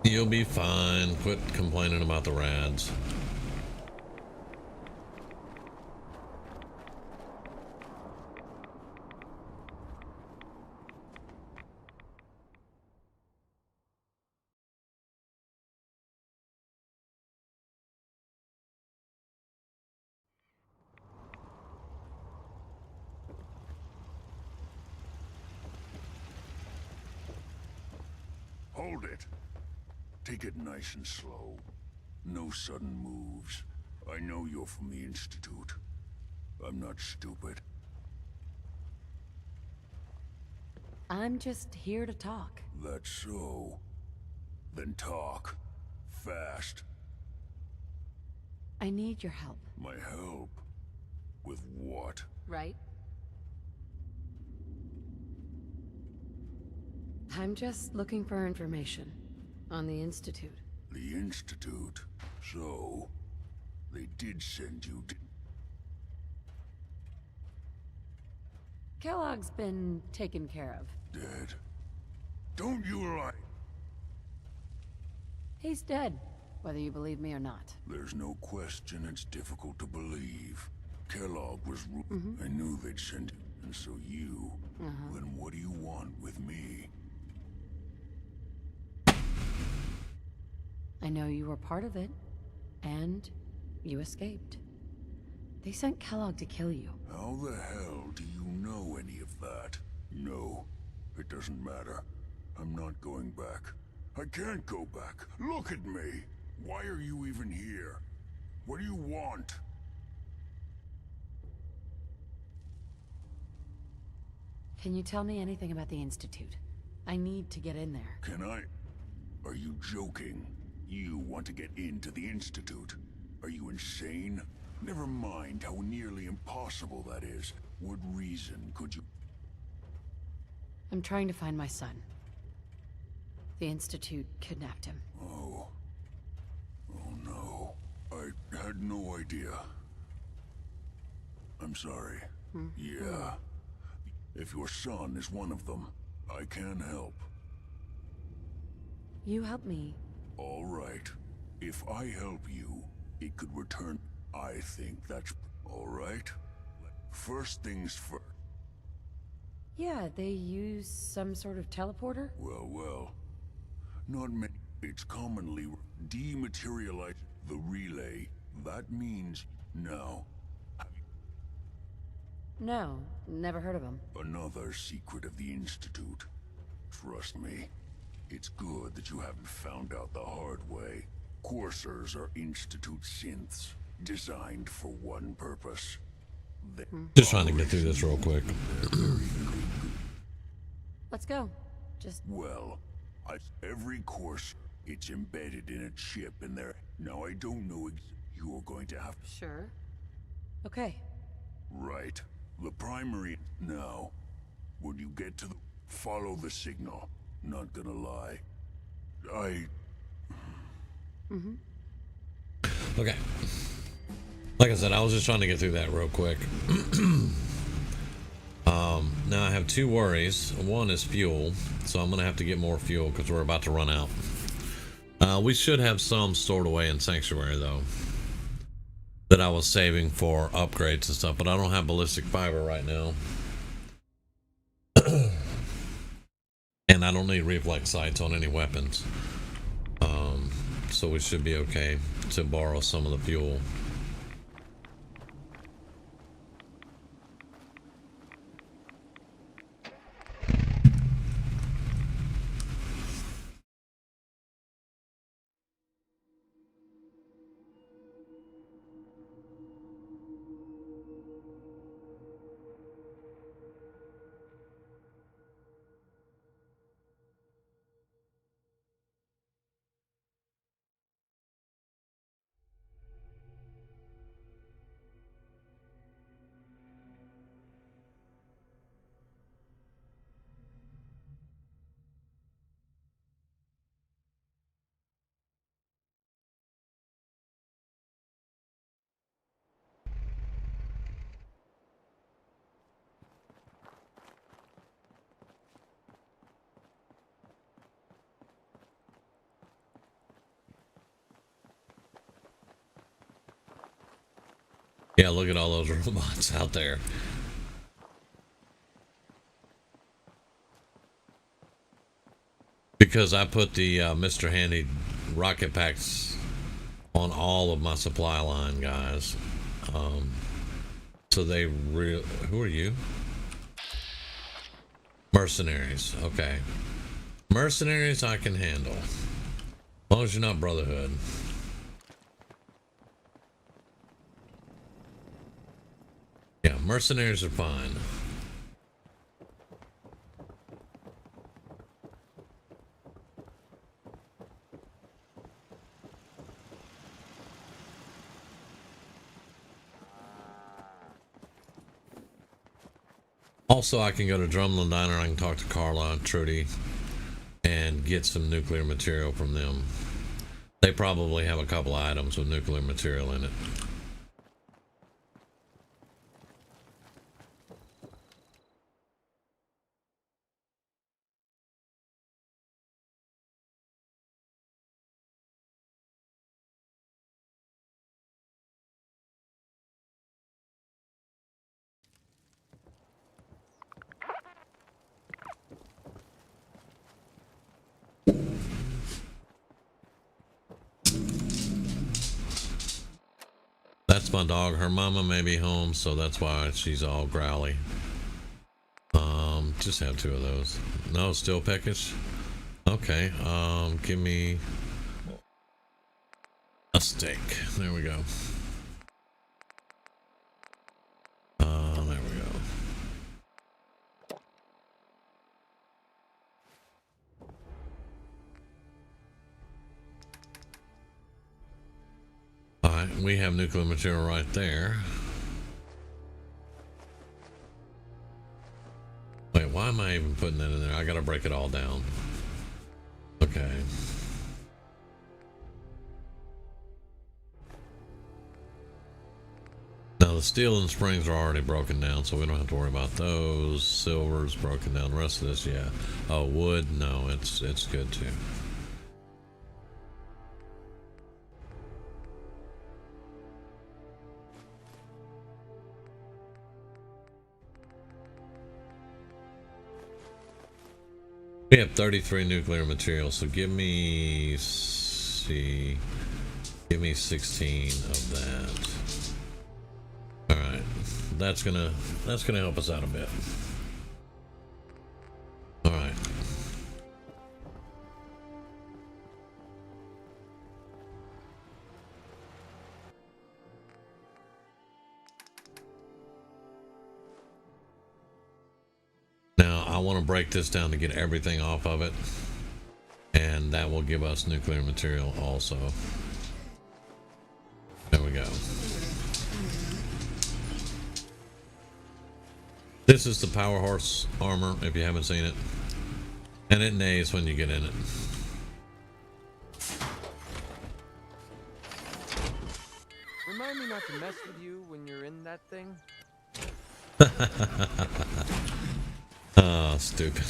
Speaker 1: You'll be fine. Quit complaining about the rads.
Speaker 18: Hold it. Take it nice and slow. No sudden moves. I know you're from the Institute. I'm not stupid.
Speaker 8: I'm just here to talk.
Speaker 18: That's so. Then talk. Fast.
Speaker 8: I need your help.
Speaker 18: My help? With what?
Speaker 8: Right? I'm just looking for information on the Institute.
Speaker 18: The Institute? So, they did send you to...
Speaker 8: Kellogg's been taken care of.
Speaker 18: Dead? Don't you lie!
Speaker 8: He's dead, whether you believe me or not.
Speaker 18: There's no question it's difficult to believe. Kellogg was I knew they'd send you, and so you... Then what do you want with me?
Speaker 8: I know you were part of it, and you escaped. They sent Kellogg to kill you.
Speaker 18: How the hell do you know any of that? No, it doesn't matter. I'm not going back. I can't go back. Look at me! Why are you even here? What do you want?
Speaker 8: Can you tell me anything about the Institute? I need to get in there.
Speaker 18: Can I? Are you joking? You want to get into the Institute? Are you insane? Never mind how nearly impossible that is. What reason could you...
Speaker 8: I'm trying to find my son. The Institute kidnapped him.
Speaker 18: Oh. Oh no. I had no idea. I'm sorry. Yeah. If your son is one of them, I can help.
Speaker 8: You help me.
Speaker 18: All right. If I help you, it could return. I think that's all right. First things first.
Speaker 8: Yeah, they use some sort of teleporter?
Speaker 18: Well. Not many. It's commonly dematerialize the relay. That means now.
Speaker 8: No, never heard of them.
Speaker 18: Another secret of the Institute. Trust me. It's good that you haven't found out the hard way. Coursers are Institute synths, designed for one purpose.
Speaker 1: Just trying to get through this real quick.
Speaker 8: Let's go. Just...
Speaker 18: Well, every course, it's embedded in a chip in there. Now, I don't know you're going to have...
Speaker 8: Sure. Okay.
Speaker 18: Right. The primary... Now, when you get to the... Follow the signal. Not gonna lie.
Speaker 1: Okay. Like I said, I was just trying to get through that real quick. Now I have two worries. One is fuel, so I'm gonna have to get more fuel because we're about to run out. We should have some stored away in Sanctuary, though, that I was saving for upgrades and stuff, but I don't have ballistic fiber right now. And I don't need reflex sights on any weapons. So we should be okay to borrow some of the fuel. Yeah, look at all those robots out there. Because I put the Mr. Handy rocket packs on all of my supply line, guys. So they who are you? Mercenaries. Okay. Mercenaries I can handle. As long as you're not Brotherhood. Yeah, mercenaries are fine. Also, I can go to Drumlin Diner. I can talk to Carla and Trudy and get some nuclear material from them. They probably have a couple of items with nuclear material in it. That's my dog. Her mama may be home, so that's why she's all growly. Just have two of those. No, still peckish? Okay, give me a steak. There we go. There we go. Alright, we have nuclear material right there. Wait, why am I even putting that in there? I gotta break it all down. Okay. Now the steel and springs are already broken down, so we don't have to worry about those. Silver's broken down. The rest of this, yeah. Oh, wood? No, it's good too. We have 33 nuclear materials, so give me 16 of that. All right, that's gonna help us out a bit. All right. Now I want to break this down to get everything off of it, and that will give us nuclear material also. There we go. This is the Power Horse armor, if you haven't seen it, and it neighs when you get in it.
Speaker 4: Remind me not to mess with you when you're in that thing.
Speaker 1: Oh, stupid.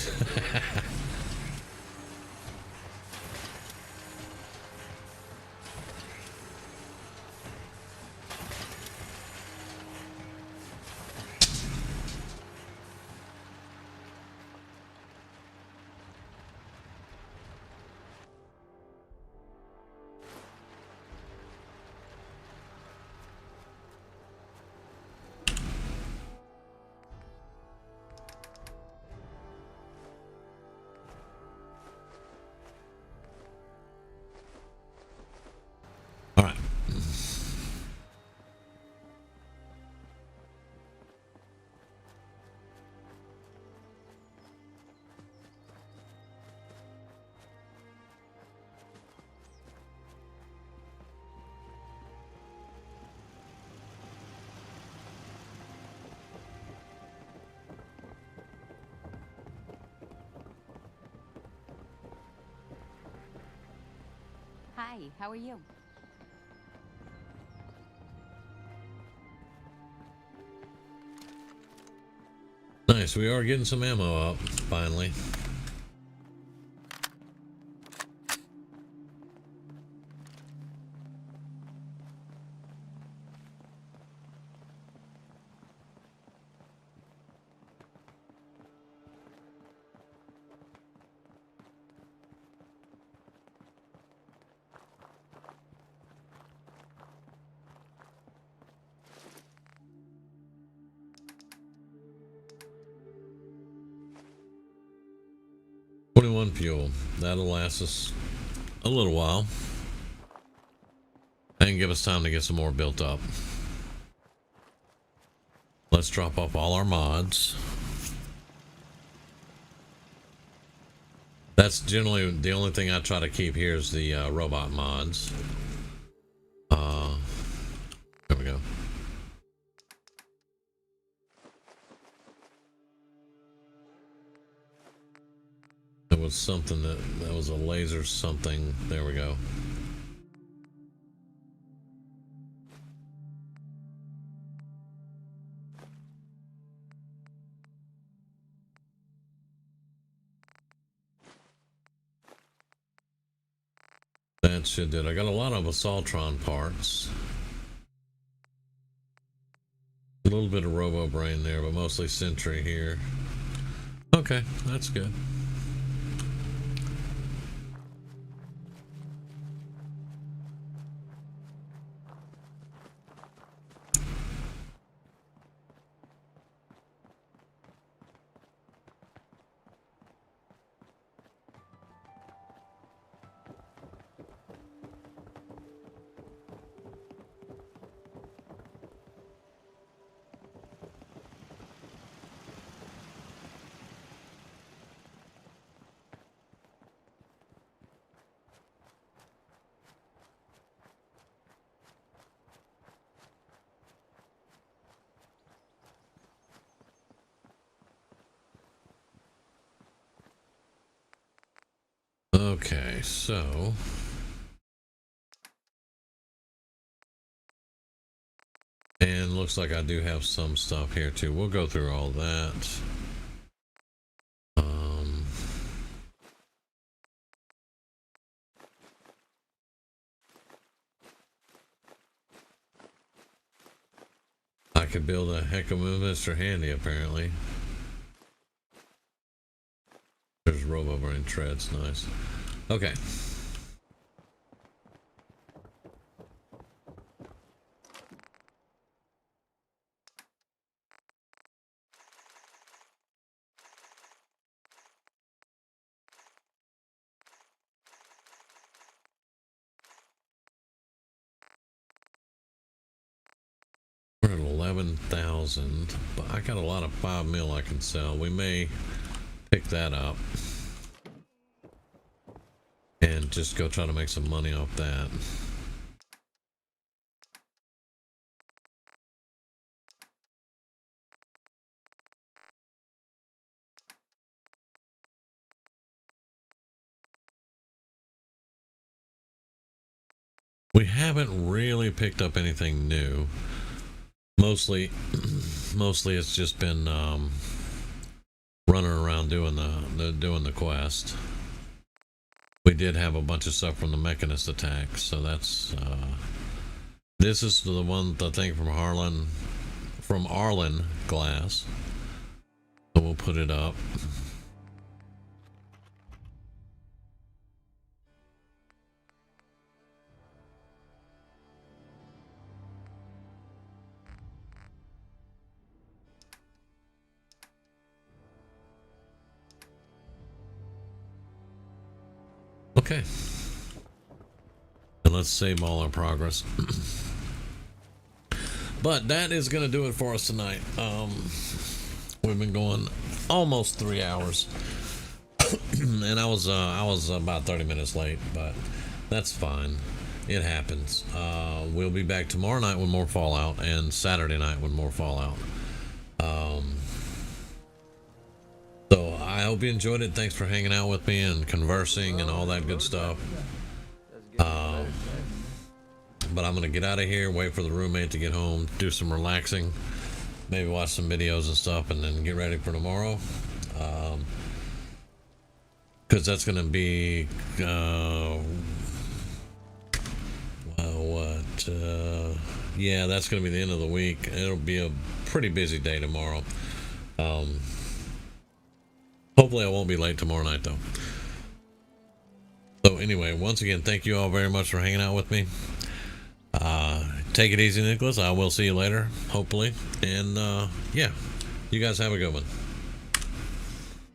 Speaker 19: Hi, how are you?
Speaker 1: Nice, we are getting some ammo up, finally. Fuel. That'll last us a little while and give us time to get some more built up. Let's drop off all our mods. That's generally the only thing I try to keep here is the robot mods. There we go. There was something that was a laser something. There we go. That should do it. I got a lot of Assaultron parts. A little bit of Robo Brain there, but mostly Sentry here. Okay, that's good. Okay, so and looks like I do have some stuff here too. We'll go through all that. I could build a heck of a Mr. Handy apparently. There's Robo Brain treads, nice. Okay. We're at 11,000, but I got a lot of 5 mil I can sell. We may pick that up and just go try to make some money off that. We haven't really picked up anything new. Mostly it's just been running around doing the quest. We did have a bunch of stuff from the Mechanist attack, so that's this is the thing from Arlen Glass. So we'll put it up. Okay, and let's save all our progress. But that is going to do it for us tonight. We've been going almost 3 hours, and I was about 30 minutes late, but that's fine. It happens. We'll be back tomorrow night with more Fallout, and Saturday night with more Fallout. So I hope you enjoyed it. Thanks for hanging out with me and conversing and all that good stuff. But I'm gonna get out of here, wait for the roommate to get home, do some relaxing, maybe watch some videos and stuff, and then get ready for tomorrow. Because that's gonna be yeah, that's gonna be the end of the week. It'll be a pretty busy day tomorrow. Hopefully I won't be late tomorrow night though. So anyway, once again, thank you all very much for hanging out with me. Take it easy, Nicholas. I will see you later, hopefully. And yeah, you guys have a good one.